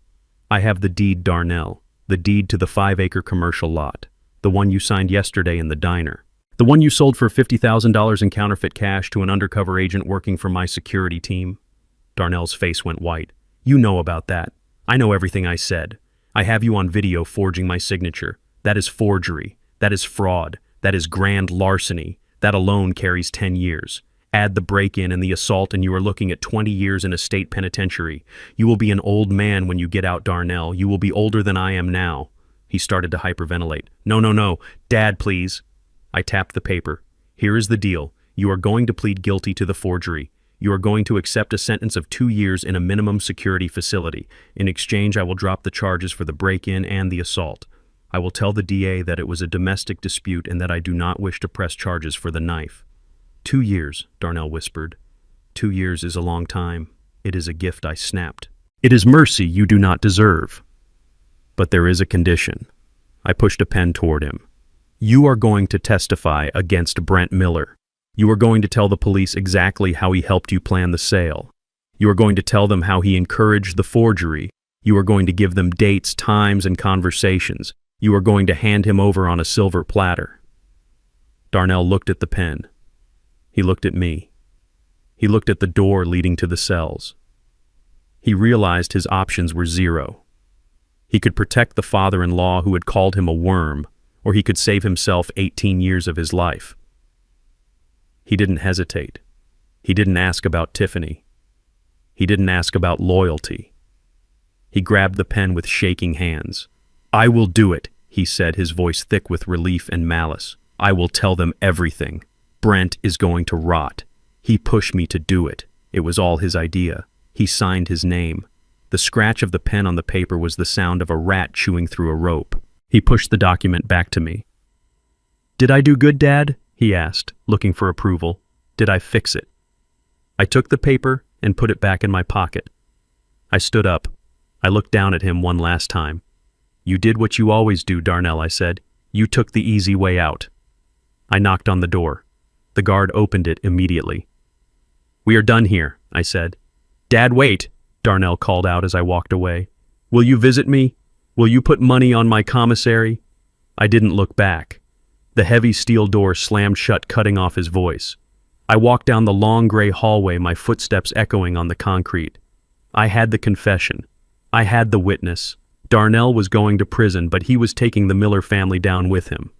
"I have the deed, Darnell, the deed to the 5-acre commercial lot, the one you signed yesterday in the diner, the one you sold for $50,000 in counterfeit cash to an undercover agent working for my security team." Darnell's face went white. "You know about that. I know everything I said. I have you on video forging my signature. That is forgery. That is fraud. That is grand larceny. That alone carries 10 years. Add the break-in and the assault and you are looking at 20 years in a state penitentiary. You will be an old man when you get out, Darnell. You will be older than I am now." He started to hyperventilate. No. Dad, please." I tapped the paper. "Here is the deal. You are going to plead guilty to the forgery. You are going to accept a sentence of 2 years in a minimum security facility. In exchange, I will drop the charges for the break-in and the assault. I will tell the DA that it was a domestic dispute and that I do not wish to press charges for the knife." 2 years, Darnell whispered. 2 years is a long time. It is a gift, I snapped. "It is mercy you do not deserve. But there is a condition." I pushed a pen toward him. "You are going to testify against Brent Miller. You are going to tell the police exactly how he helped you plan the sale. You are going to tell them how he encouraged the forgery. You are going to give them dates, times, and conversations. You are going to hand him over on a silver platter." Darnell looked at the pen. He looked at me. He looked at the door leading to the cells. He realized his options were zero. He could protect the father-in-law who had called him a worm, or he could save himself 18 years of his life. He didn't hesitate. He didn't ask about Tiffany. He didn't ask about loyalty. He grabbed the pen with shaking hands. "I will do it," he said, his voice thick with relief and malice. "I will tell them everything. Brent is going to rot. He pushed me to do it. It was all his idea. He signed his name." The scratch of the pen on the paper was the sound of a rat chewing through a rope. He pushed the document back to me. "Did I do good, Dad?" he asked, looking for approval. "Did I fix it?" I took the paper and put it back in my pocket. I stood up. I looked down at him one last time. "You did what you always do, Darnell," I said. "You took the easy way out." I knocked on the door. The guard opened it immediately. "We are done here," I said. "Dad, wait," Darnell called out as I walked away. "Will you visit me? Will you put money on my commissary?" I didn't look back. The heavy steel door slammed shut, cutting off his voice. I walked down the long gray hallway, my footsteps echoing on the concrete. I had the confession. I had the witness. Darnell was going to prison, but he was taking the Miller family down with him.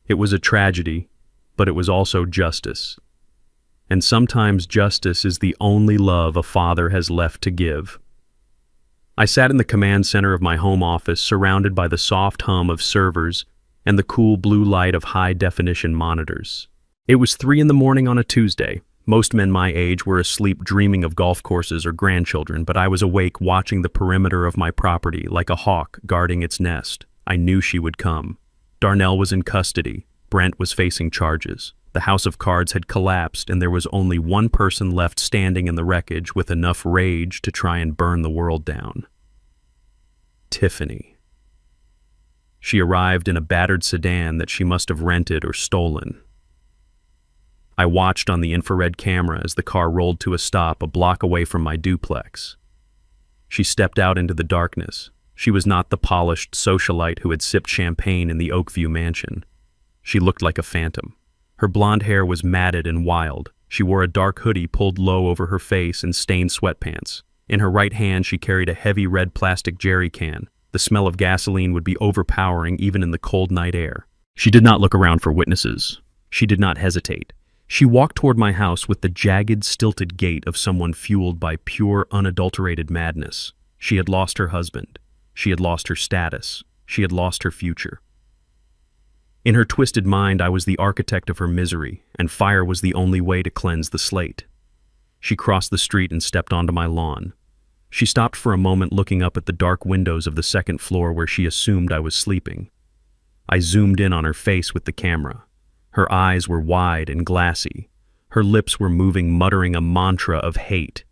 It was a tragedy, but it was also justice. And sometimes justice is the only love a father has left to give. I sat in the command center of my home office, surrounded by the soft hum of servers and the cool blue light of high-definition monitors. It was 3 a.m. on a Tuesday. Most men my age were asleep dreaming of golf courses or grandchildren, but I was awake watching the perimeter of my property like a hawk guarding its nest. I knew she would come. Darnell was in custody. Brent was facing charges. The house of cards had collapsed, and there was only one person left standing in the wreckage with enough rage to try and burn the world down. Tiffany. She arrived in a battered sedan that she must have rented or stolen. I watched on the infrared camera as the car rolled to a stop a block away from my duplex. She stepped out into the darkness. She was not the polished socialite who had sipped champagne in the Oakview mansion. She looked like a phantom. Her blonde hair was matted and wild. She wore a dark hoodie pulled low over her face and stained sweatpants. In her right hand, she carried a heavy red plastic jerry can. The smell of gasoline would be overpowering even in the cold night air. She did not look around for witnesses. She did not hesitate. She walked toward my house with the jagged, stilted gait of someone fueled by pure, unadulterated madness. She had lost her husband. She had lost her status. She had lost her future. In her twisted mind, I was the architect of her misery, and fire was the only way to cleanse the slate. She crossed the street and stepped onto my lawn. She stopped for a moment, looking up at the dark windows of the second floor where she assumed I was sleeping. I zoomed in on her face with the camera. Her eyes were wide and glassy. Her lips were moving, muttering a mantra of hate.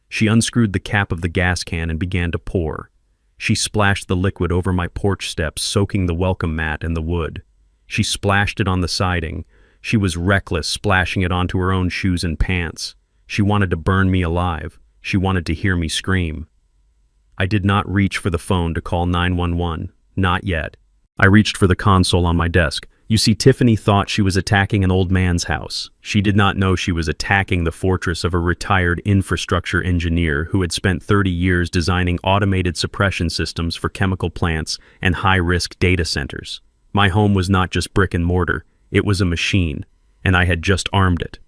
She unscrewed the cap of the gas can and began to pour. She splashed the liquid over my porch steps, soaking the welcome mat and the wood. She splashed it on the siding. She was reckless, splashing it onto her own shoes and pants. She wanted to burn me alive. She wanted to hear me scream. I did not reach for the phone to call 911. Not yet. I reached for the console on my desk. You see, Tiffany thought she was attacking an old man's house. She did not know she was attacking the fortress of a retired infrastructure engineer who had spent 30 years designing automated suppression systems for chemical plants and high-risk data centers. My home was not just brick and mortar. It was a machine, and I had just armed it.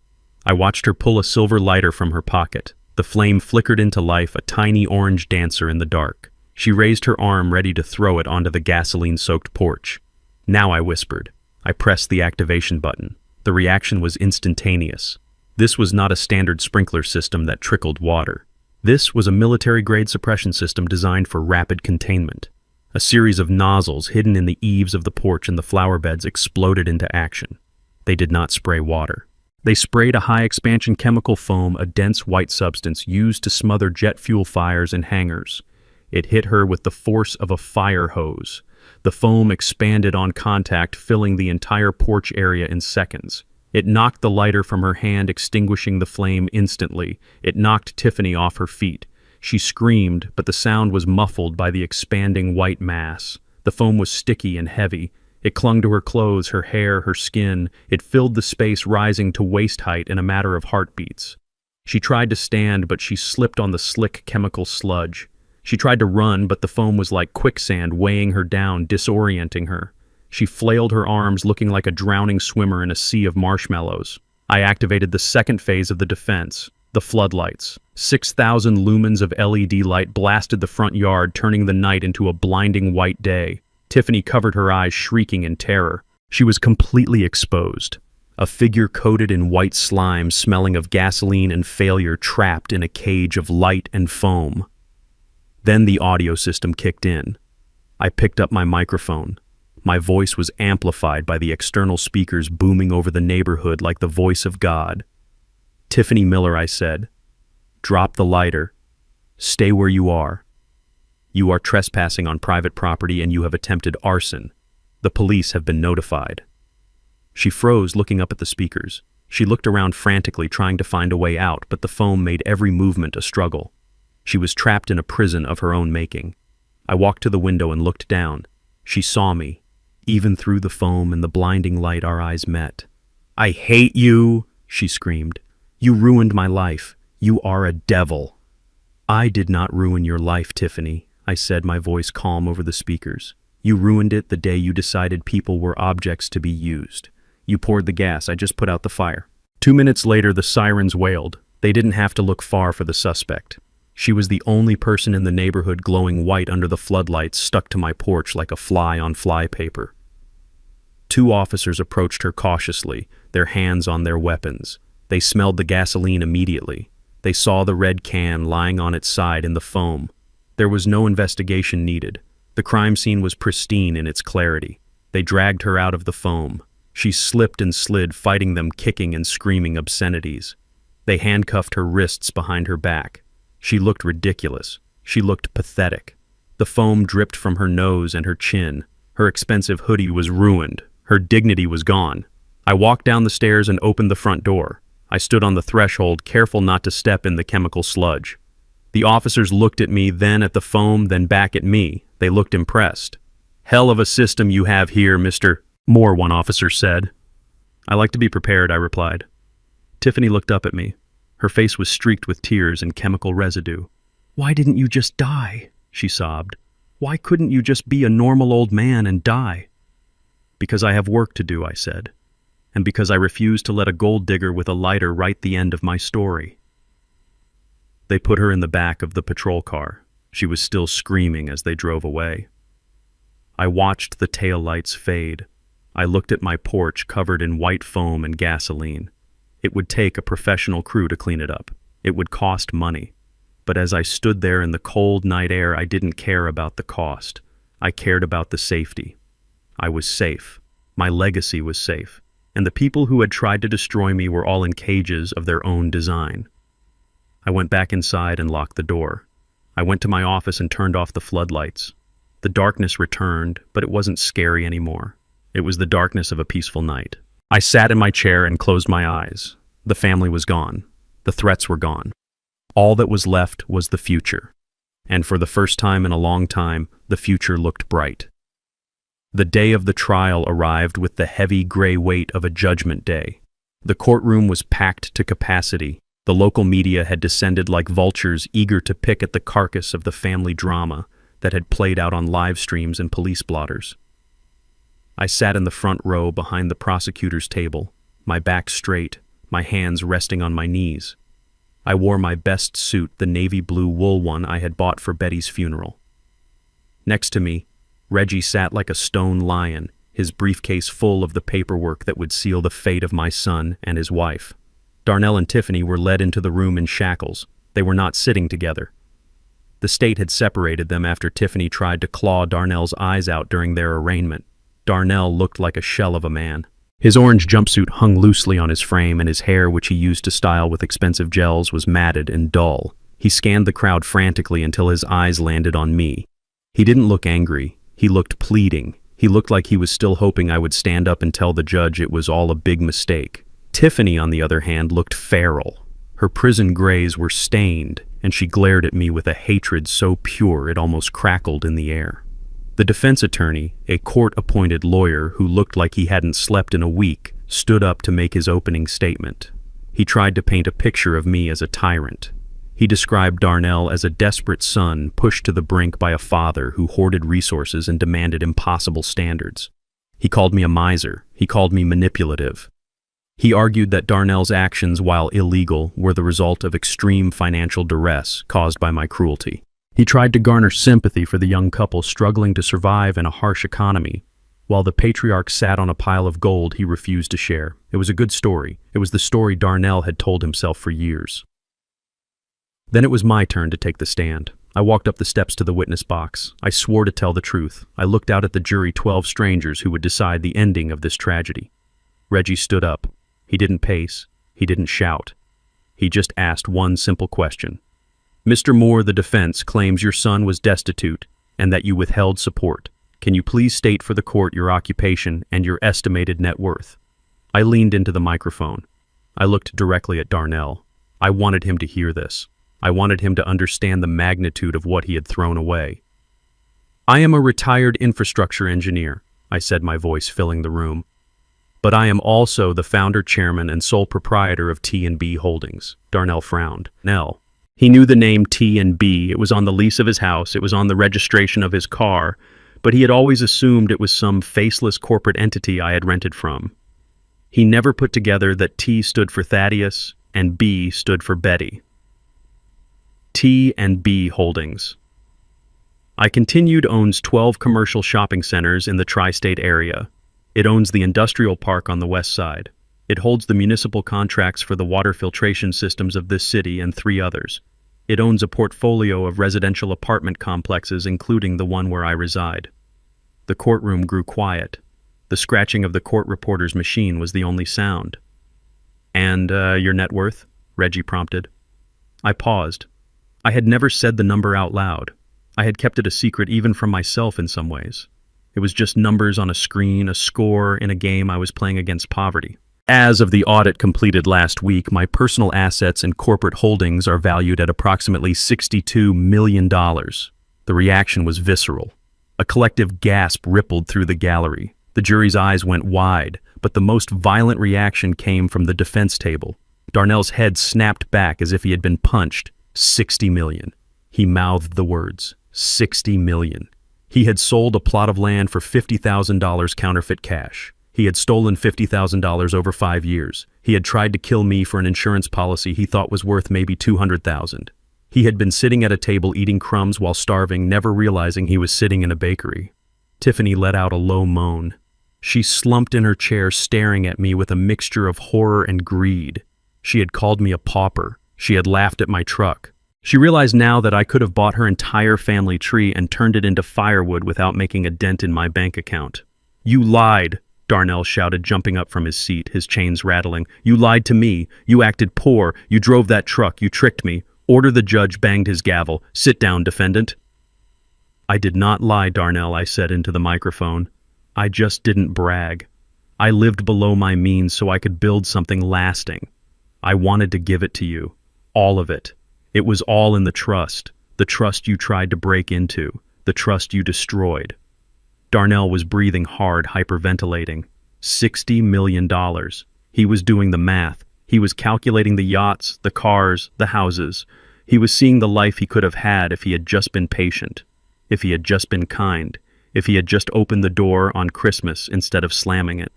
I watched her pull a silver lighter from her pocket. The flame flickered into life, a tiny orange dancer in the dark. She raised her arm ready to throw it onto the gasoline-soaked porch. Now, I whispered. I pressed the activation button. The reaction was instantaneous. This was not a standard sprinkler system that trickled water. This was a military-grade suppression system designed for rapid containment. A series of nozzles hidden in the eaves of the porch and the flower beds exploded into action. They did not spray water. They sprayed a high-expansion chemical foam, a dense white substance used to smother jet fuel fires and hangars. It hit her with the force of a fire hose. The foam expanded on contact, filling the entire porch area in seconds. It knocked the lighter from her hand, extinguishing the flame instantly. It knocked Tiffany off her feet. She screamed, but the sound was muffled by the expanding white mass. The foam was sticky and heavy. It clung to her clothes, her hair, her skin. It filled the space, rising to waist height in a matter of heartbeats. She tried to stand, but she slipped on the slick chemical sludge. She tried to run, but the foam was like quicksand, weighing her down, disorienting her. She flailed her arms, looking like a drowning swimmer in a sea of marshmallows. I activated the second phase of the defense, the floodlights. 6,000 lumens of LED light blasted the front yard, turning the night into a blinding white day. Tiffany covered her eyes, shrieking in terror. She was completely exposed. A figure coated in white slime, smelling of gasoline and failure, trapped in a cage of light and foam. Then the audio system kicked in. I picked up my microphone. My voice was amplified by the external speakers booming over the neighborhood like the voice of God. "Tiffany Miller," I said, "drop the lighter. Stay where you are. You are trespassing on private property and you have attempted arson. The police have been notified." She froze, looking up at the speakers. She looked around frantically, trying to find a way out, but the foam made every movement a struggle. She was trapped in a prison of her own making. I walked to the window and looked down. She saw me. Even through the foam and the blinding light, our eyes met. "I hate you," she screamed. "You ruined my life. You are a devil." "I did not ruin your life, Tiffany," I said, my voice calm over the speakers. "You ruined it the day you decided people were objects to be used. You poured the gas. I just put out the fire." 2 minutes later, the sirens wailed. They didn't have to look far for the suspect. She was the only person in the neighborhood glowing white under the floodlights, stuck to my porch like a fly on fly paper. 2 officers approached her cautiously, their hands on their weapons. They smelled the gasoline immediately. They saw the red can lying on its side in the foam. There was no investigation needed. The crime scene was pristine in its clarity. They dragged her out of the foam. She slipped and slid, fighting them, kicking and screaming obscenities. They handcuffed her wrists behind her back. She looked ridiculous. She looked pathetic. The foam dripped from her nose and her chin. Her expensive hoodie was ruined. Her dignity was gone. I walked down the stairs and opened the front door. I stood on the threshold, careful not to step in the chemical sludge. The officers looked at me, then at the foam, then back at me. They looked impressed. "Hell of a system you have here, Mr. Moore," one officer said. "I like to be prepared," I replied. Tiffany looked up at me. Her face was streaked with tears and chemical residue. "Why didn't you just die?" she sobbed. "Why couldn't you just be a normal old man and die?" "Because I have work to do," I said, "and because I refuse to let a gold digger with a lighter write the end of my story." They put her in the back of the patrol car. She was still screaming as they drove away. I watched the taillights fade. I looked at my porch covered in white foam and gasoline. It would take a professional crew to clean it up. It would cost money. But as I stood there in the cold night air, I didn't care about the cost. I cared about the safety. I was safe. My legacy was safe. And the people who had tried to destroy me were all in cages of their own design. I went back inside and locked the door. I went to my office and turned off the floodlights. The darkness returned, but it wasn't scary anymore. It was the darkness of a peaceful night. I sat in my chair and closed my eyes. The family was gone. The threats were gone. All that was left was the future. And for the first time in a long time, the future looked bright. The day of the trial arrived with the heavy gray weight of a judgment day. The courtroom was packed to capacity. The local media had descended like vultures, eager to pick at the carcass of the family drama that had played out on live streams and police blotters. I sat in the front row behind the prosecutor's table, my back straight, my hands resting on my knees. I wore my best suit, the navy blue wool one I had bought for Betty's funeral. Next to me, Reggie sat like a stone lion, his briefcase full of the paperwork that would seal the fate of my son and his wife. Darnell and Tiffany were led into the room in shackles. They were not sitting together. The state had separated them after Tiffany tried to claw Darnell's eyes out during their arraignment. Darnell looked like a shell of a man. His orange jumpsuit hung loosely on his frame, and his hair, which he used to style with expensive gels, was matted and dull. He scanned the crowd frantically until his eyes landed on me. He didn't look angry. He looked pleading. He looked like he was still hoping I would stand up and tell the judge it was all a big mistake. Tiffany, on the other hand, looked feral. Her prison grays were stained, and she glared at me with a hatred so pure it almost crackled in the air. The defense attorney, a court-appointed lawyer who looked like he hadn't slept in a week, stood up to make his opening statement. He tried to paint a picture of me as a tyrant. He described Darnell as a desperate son pushed to the brink by a father who hoarded resources and demanded impossible standards. He called me a miser. He called me manipulative. He argued that Darnell's actions, while illegal, were the result of extreme financial duress caused by my cruelty. He tried to garner sympathy for the young couple struggling to survive in a harsh economy. While the patriarch sat on a pile of gold he refused to share. It was a good story. It was the story Darnell had told himself for years. Then it was my turn to take the stand. I walked up the steps to the witness box. I swore to tell the truth. I looked out at the jury, 12 strangers who would decide the ending of this tragedy. Reggie stood up. He didn't pace. He didn't shout. He just asked one simple question. Mr. Moore, the defense claims your son was destitute and that you withheld support. Can you please state for the court your occupation and your estimated net worth? I leaned into the microphone. I looked directly at Darnell. I wanted him to hear this. I wanted him to understand the magnitude of what he had thrown away. I am a retired infrastructure engineer, I said, my voice filling the room. But I am also the founder, chairman, and sole proprietor of T&B Holdings. Darnell frowned. Nell. He knew the name T&B. It was on the lease of his house. It was on the registration of his car. But he had always assumed it was some faceless corporate entity I had rented from. He never put together that T stood for Thaddeus and B stood for Betty. T&B Holdings. I continued owns 12 commercial shopping centers in the tri-state area. It owns the industrial park on the west side. It holds the municipal contracts for the water filtration systems of this city and 3 others. It owns a portfolio of residential apartment complexes, including the one where I reside. The courtroom grew quiet. The scratching of the court reporter's machine was the only sound. And, your net worth? Reggie prompted. I paused. I had never said the number out loud. I had kept it a secret even from myself in some ways. It was just numbers on a screen, a score in a game I was playing against poverty. As of the audit completed last week, my personal assets and corporate holdings are valued at approximately $62 million. The reaction was visceral. A collective gasp rippled through the gallery. The jury's eyes went wide, but the most violent reaction came from the defense table. Darnell's head snapped back as if he had been punched. 60 million. He mouthed the words. 60 million. He had sold a plot of land for $50,000 counterfeit cash. He had stolen $50,000 over 5 years. He had tried to kill me for an insurance policy he thought was worth maybe $200,000. He had been sitting at a table eating crumbs while starving, never realizing he was sitting in a bakery. Tiffany let out a low moan. She slumped in her chair, staring at me with a mixture of horror and greed. She had called me a pauper. She had laughed at my truck. She realized now that I could have bought her entire family tree and turned it into firewood without making a dent in my bank account. You lied, Darnell shouted, jumping up from his seat, his chains rattling. You lied to me. You acted poor. You drove that truck. You tricked me. Order. The judge banged his gavel. Sit down, defendant. I did not lie, Darnell, I said into the microphone. I just didn't brag. I lived below my means so I could build something lasting. I wanted to give it to you. All of it. It was all in the trust you tried to break into, the trust you destroyed. Darnell was breathing hard, hyperventilating. $60 million. He was doing the math. He was calculating the yachts, the cars, the houses. He was seeing the life he could have had if he had just been patient, if he had just been kind, if he had just opened the door on Christmas instead of slamming it.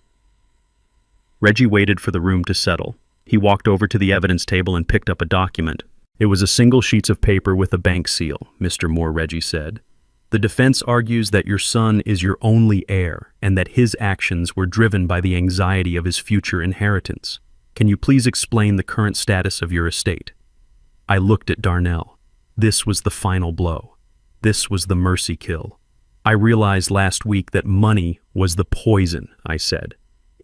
Reggie waited for the room to settle. He walked over to the evidence table and picked up a document. It was a single sheet of paper with a bank seal, Mr. Moore, Reggie said. The defense argues that your son is your only heir and that his actions were driven by the anxiety of his future inheritance. Can you please explain the current status of your estate? I looked at Darnell. This was the final blow. This was the mercy kill. I realized last week that money was the poison, I said.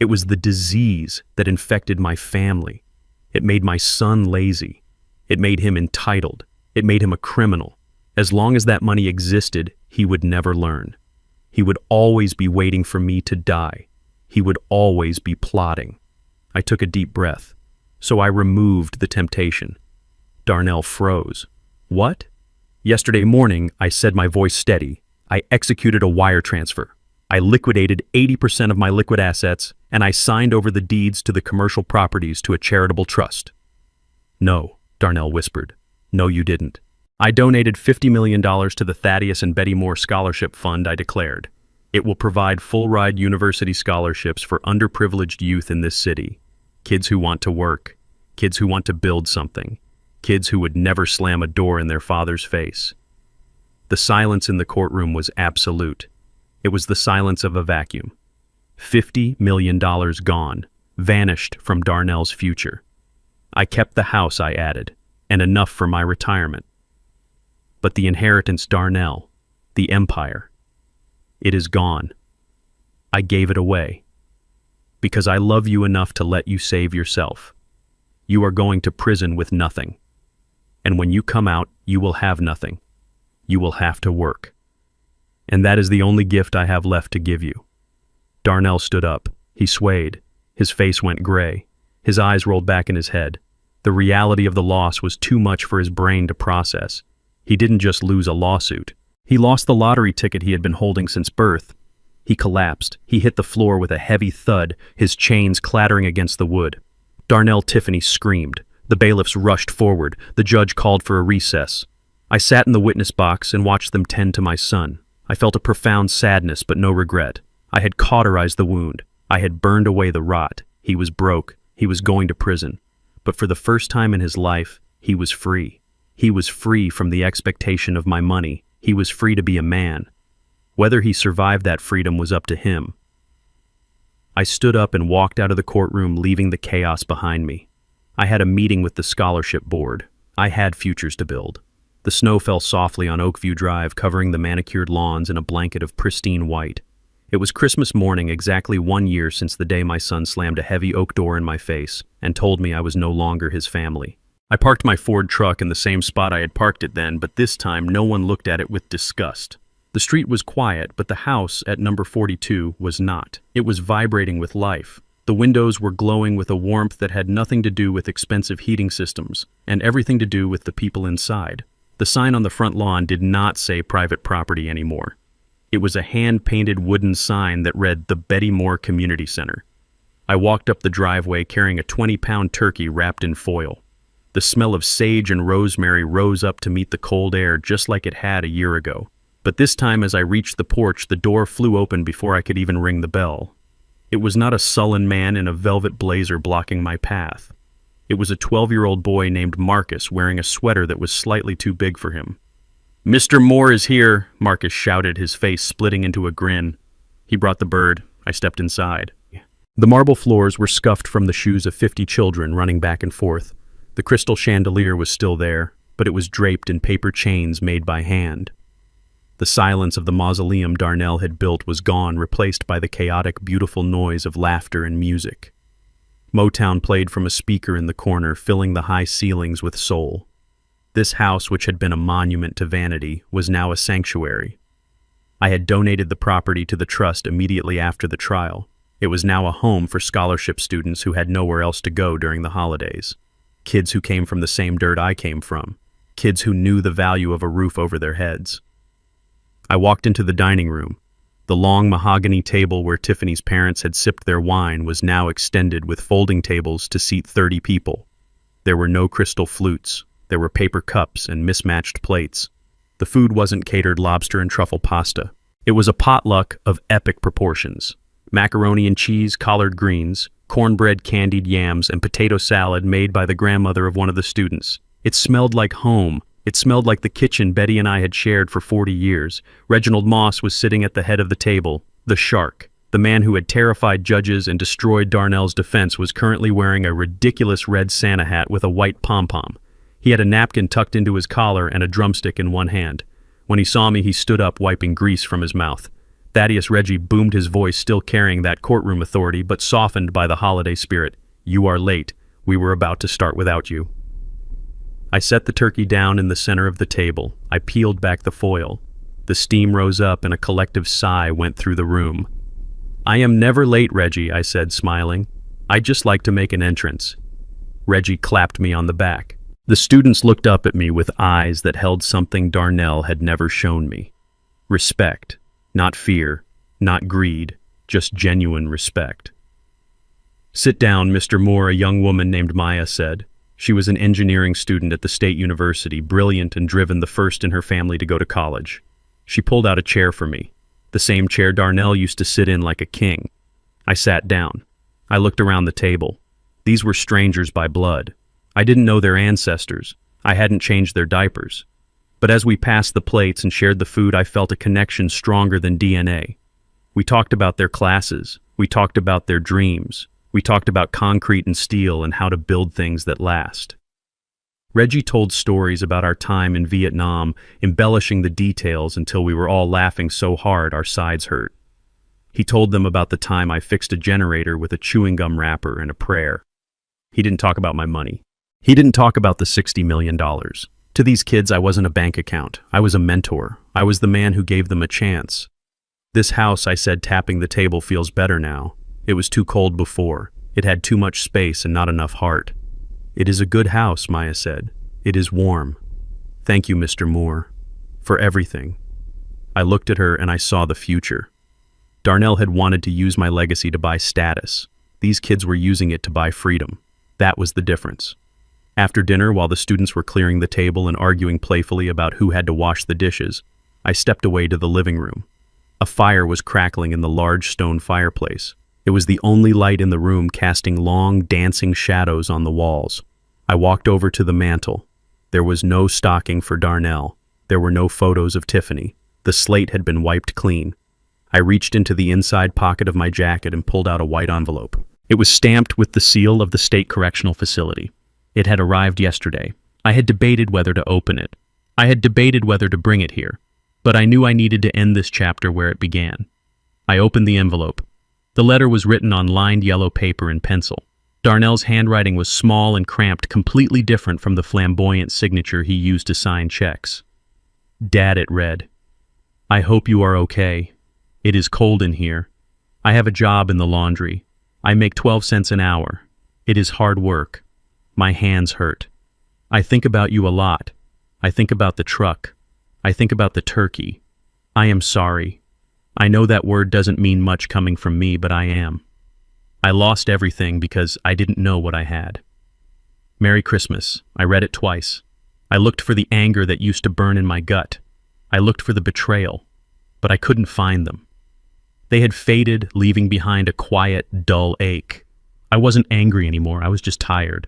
It was the disease that infected my family. It made my son lazy. It made him entitled. It made him a criminal. As long as that money existed, he would never learn. He would always be waiting for me to die. He would always be plotting. I took a deep breath. So I removed the temptation. Darnell froze. What? Yesterday morning, I said, my voice steady. I executed a wire transfer. I liquidated 80% of my liquid assets, and I signed over the deeds to the commercial properties to a charitable trust. No, Darnell whispered. No, you didn't. I donated $50 million to the Thaddeus and Betty Moore Scholarship Fund, I declared. It will provide full-ride university scholarships for underprivileged youth in this city. Kids who want to work. Kids who want to build something. Kids who would never slam a door in their father's face. The silence in the courtroom was absolute. It was the silence of a vacuum. $50 million gone, vanished from Darnell's future. I kept the house, I added, and enough for my retirement. But the inheritance, Darnell, the empire, it is gone. I gave it away. Because I love you enough to let you save yourself. You are going to prison with nothing. And when you come out, you will have nothing. You will have to work. And that is the only gift I have left to give you. Darnell stood up. He swayed. His face went gray. His eyes rolled back in his head. The reality of the loss was too much for his brain to process. He didn't just lose a lawsuit. He lost the lottery ticket he had been holding since birth. He collapsed. He hit the floor with a heavy thud, his chains clattering against the wood. Darnell Tiffany screamed. The bailiffs rushed forward. The judge called for a recess. I sat in the witness box and watched them tend to my son. I felt a profound sadness but no regret. I had cauterized the wound. I had burned away the rot. He was broke. He was going to prison. But for the first time in his life, he was free. He was free from the expectation of my money. He was free to be a man. Whether he survived that freedom was up to him. I stood up and walked out of the courtroom, leaving the chaos behind me. I had a meeting with the scholarship board. I had futures to build. The snow fell softly on Oakview Drive, covering the manicured lawns in a blanket of pristine white. It was Christmas morning, exactly 1 year since the day my son slammed a heavy oak door in my face and told me I was no longer his family. I parked my Ford truck in the same spot I had parked it then, but this time no one looked at it with disgust. The street was quiet, but the house at number 42 was not. It was vibrating with life. The windows were glowing with a warmth that had nothing to do with expensive heating systems, and everything to do with the people inside. The sign on the front lawn did not say private property anymore. It was a hand-painted wooden sign that read the Betty Moore Community Center. I walked up the driveway carrying a 20-pound turkey wrapped in foil. The smell of sage and rosemary rose up to meet the cold air just like it had a year ago. But this time as I reached the porch, the door flew open before I could even ring the bell. It was not a sullen man in a velvet blazer blocking my path. It was a 12-year-old boy named Marcus wearing a sweater that was slightly too big for him. "Mr. Moore is here," Marcus shouted, his face splitting into a grin. He brought the bird. I stepped inside. The marble floors were scuffed from the shoes of 50 children running back and forth. The crystal chandelier was still there, but it was draped in paper chains made by hand. The silence of the mausoleum Darnell had built was gone, replaced by the chaotic, beautiful noise of laughter and music. Motown played from a speaker in the corner, filling the high ceilings with soul. This house, which had been a monument to vanity, was now a sanctuary. I had donated the property to the trust immediately after the trial. It was now a home for scholarship students who had nowhere else to go during the holidays. Kids who came from the same dirt I came from. Kids who knew the value of a roof over their heads. I walked into the dining room. The long mahogany table where Tiffany's parents had sipped their wine was now extended with folding tables to seat 30 people. There were no crystal flutes. There were paper cups and mismatched plates. The food wasn't catered lobster and truffle pasta. It was a potluck of epic proportions. Macaroni and cheese, collard greens, cornbread, candied yams, and potato salad made by the grandmother of one of the students. It smelled like home. It smelled like the kitchen Betty and I had shared for 40 years. Reginald Moss was sitting at the head of the table. The shark, the man who had terrified judges and destroyed Darnell's defense, was currently wearing a ridiculous red Santa hat with a white pom-pom. He had a napkin tucked into his collar and a drumstick in one hand. When he saw me, he stood up, wiping grease from his mouth. Thaddeus Reggie boomed his voice, still carrying that courtroom authority, but softened by the holiday spirit. "You are late. We were about to start without you." I set the turkey down in the center of the table. I peeled back the foil. The steam rose up and a collective sigh went through the room. "I am never late, Reggie," I said, smiling. "I just like to make an entrance." Reggie clapped me on the back. The students looked up at me with eyes that held something Darnell had never shown me. Respect, not fear, not greed, just genuine respect. "Sit down, Mr. Moore," a young woman named Maya said. She was an engineering student at the State University, brilliant and driven, the first in her family to go to college. She pulled out a chair for me, the same chair Darnell used to sit in like a king. I sat down. I looked around the table. These were strangers by blood. I didn't know their ancestors. I hadn't changed their diapers. But as we passed the plates and shared the food, I felt a connection stronger than DNA. We talked about their classes. We talked about their dreams. We talked about concrete and steel and how to build things that last. Reggie told stories about our time in Vietnam, embellishing the details until we were all laughing so hard our sides hurt. He told them about the time I fixed a generator with a chewing gum wrapper and a prayer. He didn't talk about my money. He didn't talk about the $60 million. To these kids, I wasn't a bank account. I was a mentor. I was the man who gave them a chance. "This house," I said, tapping the table, "feels better now. It was too cold before. It had too much space and not enough heart." "It is a good house," Maya said. "It is warm. Thank you, Mr. Moore, for everything." I looked at her and I saw the future. Darnell had wanted to use my legacy to buy status. These kids were using it to buy freedom. That was the difference. After dinner, while the students were clearing the table and arguing playfully about who had to wash the dishes, I stepped away to the living room. A fire was crackling in the large stone fireplace. It was the only light in the room, casting long, dancing shadows on the walls. I walked over to the mantel. There was no stocking for Darnell. There were no photos of Tiffany. The slate had been wiped clean. I reached into the inside pocket of my jacket and pulled out a white envelope. It was stamped with the seal of the State Correctional Facility. It had arrived yesterday. I had debated whether to open it. I had debated whether to bring it here. But I knew I needed to end this chapter where it began. I opened the envelope. The letter was written on lined yellow paper in pencil. Darnell's handwriting was small and cramped, completely different from the flamboyant signature he used to sign checks. "Dad," it read. "I hope you are okay. It is cold in here. I have a job in the laundry. I make 12 cents an hour. It is hard work. My hands hurt. I think about you a lot. I think about the truck. I think about the turkey. I am sorry. I know that word doesn't mean much coming from me, but I am. I lost everything because I didn't know what I had. Merry Christmas." I read it twice. I looked for the anger that used to burn in my gut. I looked for the betrayal, but I couldn't find them. They had faded, leaving behind a quiet, dull ache. I wasn't angry anymore. I was just tired.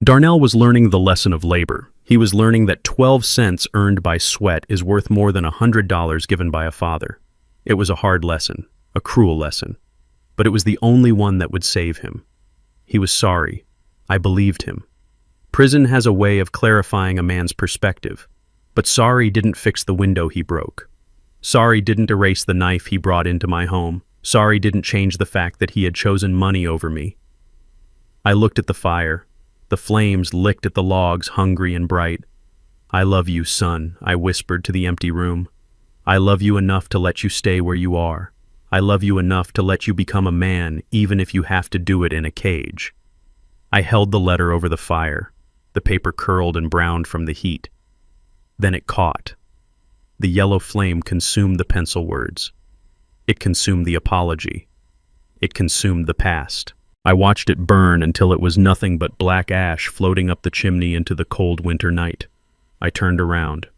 Darnell was learning the lesson of labor. He was learning that 12 cents earned by sweat is worth more than $100 given by a father. It was a hard lesson, a cruel lesson, but it was the only one that would save him. He was sorry. I believed him. Prison has a way of clarifying a man's perspective, but sorry didn't fix the window he broke. Sorry didn't erase the knife he brought into my home. Sorry didn't change the fact that he had chosen money over me. I looked at the fire. The flames licked at the logs, hungry and bright. "I love you, son," I whispered to the empty room. I love you enough to let you stay where you are. I love you enough to let you become a man, even if you have to do it in a cage. I held the letter over the fire. The paper curled and browned from the heat. Then it caught. The yellow flame consumed the pencil words. It consumed the apology. It consumed the past. I watched it burn until it was nothing but black ash floating up the chimney into the cold winter night. I turned around.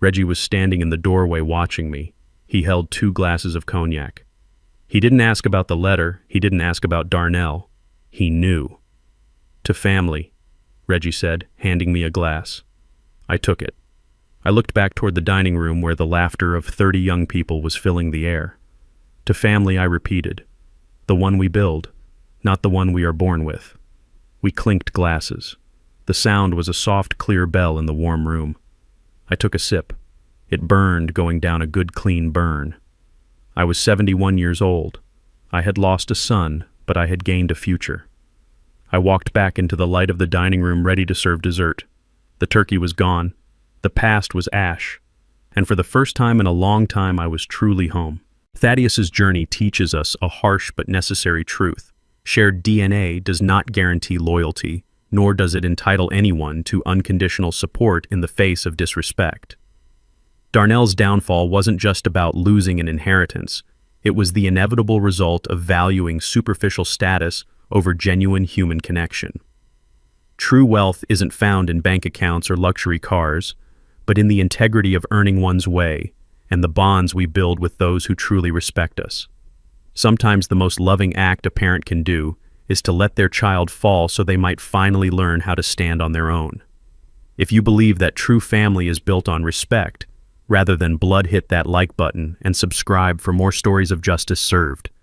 Reggie was standing in the doorway watching me. He held 2 glasses of cognac. He didn't ask about the letter. He didn't ask about Darnell. He knew. "To family," Reggie said, handing me a glass. I took it. I looked back toward the dining room where the laughter of 30 young people was filling the air. "To family," I repeated. "The one we build, not the one we are born with." We clinked glasses. The sound was a soft, clear bell in the warm room. I took a sip. It burned, going down a good, clean burn. I was 71 years old. I had lost a son, but I had gained a future. I walked back into the light of the dining room, ready to serve dessert. The turkey was gone. The past was ash. And for the first time in a long time, I was truly home. Thaddeus's journey teaches us a harsh but necessary truth. Shared DNA does not guarantee loyalty, nor does it entitle anyone to unconditional support in the face of disrespect. Darnell's downfall wasn't just about losing an inheritance. It was the inevitable result of valuing superficial status over genuine human connection. True wealth isn't found in bank accounts or luxury cars, but in the integrity of earning one's way and the bonds we build with those who truly respect us. Sometimes the most loving act a parent can do is to let their child fall so they might finally learn how to stand on their own. If you believe that true family is built on respect, rather than blood, hit that like button and subscribe for more stories of justice served.